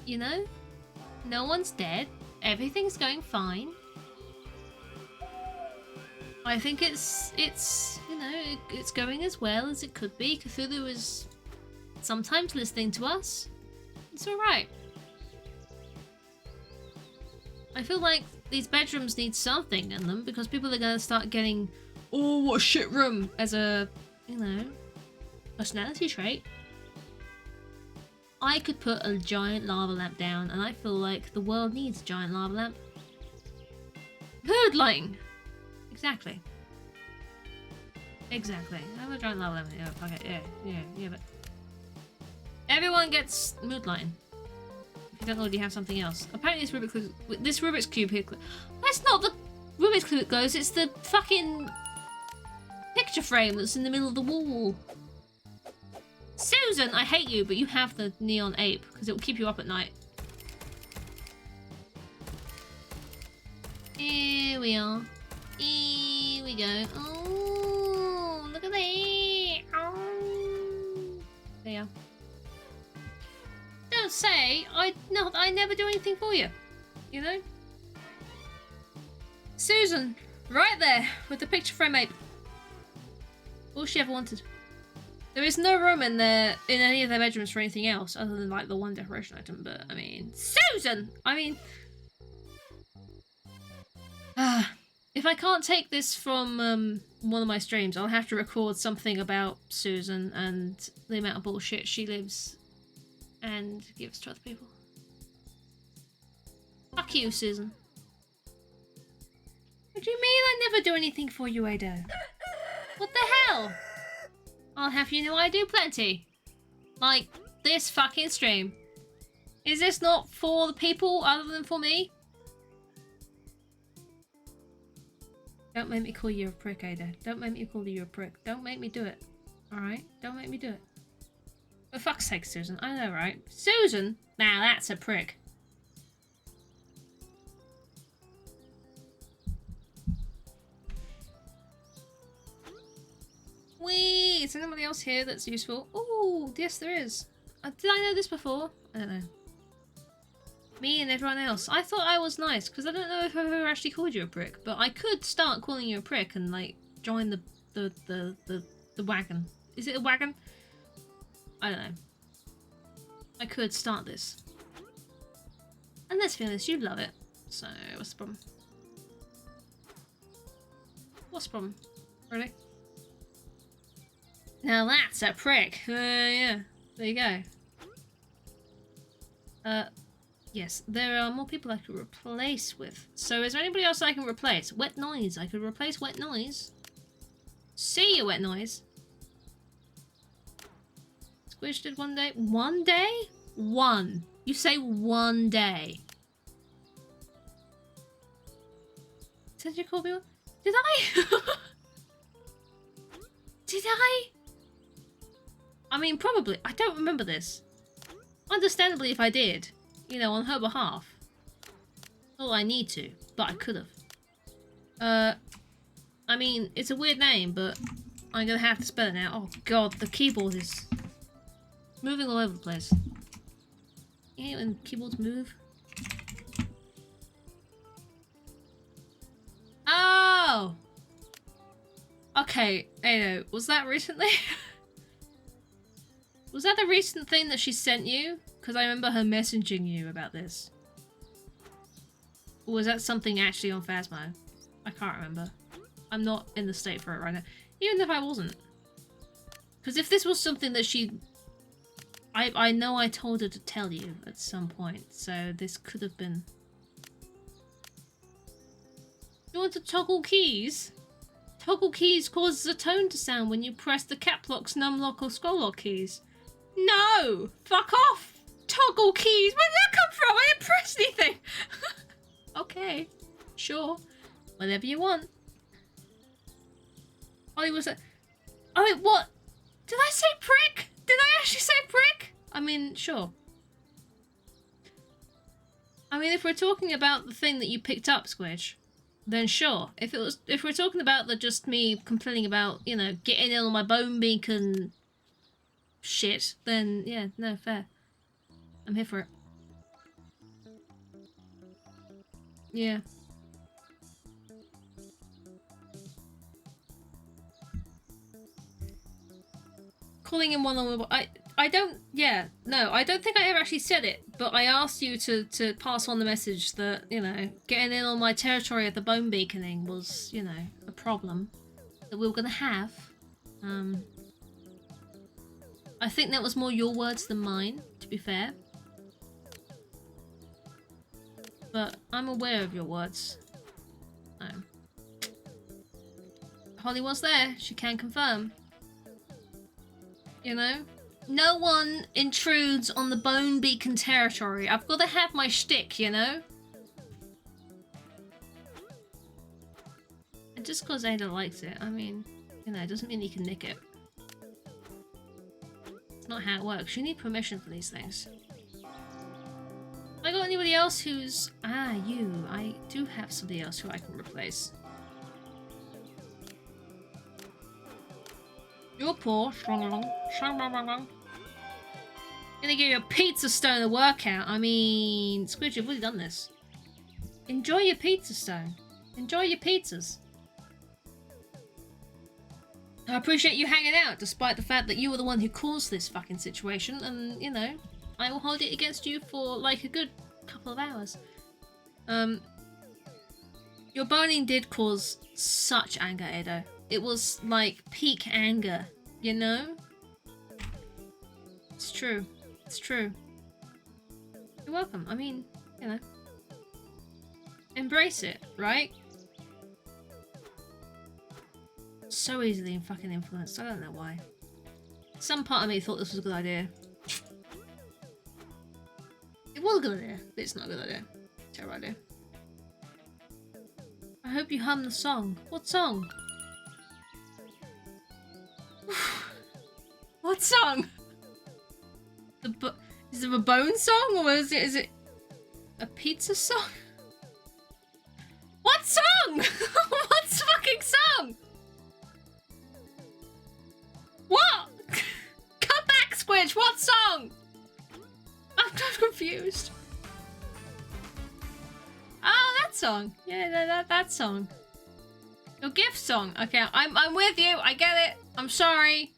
You know? No one's dead. Everything's going fine. I think it's going as well as it could be. Cthulhu is sometimes listening to us. It's alright. I feel like these bedrooms need something in them because people are going to start getting, oh, what a shit room, as a, personality trait. I could put a giant lava lamp down and I feel like the world needs a giant lava lamp. Poodling! Exactly. Exactly. I'm gonna try and level them. Yeah, fuck it. Yeah, but... Everyone gets mood line. If you don't already have something else. Apparently this Rubik's Cube here... That's not the Rubik's Cube it goes, it's the fucking... picture frame that's in the middle of the wall. Susan, I hate you, but you have the neon ape, because it will keep you up at night. Here we are. Here we go. Oh, look at that. Oh. There you are. Don't say I never do anything for you. You know? Susan, right there, with the picture frame ape. All she ever wanted. There is no room in any of their bedrooms for anything else other than like the one decoration item, but I mean... Susan! I mean... if I can't take this from one of my streams, I'll have to record something about Susan and the amount of bullshit she lives and gives to other people. Fuck you, Susan. What do you mean I never do anything for you, Ada? What the hell? I'll have you know I do plenty. Like, this fucking stream. Is this not for the people other than for me? Don't make me call you a prick, Ada. Don't make me call you a prick. Don't make me do it. Alright? Don't make me do it. For fuck's sake, Susan. I know, right? Susan? Now that's a prick. Wee! Is there anybody else here that's useful? Oh, yes there is. Did I know this before? I don't know. Me and everyone else. I thought I was nice, because I don't know if I've ever actually called you a prick, but I could start calling you a prick and, like, join the wagon. Is it a wagon? I don't know. I could start this. And let's be honest, you love it. So, what's the problem? What's the problem? Really? Now that's a prick. Yeah. There you go. Yes, there are more people I could replace with. So is there anybody else I can replace? Wet Noise. I could replace Wet Noise. See you, Wet Noise. Squish did one day. One day? One. You say one day. Did you call me one? Did I? Did I? I mean, probably. I don't remember this. Understandably, if I did, you know, on her behalf. Not I need to, but I could have. I mean, it's a weird name, but I'm gonna have to spell it now. Oh god, the keyboard is moving all over the place. You hate when keyboards move? Oh! Okay, Ado, was that recently? Was that the recent thing that she sent you? Because I remember her messaging you about this. Or was that something actually on Phasmo? I can't remember. I'm not in the state for it right now. Even if I wasn't. Because if this was something that she... I know I told her to tell you at some point, so this could have been... You want to toggle keys? Toggle keys causes a tone to sound when you press the cap locks, num lock, or scroll lock keys. No! Fuck off! Toggle keys! Where did that come from? I didn't press anything! Okay. Sure. Whatever you want. Ollie was like... Oh wait, what? Did I say prick? Did I actually say prick? I mean, sure. I mean, if we're talking about the thing that you picked up, Squidge, then sure. If we're talking about just me complaining about, you know, getting in on my bone beacon shit, then yeah, no, fair. I'm here for it. Yeah. Calling in one-on-one. I don't. Yeah, no, I don't think I ever actually said it. But I asked you to pass on the message that, you know, getting in on my territory of the bone beaconing was, you know, a problem that we were gonna have. I think that was more your words than mine, to be fair. But I'm aware of your words. Holly was there. She can confirm. You know? No one intrudes on the Bone Beacon territory. I've got to have my shtick, you know? And just because Ada likes it, I mean, you know, it doesn't mean you can nick it. It's not how it works. You need permission for these things. I got anybody else who's... Ah, you. I do have somebody else who I can replace. You're poor. Gonna give you a pizza stone to work out. I mean, Squidge, you've already done this. Enjoy your pizza stone. Enjoy your pizzas. I appreciate you hanging out, despite the fact that you were the one who caused this fucking situation, and, you know, I will hold it against you for, like, a good couple of hours. Your boning did cause such anger, Edo. It was, like, peak anger, you know? It's true. It's true. You're welcome. I mean, you know. Embrace it, right? So easily fucking influenced. I don't know why. Some part of me thought this was a good idea. It was a good idea, but it's not a good idea. Terrible idea. I hope you hum the song. What song? What song? Is it a bone song, or is it a pizza song? What song? What fucking song? What? Come back, Squidge. What song? I'm confused. Oh, that song. Yeah, that song. Your gift song. Okay, I'm with you. I get it. I'm sorry.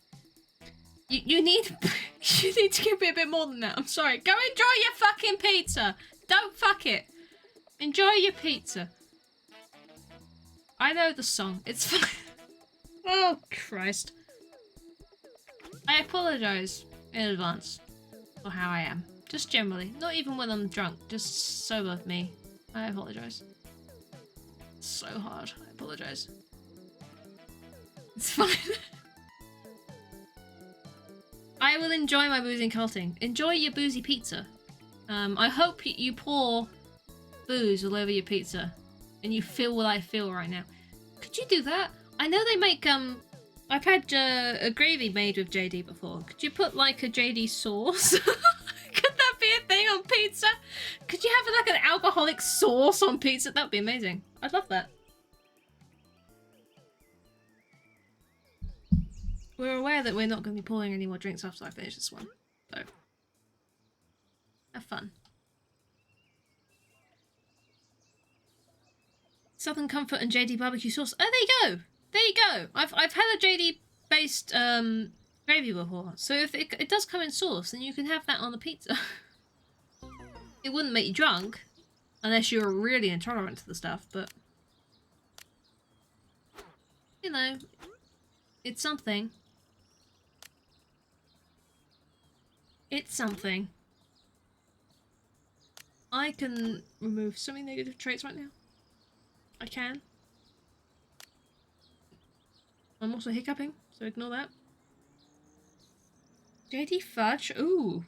You need to give me a bit more than that. I'm sorry. Go enjoy your fucking pizza. Don't fuck it. Enjoy your pizza. I know the song. It's fine. Oh, Christ. I apologize in advance for how I am. Just generally. Not even when I'm drunk. Just sober with me. I apologize. It's so hard. I apologize. It's fine. I will enjoy my boozing culting. Enjoy your boozy pizza. I hope you pour booze all over your pizza and you feel what I feel right now. Could you do that? I know they make I've had a gravy made with JD before. Could you put like a JD sauce? Could that be a thing on pizza? Could you have like an alcoholic sauce on pizza? That would be amazing. I'd love that. We're aware that we're not going to be pouring any more drinks after I finish this one. So, have fun. Southern Comfort and JD barbecue sauce. Oh, there you go. There you go. I've had a JD based gravy before. So if it does come in sauce, then you can have that on the pizza. It wouldn't make you drunk unless you're really intolerant to the stuff, but you know, it's something. It's something. I can remove so many negative traits right now. I can. I'm also hiccuping, so ignore that. JD Fudge? Ooh.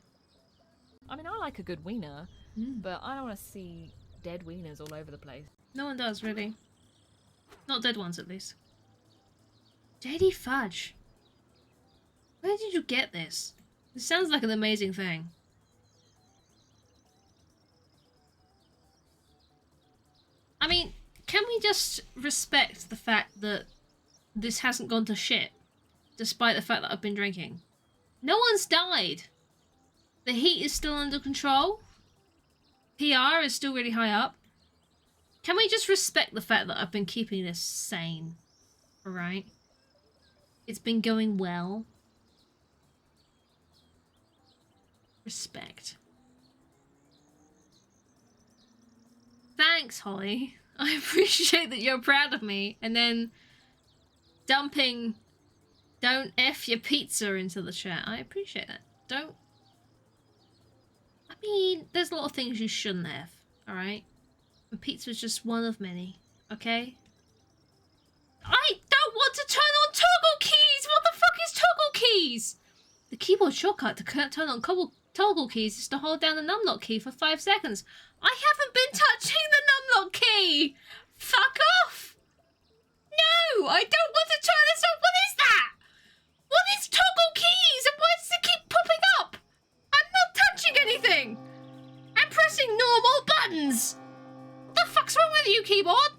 I mean, I like a good wiener, but I don't want to see dead wieners all over the place. No one does, really. Not dead ones, at least. JD Fudge. Where did you get this? This sounds like an amazing thing. I mean, can we just respect the fact that this hasn't gone to shit, despite the fact that I've been drinking? No one's died. The heat is still under control. PR is still really high up. Can we just respect the fact that I've been keeping this sane? Alright? It's been going well. Respect. Thanks, Holly. I appreciate that you're proud of me. And then dumping "don't F your pizza" into the chat. I appreciate that. Don't. I mean, there's a lot of things you shouldn't F, alright? And pizza's just one of many, okay? I don't want to turn on toggle keys! What the fuck is toggle keys? The keyboard shortcut to turn on toggle keys is to hold down the numlock key for 5 seconds. I haven't been touching the numlock key! Fuck off! No! I don't want to turn this on! What is that? What is toggle keys? And why does it keep popping up? I'm not touching anything! I'm pressing normal buttons! What the fuck's wrong with you, keyboard?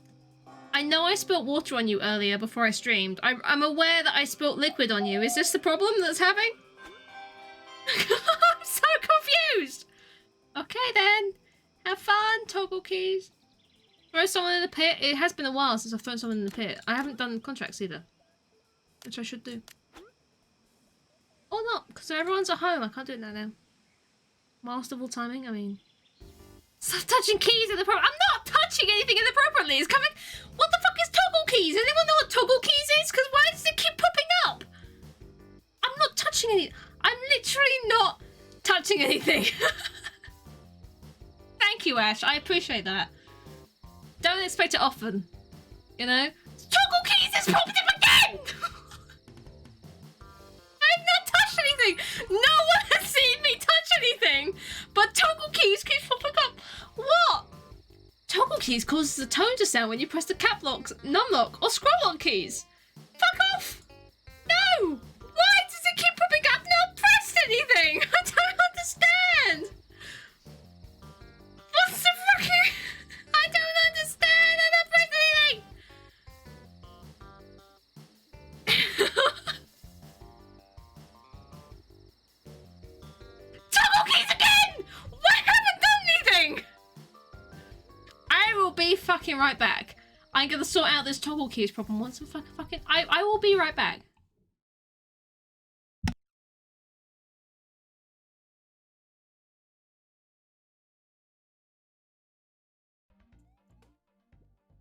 I know I spilt water on you earlier before I streamed. I'm aware that I spilt liquid on you. Is this the problem that's having? I'm so confused! Okay then. Have fun, toggle keys. Throw someone in the pit. It has been a while since I've thrown someone in the pit. I haven't done contracts either. Which I should do. Or not, because everyone's at home. I can't do it now. Master of all timing, I mean... Stop touching keys inappropriately. I'm not touching anything inappropriately. It's coming... What the fuck is toggle keys? Anyone know what toggle keys is? Because why does it keep popping up? I'm not touching any... I'm literally not touching anything. Thank you, Ash. I appreciate that. Don't expect it often. You know? Toggle keys is popping up again! I've not touched anything! No one has seen me touch anything! But toggle keys keep popping up. What? Toggle keys causes the tone to sound when you press the cap lock, numlock, or scroll lock keys. Fuck off! No! Why does it keep popping up? I've not pressed anything! I don't understand! What's the fucking... I don't understand! I don't press anything! Toggle keys again! Why haven't done anything? I will be fucking right back. I'm gonna sort out this toggle keys problem once and fucking... I will be right back.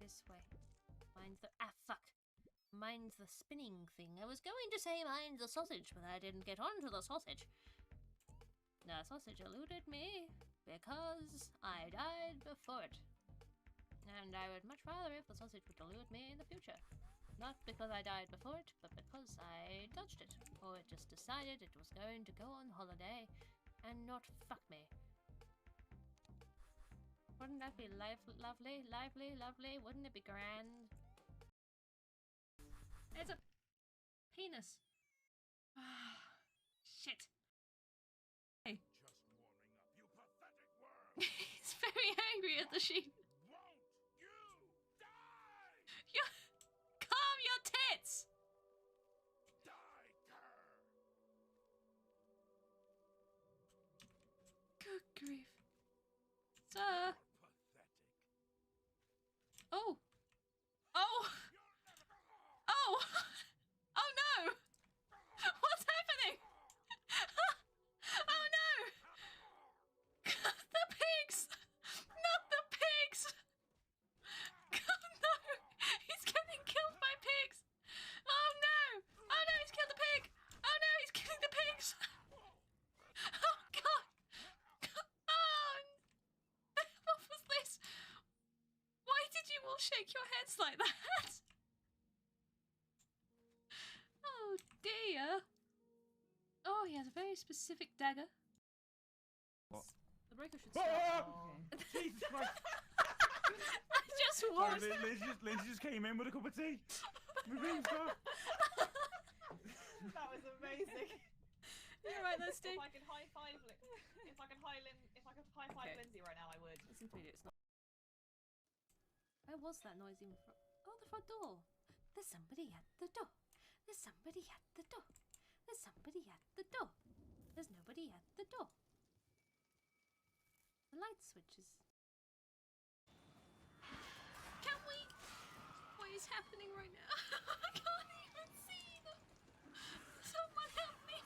This way. Mind the... Ah, fuck. Mind the spinning thing. I was going to say mind the sausage, but I didn't get onto the sausage. The sausage eluded me because I died before it. And I would much rather if the sausage would elude me in the future. Not because I died before it, but because I dodged it. Or it just decided it was going to go on holiday and not fuck me. Wouldn't that be lovely? Wouldn't it be grand? It's a penis. Shit. Hey. Just warming up, you pathetic worm. He's very angry at the sheep. Won't you die? Calm your tits! Die, cur. Good grief. Sir. Pathetic. Oh. Oh. Oh. Oh no. What's happening? Oh no. The pigs. Not the pigs. Oh no. He's getting killed by pigs. Oh no. Oh no, he's killed the pig. Oh no, he's killing the pigs. Oh god. Oh. What was this? Why did you all shake your heads like that? Oh dear. Oh, he has a very specific dagger. What? The breaker should stop. Jesus Christ. I just Sorry, watched. Lindsay just came in with a cup of tea. My brain's gone. That was amazing. You're right, that's If Steve. I could high five, if I could high five Okay. Lindsay right now, I would. Listen to it, it's not. Where was that noise in front? Oh, the front door. There's somebody at the door. There's somebody at the door. There's somebody at the door. There's nobody at the door. The light switches. Can we? What is happening right now? I can't even see them. Someone help me.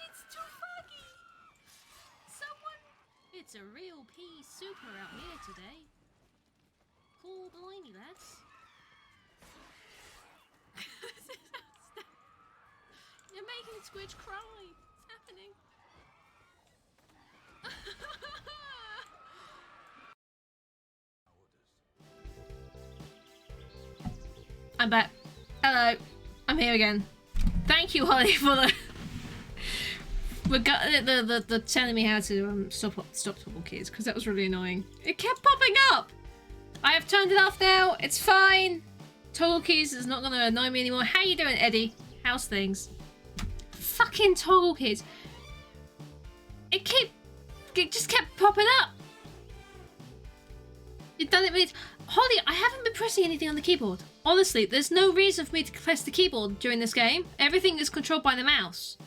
It's too foggy. Someone. It's a real pea super out here today. Cool blimey, lads. You're making Squidge cry. It's happening. I'm back. Hello. I'm here again. Thank you, Holly, for the telling me how to stop Toggle Keys, because that was really annoying. It kept popping up. I have turned it off now. It's fine. Toggle Keys is not going to annoy me anymore. How you doing, Eddie? How's things? Fucking Toggle Keys. It just kept popping up. You've done it many. Holly, I haven't been pressing anything on the keyboard. Honestly, there's no reason for me to press the keyboard during this game. Everything is controlled by the mouse.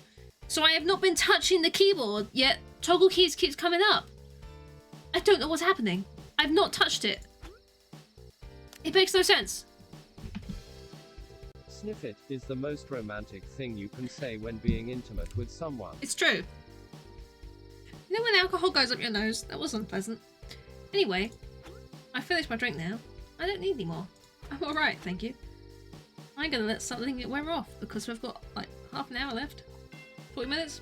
So I have not been touching the keyboard, yet Toggle Keys keeps coming up. I don't know what's happening. I've not touched it. It makes no sense. Sniff it is the most romantic thing you can say when being intimate with someone. It's true. You know when alcohol goes up your nose? That was unpleasant. Anyway, I finished my drink now. I don't need any more. I'm alright, thank you. I'm gonna let something wear off because we've got like half an hour left. 40 minutes.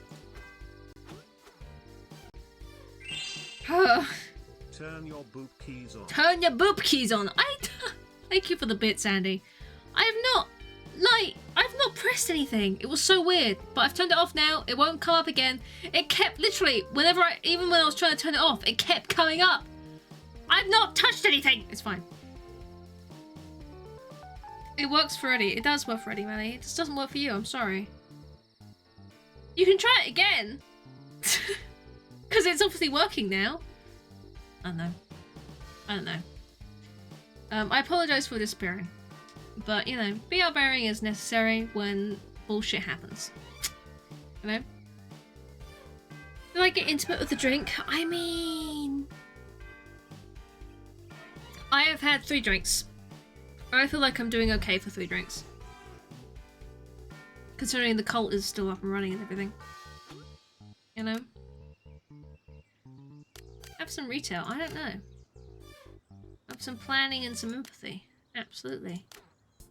Turn your boop keys on. Turn your boop keys on. Thank you for the bits, Andy. I've not pressed anything. It was so weird, but I've turned it off now. It won't come up again. It kept literally, even when I was trying to turn it off, it kept coming up. I've not touched anything. It's fine. It works for Eddie. It does work for Eddie, Manny. It just doesn't work for you. I'm sorry. You can try it again. Because it's obviously working now. I don't know. I apologise for disappearing. But, you know, BR bearing is necessary when bullshit happens. You know? Do I get intimate with the drink? I mean... I have had 3 drinks. I feel like I'm doing okay for 3 drinks. Considering the cult is still up and running and everything. You know? Have some retail, I don't know. Have some planning and some empathy. Absolutely.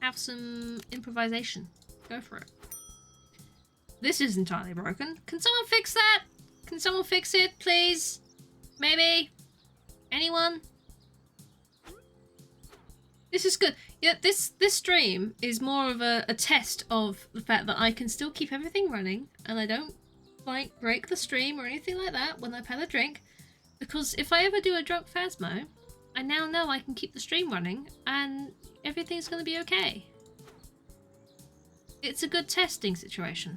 Have some improvisation. Go for it. This is entirely broken. Can someone fix that? Can someone fix it, please? Maybe? Anyone? This is good. Yeah, this stream is more of a test of the fact that I can still keep everything running and I don't like break the stream or anything like that when I've had a drink, because if I ever do a drunk Phasmo, I now know I can keep the stream running and everything's going to be okay. It's a good testing situation.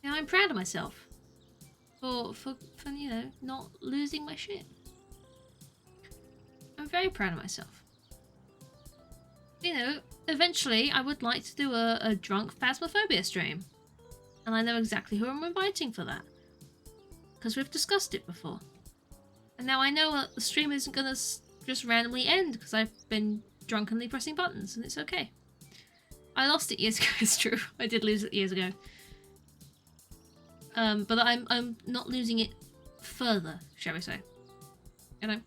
You know, I'm proud of myself for you know, not losing my shit. I'm very proud of myself. You know, eventually I would like to do a drunk Phasmophobia stream. And I know exactly who I'm inviting for that. Because we've discussed it before. And now I know that the stream isn't going to just randomly end because I've been drunkenly pressing buttons, and it's okay. I lost it years ago, it's true. I did lose it years ago. But I'm not losing it further, shall we say. You know?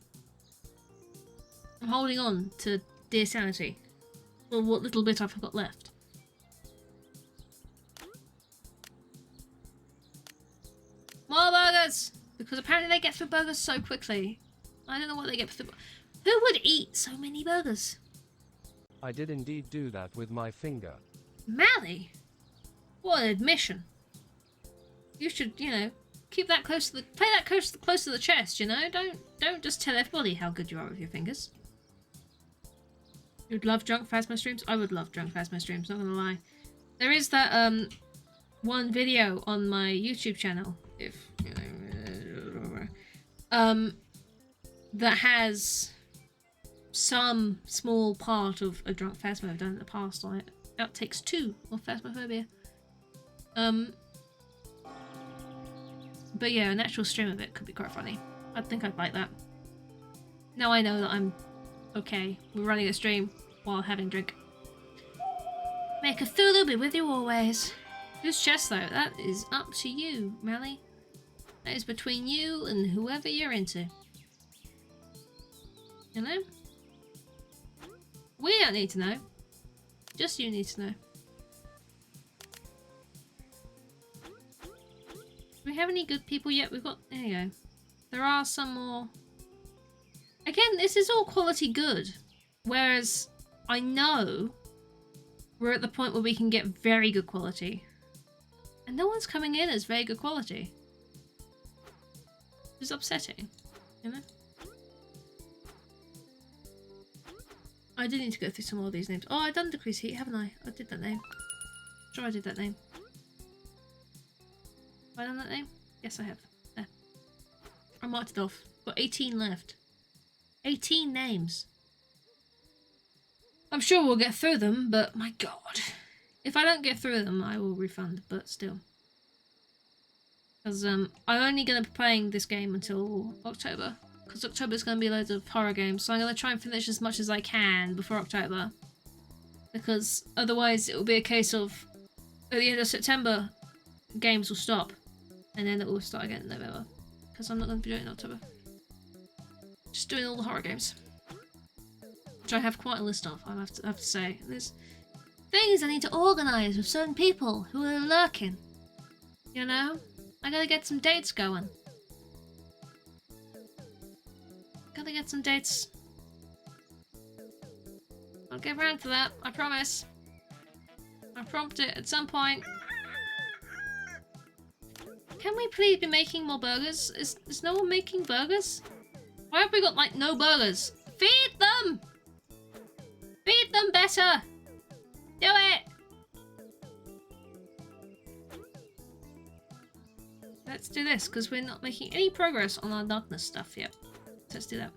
I'm holding on to dear sanity. Or what little bit I've got left. More burgers! Because apparently they get through burgers so quickly. I don't know what they get through. Who would eat so many burgers? I did indeed do that with my finger. Mally? What an admission. You should, you know, keep that close to the... Play that close to the chest, you know? Don't just tell everybody how good you are with your fingers. You'd love drunk Phasmo streams? I would love drunk Phasmo streams, not gonna lie. There is that, one video on my YouTube channel, if, you know, that has some small part of a drunk Phasmo I've done in the past on it. Outtakes 2 of Phasmophobia. But yeah, an actual stream of it could be quite funny. I think I'd like that. Now I know that I'm okay. We're running a stream while having a drink. May Cthulhu be with you always. Whose chest though? That is up to you, Mally. That is between you and whoever you're into. You know? We don't need to know. Just you need to know. Do we have any good people yet? We've got... There you go. There are some more... Again, this is all quality good. Whereas I know we're at the point where we can get very good quality. And no one's coming in as very good quality. It's upsetting, you know? I did need to go through some more of these names. Oh, I've done decrease heat, haven't I? I did that name. Sure, I did that name. Have I done that name? Yes, I have. There. I marked it off. Got 18 left. 18 names. I'm sure we'll get through them, but my god. If I don't get through them, I will refund, but still. Because I'm only going to be playing this game until October. Because October's going to be loads of horror games, so I'm going to try and finish as much as I can before October. Because otherwise it will be a case of, at the end of September, games will stop. And then it will start again in November. Because I'm not going to be doing it in October. Just doing all the horror games. Which I have quite a list of, I have to say. There's things I need to organise with certain people who are lurking. You know? I gotta get some dates going. Gotta get some dates. I'll get around to that, I promise. I'll prompt it at some point. Can we please be making more burgers? Is no one making burgers? Why have we got, like, no burgers? Feed them! Feed them better! Do it! Let's do this, because we're not making any progress on our darkness stuff yet. So let's do that.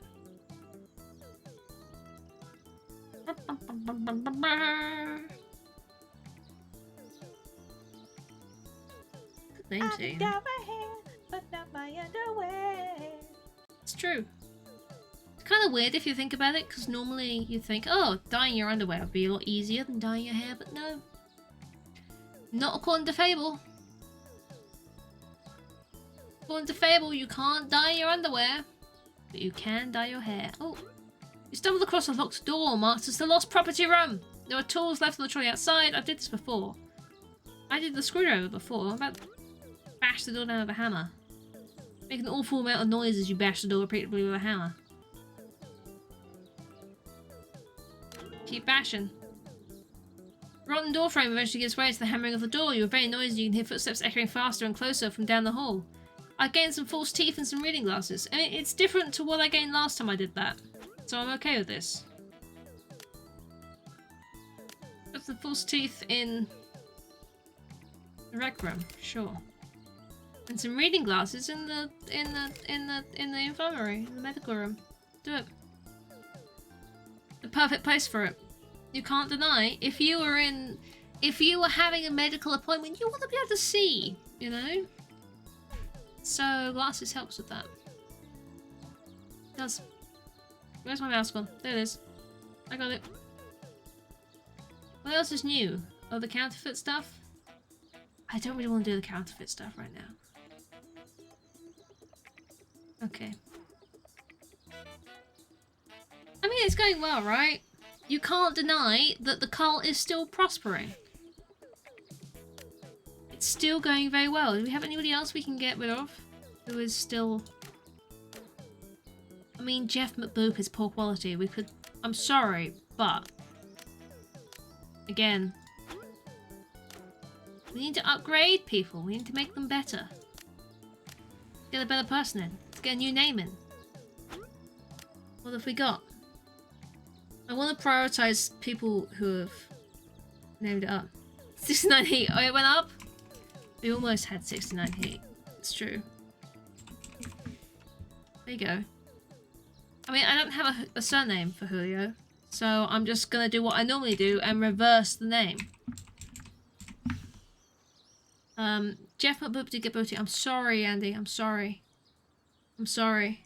Good name, team. It's true. It's kind of weird if you think about it, because normally you think, oh, dyeing your underwear would be a lot easier than dyeing your hair, but no. Not according to Fable. According to Fable, you can't dye your underwear, but you can dye your hair. Oh, you stumbled across a locked door marked as the lost property room. There are tools left on the trolley outside. I did this before. I did the screwdriver before. I'm about to bash the door down with a hammer. Make an awful amount of noise as you bash the door repeatedly with a hammer. Keep bashing. The rotten door frame eventually gives way to the hammering of the door. You are very noisy. You can hear footsteps echoing faster and closer from down the hall. I gained some false teeth and some reading glasses. I mean, it's different to what I gained last time I did that. So I'm okay with this. Put the false teeth in the rec room, sure. And some reading glasses in the infirmary, in the medical room. Do it. The perfect place for it. You can't deny, if you were having a medical appointment, you want to be able to see, you know? So glasses helps with that. It does. Where's my mouse gone? There it is. I got it. What else is new? Oh, the counterfeit stuff? I don't really want to do the counterfeit stuff right now. Okay. I mean, it's going well, right? You can't deny that the cult is still prospering. It's still going very well. Do we have anybody else we can get rid of? Who is still... I mean, Jeff McBoop is poor quality. We could... I'm sorry, but... Again... We need to upgrade people. We need to make them better. Get a better person in. Let's get a new name in. What have we got? I want to prioritize people who have named it up. 69 heat. Oh, it went up? We almost had 69 heat. It's true. There you go. I mean, I don't have a surname for Julio, so I'm just gonna do what I normally do and reverse the name. Jeff McBoop did get booty. I'm sorry, Andy. I'm sorry. I'm sorry.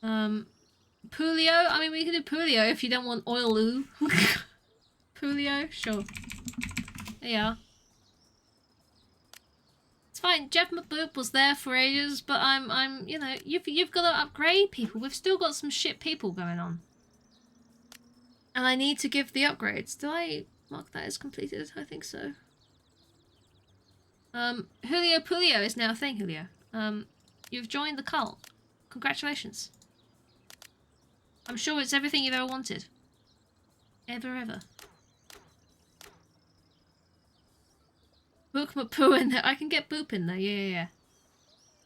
Pulio? I mean, we can do Pulio if you don't want Oiloo. Pulio? Sure. There you are. It's fine. Jeff McBoop was there for ages, but I'm, you know, you've got to upgrade people. We've still got some shit people going on. And I need to give the upgrades. Did I mark that as completed? I think so. Julio Pulio is now a thing, Julio. You've joined the cult. Congratulations. I'm sure it's everything you've ever wanted. Ever. Book my poo in there. I can get Boop in there, yeah.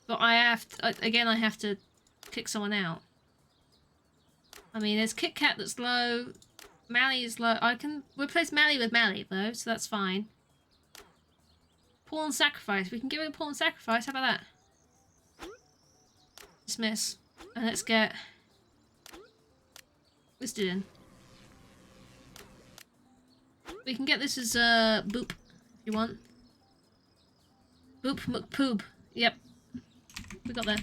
But I have to, again, I have to kick someone out. I mean, there's Kit Kat that's low. Mally is low. I can replace Mally with Mally, though, so that's fine. Pawn Sacrifice. We can give it a Pawn Sacrifice. How about that? Dismiss. And let's get listed in. We can get this as Boop, if you want. Boop McPoob. Yep. We got there.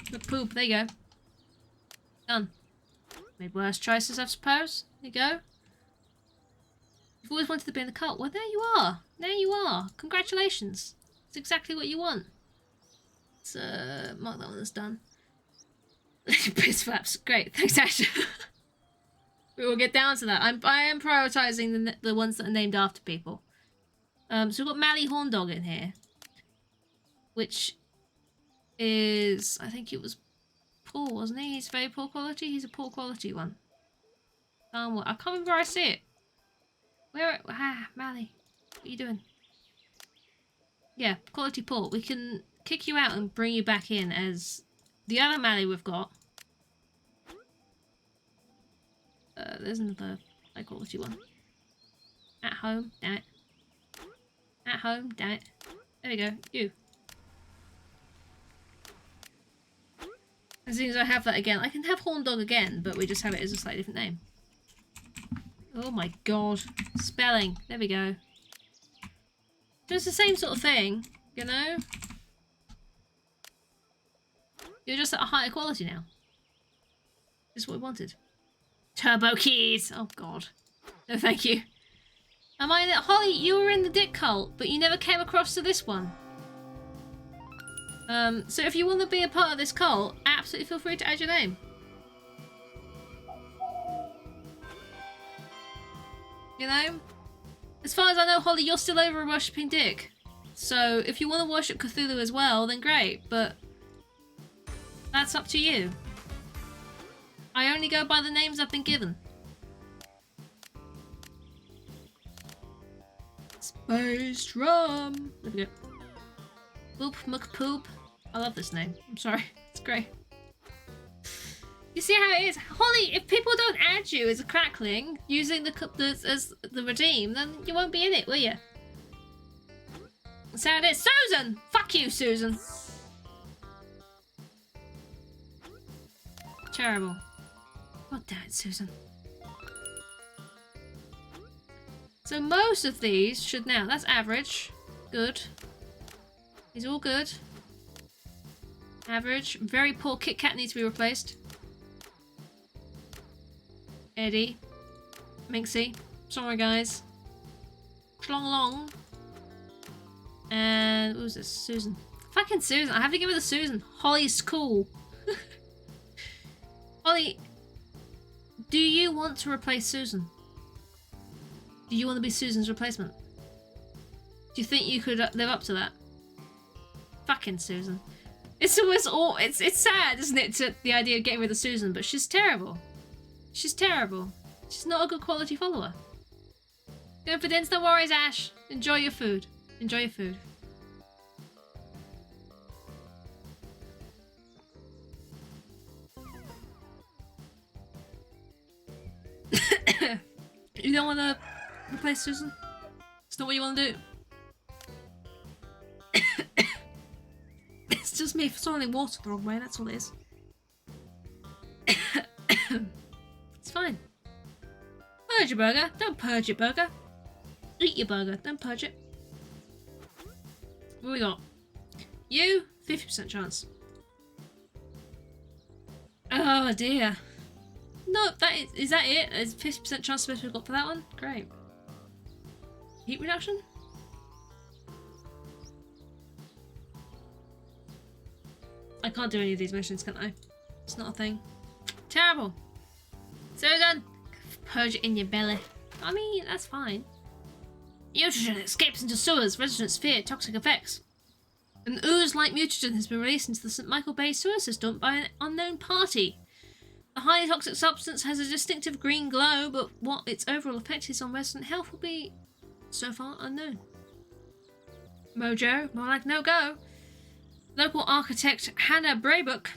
McPoob, there you go. Done. Made worse choices, I suppose. There you go. You've always wanted to be in the cult. Well, there you are. There you are. Congratulations. It's exactly what you want. Let's mark that one as done. Piss flaps. Great. Thanks, Ash. We will get down to that. I am prioritising the ones that are named after people. So we've got Mally Horndog in here. Which is... I think it was poor, wasn't he? He's very poor quality. He's a poor quality one. I can't remember where I see it. Where... Mally. What are you doing? Yeah, quality poor. We can kick you out and bring you back in as the other Mally we've got. There's another high quality one. At home, damn it. At home, damn it. There we go, you. As soon as I have that again, I can have Horndog again, but we just have it as a slightly different name. Oh my god. Spelling. There we go. So it's the same sort of thing, you know? You're just at a higher quality now. This is what we wanted. Turbo keys! Oh god. No thank you. Am I in it? Holly, you were in the Dick Cult, but you never came across to this one. So if you want to be a part of this cult, absolutely feel free to add your name. You know? As far as I know, Holly, you're still over worshipping Dick. So if you want to worship Cthulhu as well, then great, but that's up to you. I only go by the names I've been given. Space Drum. There we go. Boop McPoop. I love this name. I'm sorry. It's great. You see how it is? Holly, if people don't add you as a crackling using as the redeem, then you won't be in it, will you? That's how it is. Susan! Fuck you, Susan. Terrible. God damn it, Susan. So most of these should now... That's average. Good. He's all good. Average. Very poor Kit Kat needs to be replaced. Eddie. Minxie. Sorry, guys. Schlong Long. And... what was this? Susan. Fucking Susan. I have to give her the Susan. Holly's cool. Holly... do you want to replace Susan? Do you want to be Susan's replacement? Do you think you could live up to that? Fucking Susan. It's always all... It's sad, isn't it, to the idea of getting rid of Susan, but she's terrible. She's terrible. She's not a good quality follower. Going for dinner, no worries, Ash. Enjoy your food. Enjoy your food. You don't want to replace Susan? It's not what you want to do. It's just me swallowing water the wrong way, that's all it is. It's fine. Purge your burger. Don't purge your burger. Eat your burger. Don't purge it. What we got? You, 50% chance. Oh dear. No, is that it? Is 50% chance we've got for that one? Great. Heat reduction? I can't do any of these missions, can I? It's not a thing. Terrible. Susan! Purge it in your belly. I mean, that's fine. Nitrogen escapes into sewers. Residents fear toxic effects. An ooze-like mutagen has been released into the St. Michael Bay sewer system by an unknown party. The highly toxic substance has a distinctive green glow, but what its overall effect is on resident health will be, so far, unknown. Mojo, more like no go. Local architect Hannah Braybook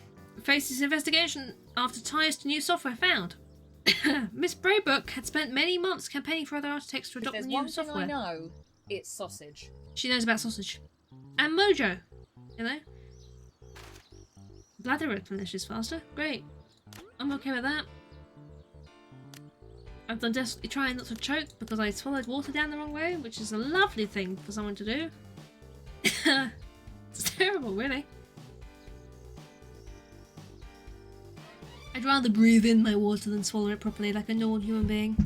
faces investigation after ties to new software found. Miss Braybook had spent many months campaigning for other architects to If adopt the there's new one thing software. I know, it's sausage. She knows about sausage. And Mojo, you know? Bladder replenishes faster. Great. I'm okay with that. I've done desperately trying not to choke because I swallowed water down the wrong way, which is a lovely thing for someone to do. It's terrible, really. I'd rather breathe in my water than swallow it properly like a normal human being.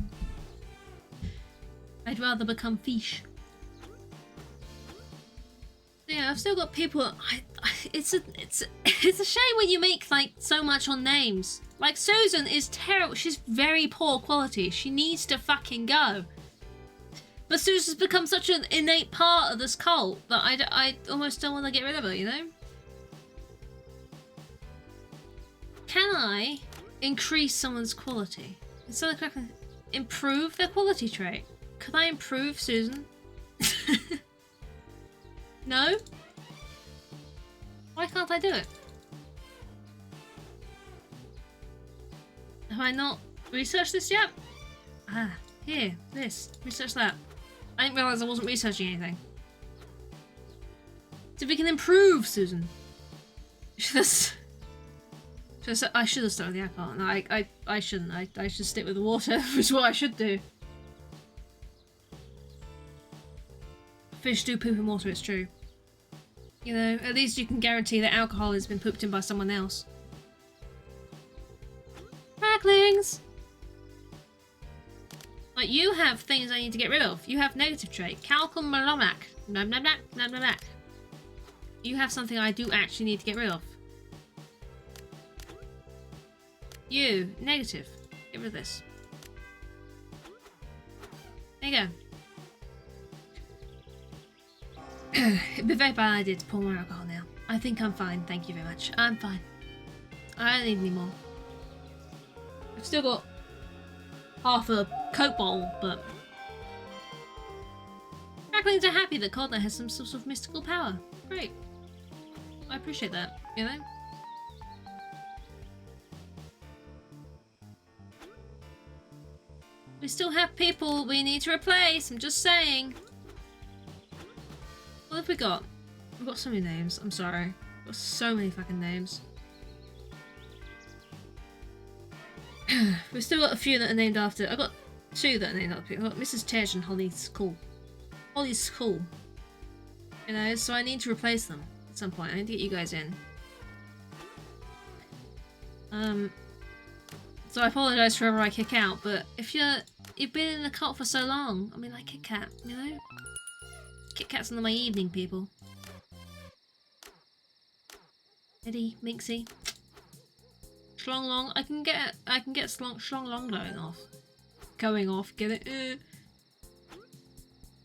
I'd rather become fish. Yeah, I've still got people. It's a shame when you make like so much on names. Like Susan is terrible. She's very poor quality. She needs to fucking go. But Susan's become such an innate part of this cult that I almost don't want to get rid of her. You know? Can I increase someone's quality? Instead of correctly improve their quality trait? Could I improve Susan? No? Why can't I do it? Have I not researched this yet? Ah, here, this. Research that. I didn't realise I wasn't researching anything. So we can improve Susan. I should have started the alcohol. No, I shouldn't. I should stick with the water, which is what I should do. Fish do poop in water, it's true. You know, at least you can guarantee that alcohol has been pooped in by someone else. Cracklings! Like, you have things I need to get rid of. You have negative trait. Calcum Malomac. Blah blah blah blah blah blah. You have something I do actually need to get rid of. You, negative. Get rid of this. There you go. It'd be a very bad idea to pour more alcohol now. I think I'm fine, thank you very much. I'm fine. I don't need any more. I've still got half a Coke bottle, but... Cracklings are happy that Codner has some sort of mystical power. Great. I appreciate that, you know? We still have people we need to replace, I'm just saying. What have we got? We've got so many names, I'm sorry. We've got so many fucking names. We've still got a few that are named after. I've got two that are named after people. I've got Mrs. Tej and Holly's cool. Holly's cool. You know, so I need to replace them at some point. I need to get you guys in. So I apologise for whoever I kick out, but if you've been in the cult for so long, I mean, like Kit Kat, you know? Kit Kat's on my evening, people. Eddie, Minxie, Schlong Long. I can get Schlong Long going off. Get it?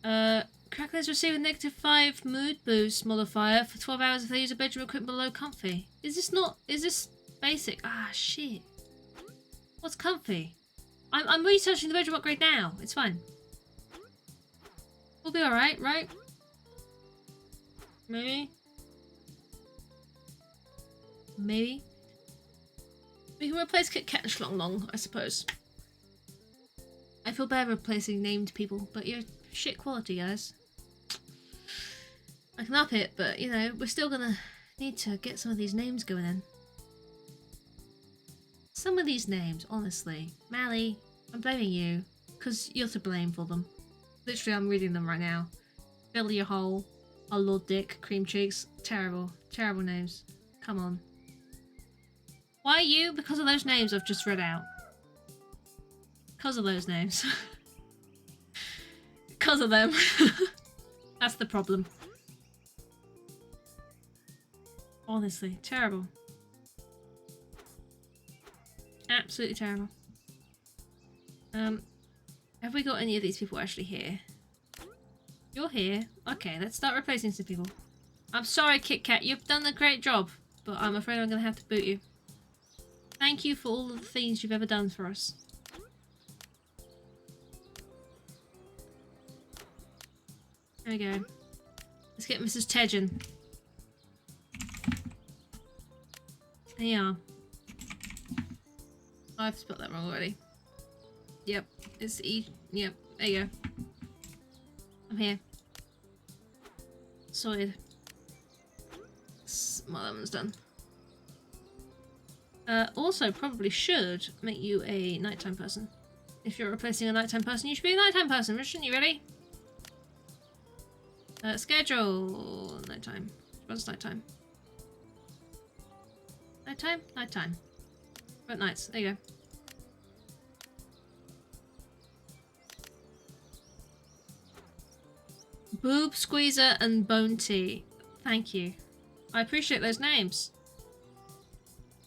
Cracklers receive a -5 mood boost modifier for 12 hours if they use a bedroom equipment below comfy. Is this basic? Ah, shit. What's comfy? I'm researching the bedroom upgrade now. It's fine. We'll be alright, right? Maybe? Maybe? We can replace Kit Kat and Schlong Long, I suppose. I feel bad replacing named people, but you're shit quality, guys. I can up it, but, you know, we're still gonna need to get some of these names going in. Some of these names, honestly. Mally, I'm blaming you, because you're to blame for them. Literally, I'm reading them right now. Fill your hole, a Lord Dick, Cream Cheeks. Terrible. Terrible names. Come on. Why you? Because of those names I've just read out. Because of those names. Because of them. That's the problem. Honestly, terrible. Absolutely terrible. Have we got any of these people actually here? You're here. Okay, let's start replacing some people. I'm sorry, Kit Kat. You've done a great job, but I'm afraid I'm going to have to boot you. Thank you for all of the things you've ever done for us. There we go. Let's get Mrs. Tejan. There you are. Oh, I've spelled that wrong already. Yep, it's E. Yep, there you go. I'm here. Sorted. Well, that one's done. Also, probably should make you a nighttime person. If you're replacing a nighttime person, you should be a nighttime person, shouldn't you, really? Schedule. Nighttime. What's nighttime? Nighttime? Nighttime. But nights. There you go. Boob Squeezer and Bone Tea. Thank you. I appreciate those names.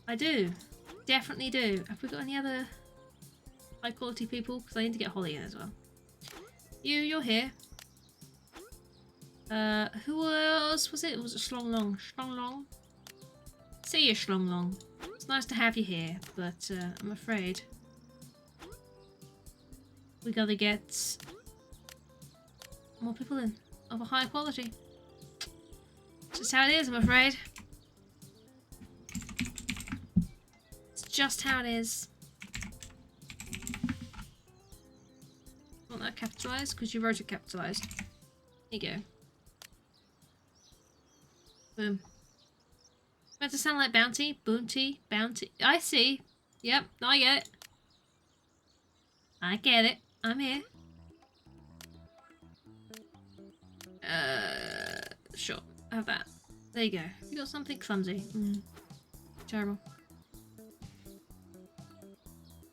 I do. Definitely do. Have we got any other high quality people? Because I need to get Holly in as well. You're here. Who else was it? Was it Schlong Long? Schlong Long? See you, Schlong Long. It's nice to have you here, but I'm afraid we gotta get more people in of a high quality. It's just how it is, I'm afraid. It's just how it is. Want that capitalized? Because you wrote it capitalized. There you go. Boom. Meant to sound like bounty, bounty, bounty. I see. Yep, I get it. I get it. I'm here. Sure. Have that. There you go. You got something clumsy. Terrible.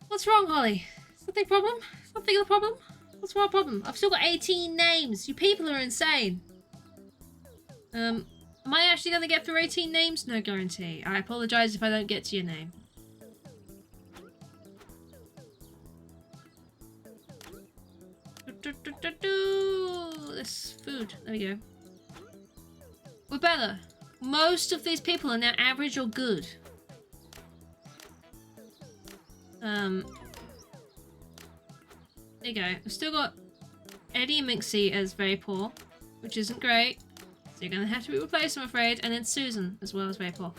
What's wrong, Holly? Something problem? Something of the problem? What's our problem? I've still got 18 names. You people are insane. Am I actually going to get through 18 names? No guarantee. I apologise if I don't get to your name. This food. There we go. We're better. Most of these people are now average or good. There you go. We've still got Eddie and Minxie as very poor, which isn't great. So you're going to have to be replaced, I'm afraid. And then Susan as well as very poor.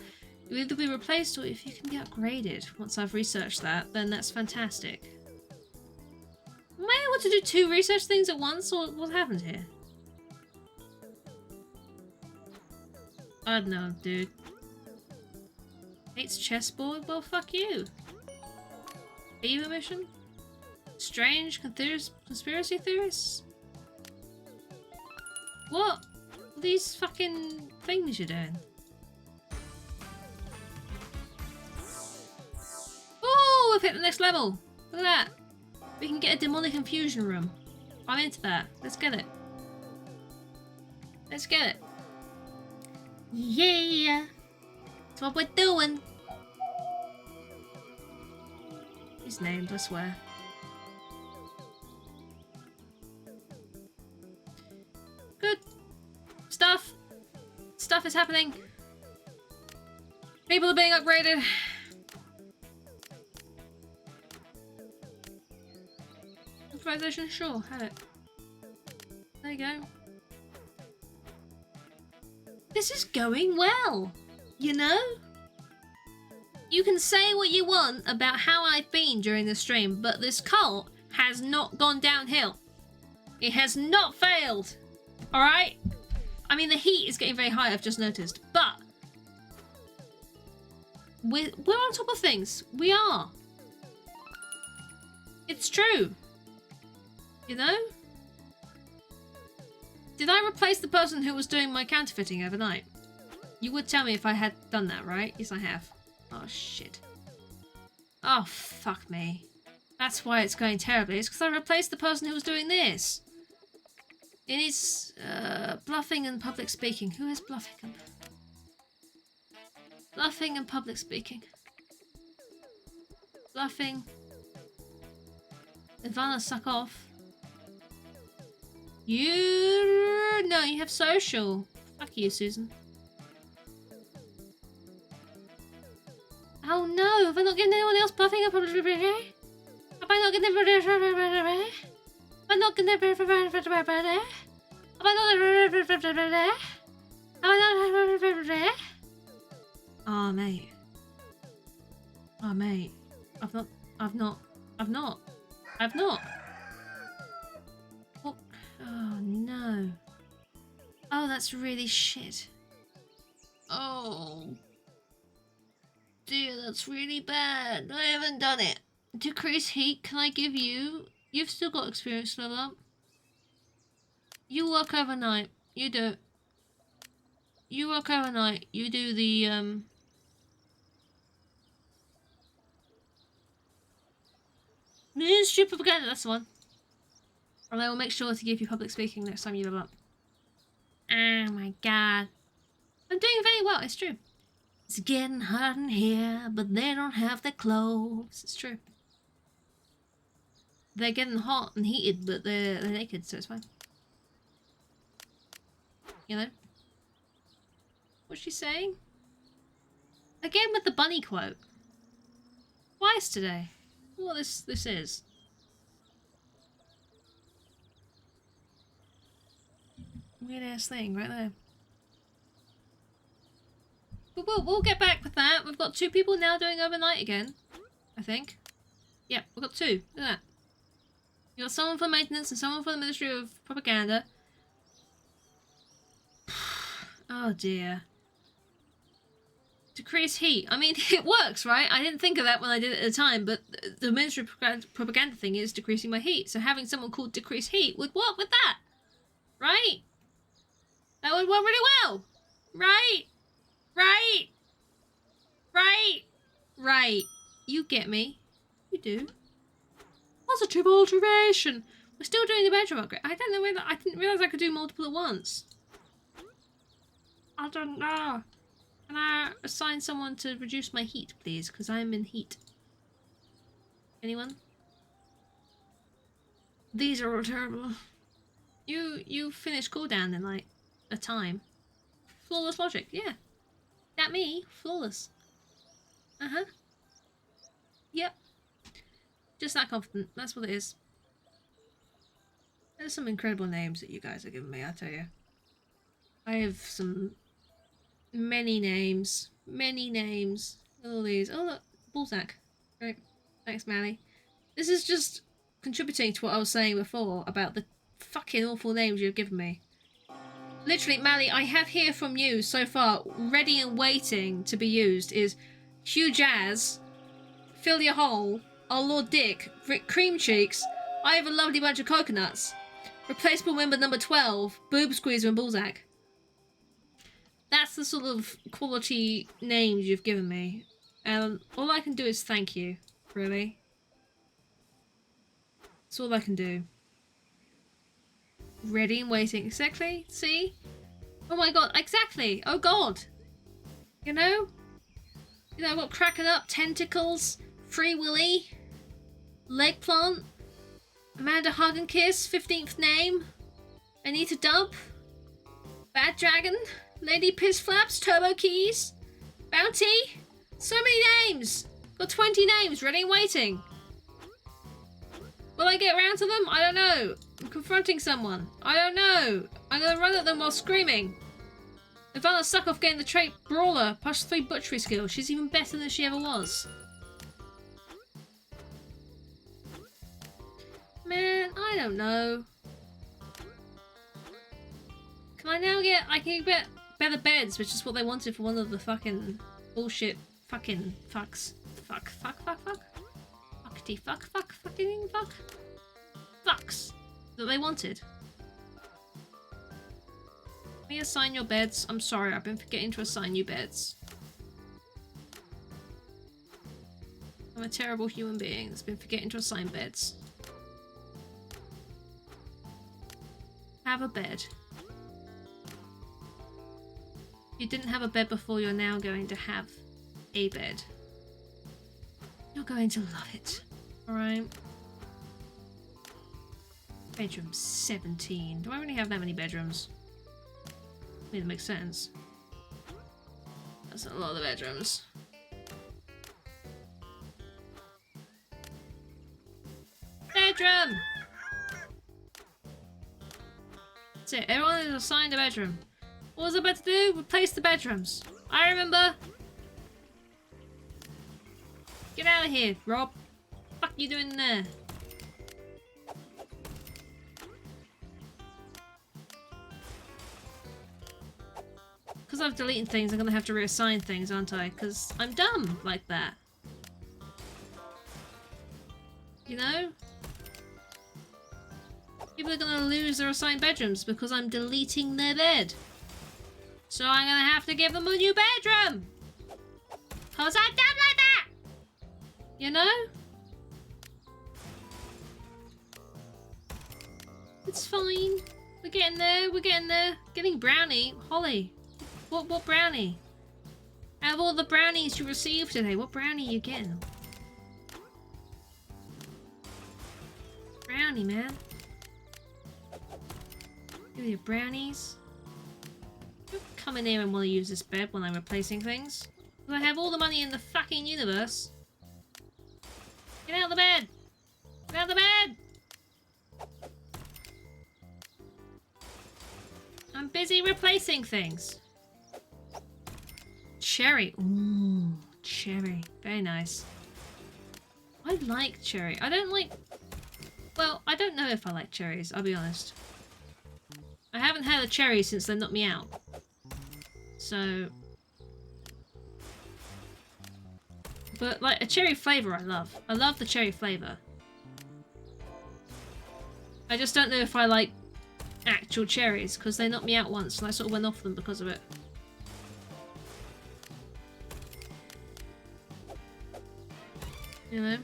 You'll either be replaced or if you can be upgraded. Once I've researched that, then that's fantastic. Am I able to do 2 research things at once, or what happened here? I don't know, dude. Hates chessboard? Well, fuck you. Eva mission? Strange conspiracy theorists? What? These fucking things you're doing. Oh, we've hit the next level. Look at that. We can get a demonic infusion room. I'm into that. Let's get it. Let's get it. Yeah. That's what we're doing. These names, I swear. Good. Stuff. Stuff is happening. People are being upgraded. Improvisation? Sure, have it. There you go. This is going well, you know? You can say what you want about how I've been during the stream, but this cult has not gone downhill. It has not failed. Alright? I mean, the heat is getting very high, I've just noticed, but we're on top of things. We are. It's true. You know? Did I replace the person who was doing my counterfeiting overnight? You would tell me if I had done that, right? Yes, I have. Oh, shit. Oh, fuck me. That's why it's going terribly. It's because I replaced the person who was doing this. It is bluffing and public speaking. Who has bluffing? Bluffing and public speaking. Bluffing. Ivana, suck off. No, you have social. Fuck you, Susan. Oh no, have I not given anyone else buffing up? Have I not given everybody? Have I not given everybody? Have I not? Oh mate. Oh mate. I've not. What? Oh no. Oh, that's really shit. Oh. Dear, that's really bad. I haven't done it. Decrease heat, can I give you? You've still got experience level up. You work overnight. You do it. You work overnight. You do the, Ministry of Propaganda, that's the one. And I will make sure to give you public speaking next time you level up. Oh my god. I'm doing very well, it's true. It's getting hot in here, but they don't have the clothes. It's true. They're getting hot and heated, but they're naked, so it's fine. You know? What's she saying? Again with the bunny quote. Twice today. What this is. Weird ass thing right there. But we'll get back with that. We've got 2 people now doing overnight again. I think. Yeah, we've got 2. Look at that. You got someone for maintenance and someone for the Ministry of Propaganda. Oh dear. Decrease heat. I mean, it works, right? I didn't think of that when I did it at the time, but the Ministry of Propaganda thing is decreasing my heat. So having someone called Decrease Heat would work with that. Right? That would work really well. Right? Right? Right? Right. You get me. You do. Positive alteration. We're still doing the bedroom upgrade. I don't know whether I didn't realise I could do multiple at once. I don't know. Can I assign someone to reduce my heat, please? Because I'm in heat. Anyone? These are all terrible. You finish cooldown in like a time. Flawless logic, yeah. That me, flawless. Uh-huh. Yep. Just that confident. That's what it is. There's some incredible names that you guys are giving me, I tell you. I have some many names. Many names. All these. Oh look, Balzac. Great. Thanks, Mally. This is just contributing to what I was saying before about the fucking awful names you've given me. Literally, Mally, I have here from you so far, ready and waiting to be used, is Hugh Jazz, Fill Your Hole, Our Lord Dick, Cream Cheeks, I Have a Lovely Bunch of Coconuts, Replaceable Member number 12, Boob Squeezer and Balzac. That's the sort of quality names you've given me. And all I can do is thank you, really. That's all I can do. Ready and waiting. Exactly. See? Oh my god. Exactly. Oh god. You know? You know, I've got Cracking Up, Tentacles, Free Willy, Leg Plant, Amanda Hug and Kiss, 15th name, Anita Dub, Bad Dragon, Lady Piss Flaps, Turbo Keys, Bounty. So many names. Got 20 names. Ready and waiting. Will I get around to them? I don't know. I'm confronting someone. I don't know. I'm gonna run at them while screaming. Ivana Suckoff getting the trait Brawler, +3 butchery skill. She's even better than she ever was. Man, I don't know. Can I now get... I can get better beds, which is what they wanted for one of the fucking bullshit fucking fucks. Fuck. Fuckity fuck. Fucking fuck. Fucks that they wanted. Let me assign your beds. I'm sorry, I've been forgetting to assign you beds. I'm a terrible human being that's been forgetting to assign beds. Have a bed. If you didn't have a bed before, you're now going to have a bed. You're going to love it. Alright. Bedroom 17. Do I really have that many bedrooms? I mean, it makes sense. That's a lot of bedrooms. bedroom! That's it. Everyone is assigned a bedroom. What was I about to do? Replace the bedrooms. I remember. Get out of here, Rob. What you doing there? Because I've deleted things, I'm gonna have to reassign things, aren't I? Because I'm dumb like that. You know? People are gonna lose their assigned bedrooms because I'm deleting their bed. So I'm gonna have to give them a new bedroom! Cause I'm dumb like that! You know? It's fine. We're getting there, we're getting there. Getting brownie. Holly. What brownie? Out of all the brownies you received today, what brownie are you getting? Brownie, man. Give me your brownies. Don't come in here and want to use this bed when I'm replacing things. Because I have all the money in the fucking universe. Get out of the bed! Get out of the bed! I'm busy replacing things. Cherry. Ooh, cherry. Very nice. I like cherry. I don't like... Well, I don't know if I like cherries, I'll be honest. I haven't had a cherry since they knocked me out. So... But, like, a cherry flavour I love. I love the cherry flavour. I just don't know if I like actual cherries, because they knocked me out once and I sort of went off them because of it. You know?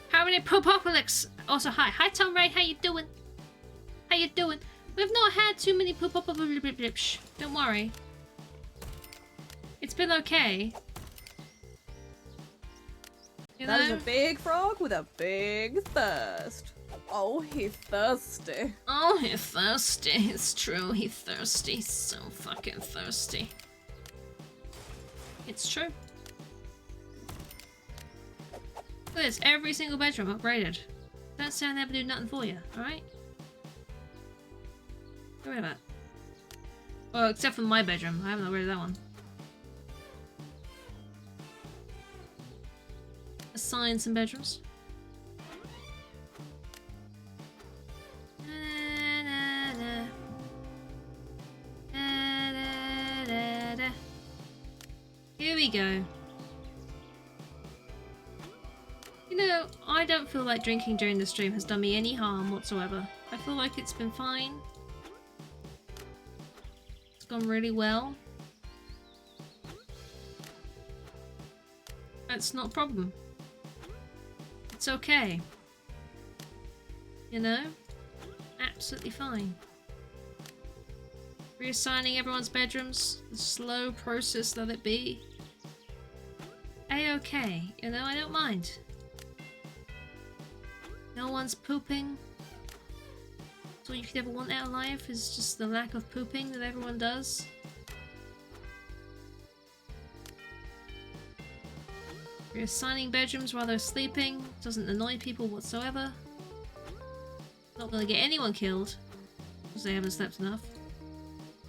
How many Poopocalypse? Also, hi. Hi, Tom Ray. How you doing? How you doing? We've not had too many Poopocalypse. Don't worry. It's been okay. You know? That is a big frog with a big thirst. Oh, he's thirsty. Oh, he's thirsty. It's true. He's thirsty. He's so fucking thirsty. It's true. Look at this. Every single bedroom upgraded. Don't say I never do nothing for you, alright? Get rid of that. Oh, except for my bedroom. I haven't upgraded that one. Assign some bedrooms. Here we go. You know, I don't feel like drinking during the stream has done me any harm whatsoever. I feel like it's been fine. It's gone really well. That's not a problem. It's okay. You know? Absolutely fine. Reassigning everyone's bedrooms. The slow process that it be. A-okay. You know, I don't mind. No one's pooping. That's all you could ever want out of life is just the lack of pooping that everyone does. Reassigning bedrooms while they're sleeping doesn't annoy people whatsoever. Not gonna get anyone killed because they haven't slept enough.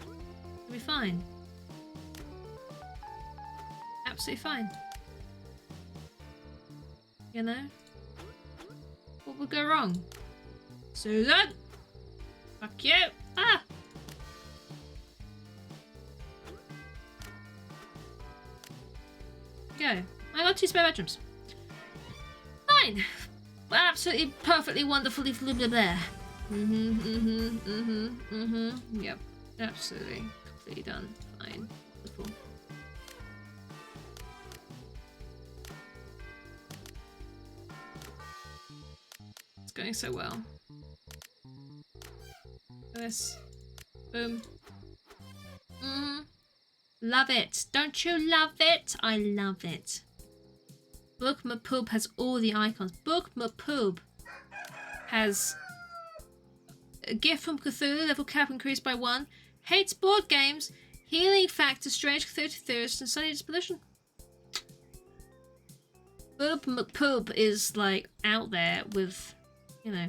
It'll be fine. Absolutely fine. You know? What would go wrong? Susan! Fuck you! Ah! Go. I got 2 spare bedrooms. Fine. Absolutely, perfectly, wonderfully, blah blah blah. Yep. Absolutely. Completely done. Fine. Wonderful. It's going so well. This. Boom. Love it. Don't you love it? I love it. Book Mapoop has all the icons. Book Mapoop has a gift from Cthulhu, level cap increased by 1. Hates board games. Healing factor, strange 30 thirst, and sunny disposition. Boop McPoop is like out there with, you know,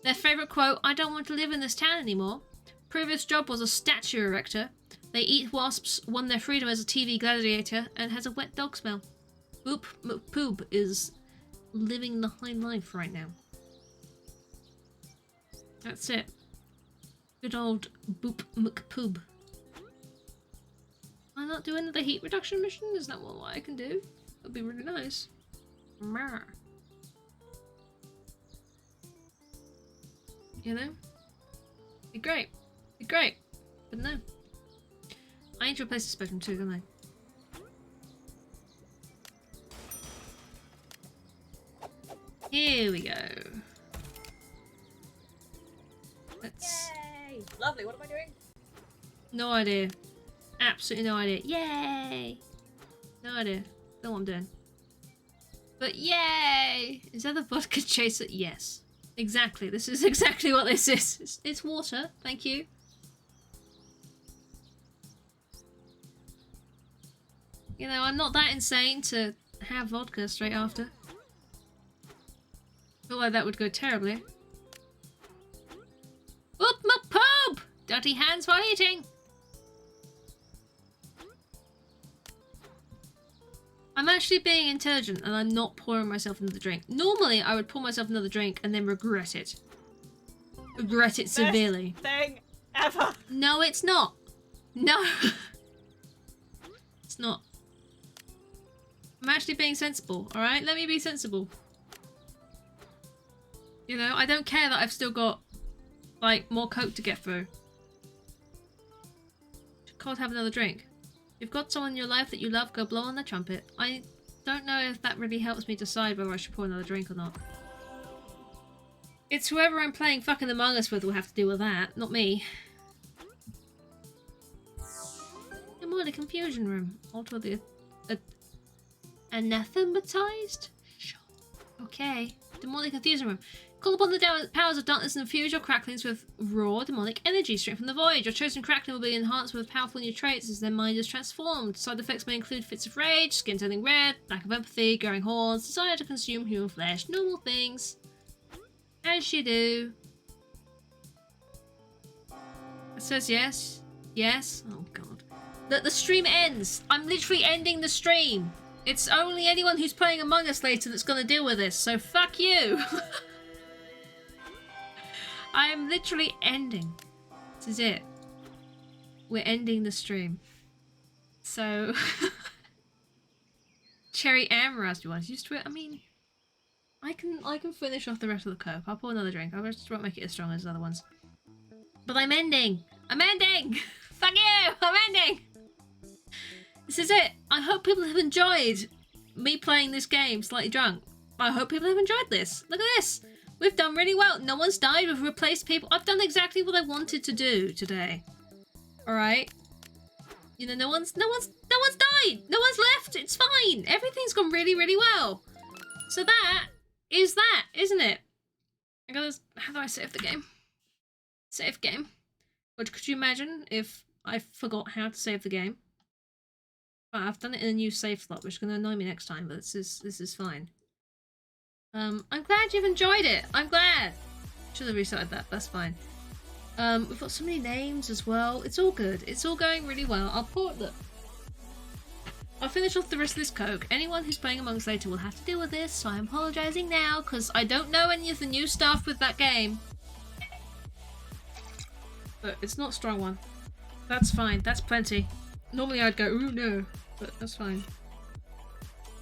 their favorite quote, "I don't want to live in this town anymore. Previous job was a statue erector. They eat wasps, won their freedom as a TV gladiator, and has a wet dog smell." Boop McPoop is living the high life right now. That's it. Good old Boop McPoop. Am I not doing the heat reduction mission? Is that what I can do? That'd be really nice. Meh. You know? Be great. Be great. But no. I need to replace the Spectrum too, don't I? Here we go. Let's... Yay! Lovely, what am I doing? No idea. Absolutely no idea. Yay! No idea. Don't know what I'm doing. But yay! Is that the vodka chaser? Yes. Exactly. This is exactly what this is. It's water. Thank you. You know, I'm not that insane to have vodka straight after. I feel like that would go terribly. Oop, McPoop! Dirty hands while eating! I'm actually being intelligent and I'm not pouring myself another drink. Normally, I would pour myself another drink and then regret it. Regret it severely. Best thing ever! No, it's not. No. It's not. I'm actually being sensible, alright? Let me be sensible. You know, I don't care that I've still got, like, more Coke to get through. Can't have another drink. If you've got someone in your life that you love, go blow on the trumpet. I don't know if that really helps me decide whether I should pour another drink or not. It's whoever I'm playing fucking Among Us with will have to deal with that, not me. Demonic Confusion Room. Alter the... anathematized? Sure. Okay. Demonic Confusion Room. Call upon the powers of darkness and infuse your cracklings with raw demonic energy straight from the void. Your chosen crackling will be enhanced with powerful new traits as their mind is transformed. Side effects may include fits of rage, skin turning red, lack of empathy, growing horns, desire to consume human flesh, normal things. As you do. It says yes. Yes. Oh god. The stream ends. I'm literally ending the stream. It's only anyone who's playing Among Us later that's gonna deal with this, so fuck you. I am literally ending. This is it. We're ending the stream. So... Cherry Amaras, do you want to use to it? I mean... I can finish off the rest of the Coke. I'll pour another drink. I just won't make it as strong as the other ones. But I'm ending! I'm ending! Fuck you! I'm ending! This is it. I hope people have enjoyed me playing this game slightly drunk. I hope people have enjoyed this. Look at this! We've done really well. No one's died. We've replaced people. I've done exactly what I wanted to do today. All right. You know, no one's died. No one's left. It's fine. Everything's gone really, really well. So that is that, isn't it? I gotta. How do I save the game? Save game. But could you imagine if I forgot how to save the game? But I've done it in a new save slot, which is gonna annoy me next time. But this is fine. I'm glad you've enjoyed it. I'm glad. Should have restarted that. That's fine. We've got so many names as well. It's all good. It's all going really well. I'll finish off the rest of this Coke. Anyone who's playing Among Us later will have to deal with this, so I'm apologising now because I don't know any of the new stuff with that game. But it's not a strong one. That's fine. That's plenty. Normally I'd go, ooh no, but that's fine.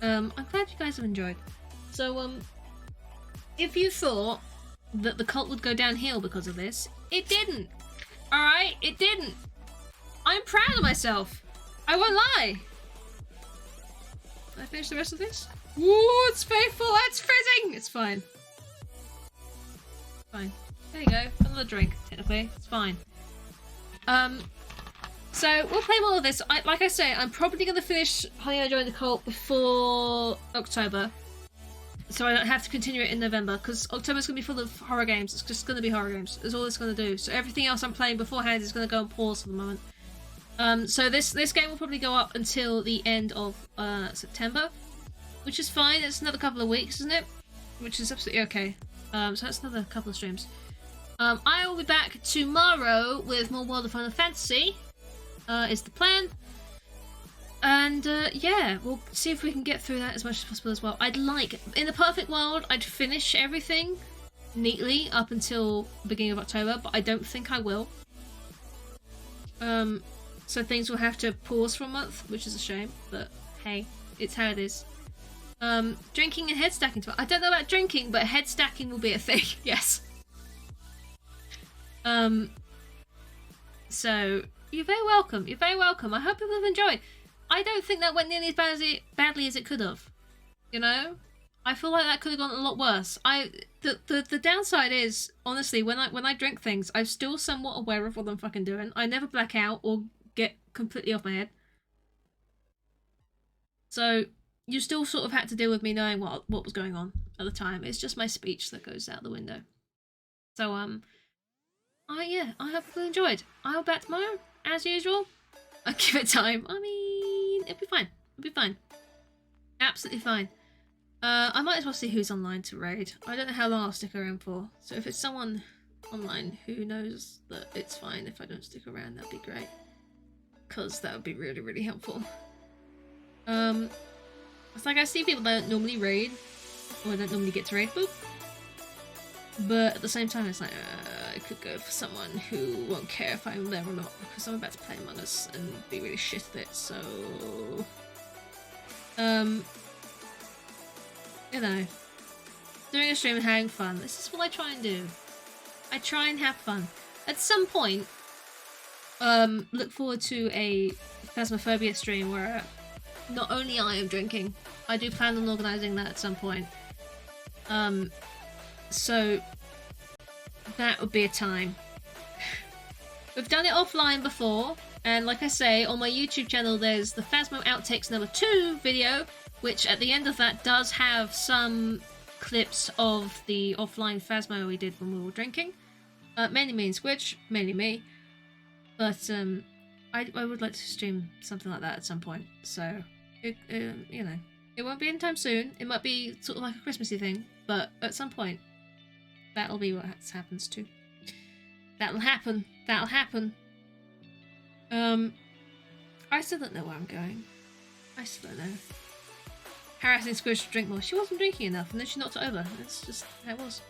I'm glad you guys have enjoyed. So, if you thought that the cult would go downhill because of this, it didn't. Alright? It didn't. I'm proud of myself. I won't lie. Can I finish the rest of this? Ooh, it's faithful. It's fizzing. It's fine. Fine. There you go. Another drink, technically. It's fine. So, we'll play more of this. Like I say, I'm probably going to finish Honey, I Joined the Cult before October. So I don't have to continue it in November, because October's going to be full of horror games. It's just going to be horror games. That's all it's going to do. So everything else I'm playing beforehand is going to go on pause for the moment. So this game will probably go up until the end of September. which is fine. It's another couple of weeks, isn't it? Which is absolutely okay. So that's another couple of streams. I will be back tomorrow with more World of Final Fantasy. Is the plan. And yeah, we'll see if we can get through that as much as possible as well. I'd like, in the perfect world, I'd finish everything neatly up until the beginning of October, but I don't think I will. So things will have to pause for a month, which is a shame, but hey, it's how it is. Drinking and head stacking. I don't know about drinking, but head stacking will be a thing. Yes. So you're very welcome. You're very welcome. I hope people have enjoyed. I don't think that went nearly as badly as it could have. You know, I feel like that could have gone a lot worse. The downside is, honestly, when I drink things, I'm still somewhat aware of what I'm fucking doing. I never black out or get completely off my head. So you still sort of had to deal with me knowing what was going on at the time. It's just my speech that goes out the window. So yeah, I hope you enjoyed. I'll be back tomorrow as usual. I'll give it time. I mean, it'll be fine. It'll be fine. Absolutely fine. I might as well see who's online to raid. I don't know how long I'll stick around for. So if it's someone online who knows that it's fine if I don't stick around, that'd be great. Because that would be really, really helpful. It's like I see people that don't normally raid, or don't normally get to raid, boop. But at the same time, it's like, I could go for someone who won't care if I'm there or not, because I'm about to play Among Us and be really shit at it, so... you know, doing a stream and having fun. This is what I try and do. I try and have fun. At some point, look forward to a Phasmophobia stream where not only I am drinking, I do plan on organising that at some point. So that would be a time. We've done it offline before, and like I say, on my YouTube channel there's the Phasmo Outtakes number 2 video, which at the end of that does have some clips of the offline Phasmo we did when we were drinking. Mainly me and Squidge, mainly me. But I would like to stream something like that at some point, so you know, it won't be anytime soon. It might be sort of like a Christmassy thing, but at some point that'll be what happens too. That'll happen. That'll happen. I still don't know where I'm going. I still don't know. Harassing Squidge to drink more. She wasn't drinking enough, and then she knocked it over. That's just how it was.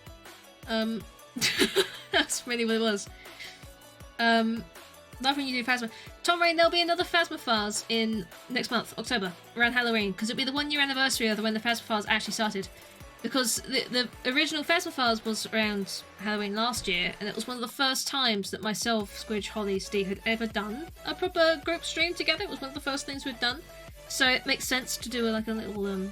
That's really what it was. Nothing you do Phasma. Tom Rain, there'll be another Phasmophars in next month, October, around Halloween, because it'll be the 1 year anniversary of when the Phasmophars actually started. Because the original Phasmophars was around Halloween last year, and it was one of the first times that myself, Squidge, Holly, Steve had ever done a proper group stream together. It was one of the first things we'd done. So it makes sense to do like a little an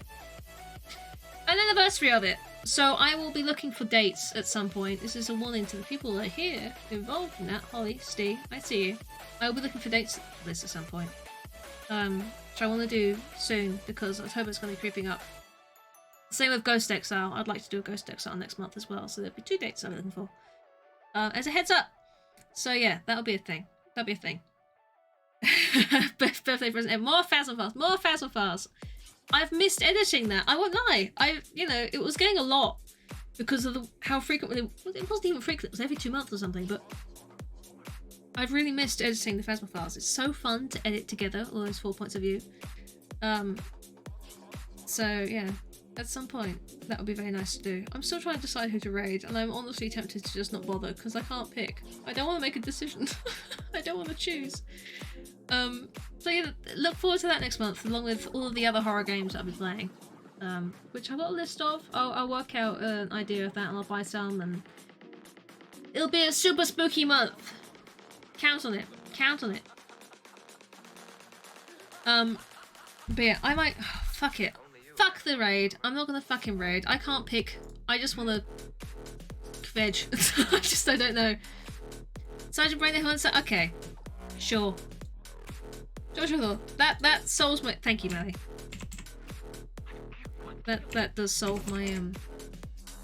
anniversary of it. So I will be looking for dates at some point. This is a warning to the people that are here involved in that. Holly, Steve, I see you. I will be looking for dates for this at some point. Which I want to do soon because October's going to be creeping up. Same with Ghost Exile. I'd like to do a Ghost Exile next month as well. So there'll be 2 dates I'm looking for. As a heads up. So yeah, that'll be a thing. That'll be a thing. Birthday present and more Phasmophars. More Phasmophars. I've missed editing that. I won't lie. You know, it was getting a lot because of how frequently it wasn't even frequent. It was every 2 months or something. But I've really missed editing the Phasmophars. It's so fun to edit together all those 4 points of view. So yeah, at some point that would be very nice to do. I'm still trying to decide who to raid, and I'm honestly tempted to just not bother because I can't pick. I don't want to make a decision. I don't want to choose. So yeah, look forward to that next month, along with all of the other horror games I'll be playing, which I've got a list of. I'll work out an idea of that, and I'll buy some, and it'll be a super spooky month. Count on it. Count on it. But yeah, I might. Oh, fuck it. Fuck the raid. I'm not gonna fucking raid. I can't pick. I just want to veg. I don't know. Sergeant Brain, okay, sure. Sure. That solves my. Thank you, Melly. That does solve my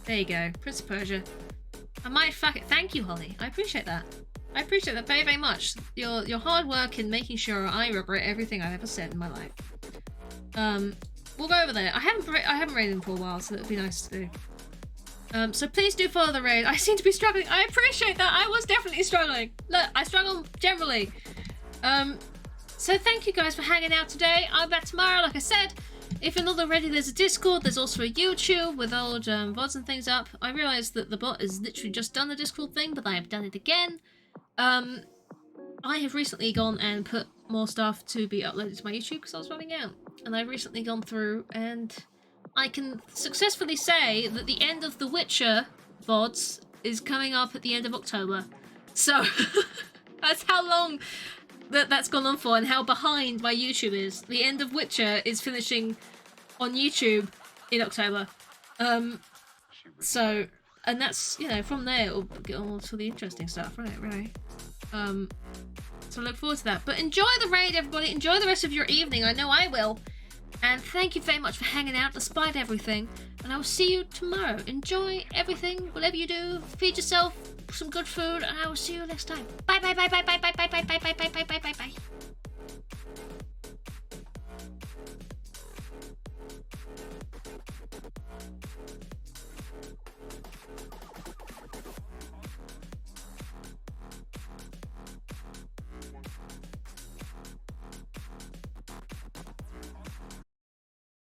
There you go, Prince of Persia. I might fuck it. Thank you, Holly. I appreciate that. I appreciate that very, very much. Your hard work in making sure I regret everything I've ever said in my life. we'll go over there. I haven't raided them for a while, so that'd be nice to do. So please do follow the raid. I seem to be struggling. I appreciate that. I was definitely struggling. Look, I struggle generally. So thank you guys for hanging out today. I'm back tomorrow, like I said. If you're not already, there's a Discord. There's also a YouTube with old VODs and things up. I realised that the bot has literally just done the Discord thing, but I have done it again. I have recently gone and put more stuff to be uploaded to my YouTube because I was running out. And I've recently gone through and I can successfully say that the end of The Witcher VODs is coming up at the end of October. So that's how long that's gone on for and how behind my YouTube is. The end of Witcher is finishing on YouTube in October. So, and that's, you know, from there it'll get on to the interesting stuff, right? So look forward to that. But enjoy the raid, everybody. Enjoy the rest of your evening. I know I will. And thank you very much for hanging out despite everything. And I will see you tomorrow. Enjoy everything, whatever you do. Feed yourself some good food, and I will see you next time. Bye bye bye bye bye bye bye bye bye bye bye bye bye bye bye.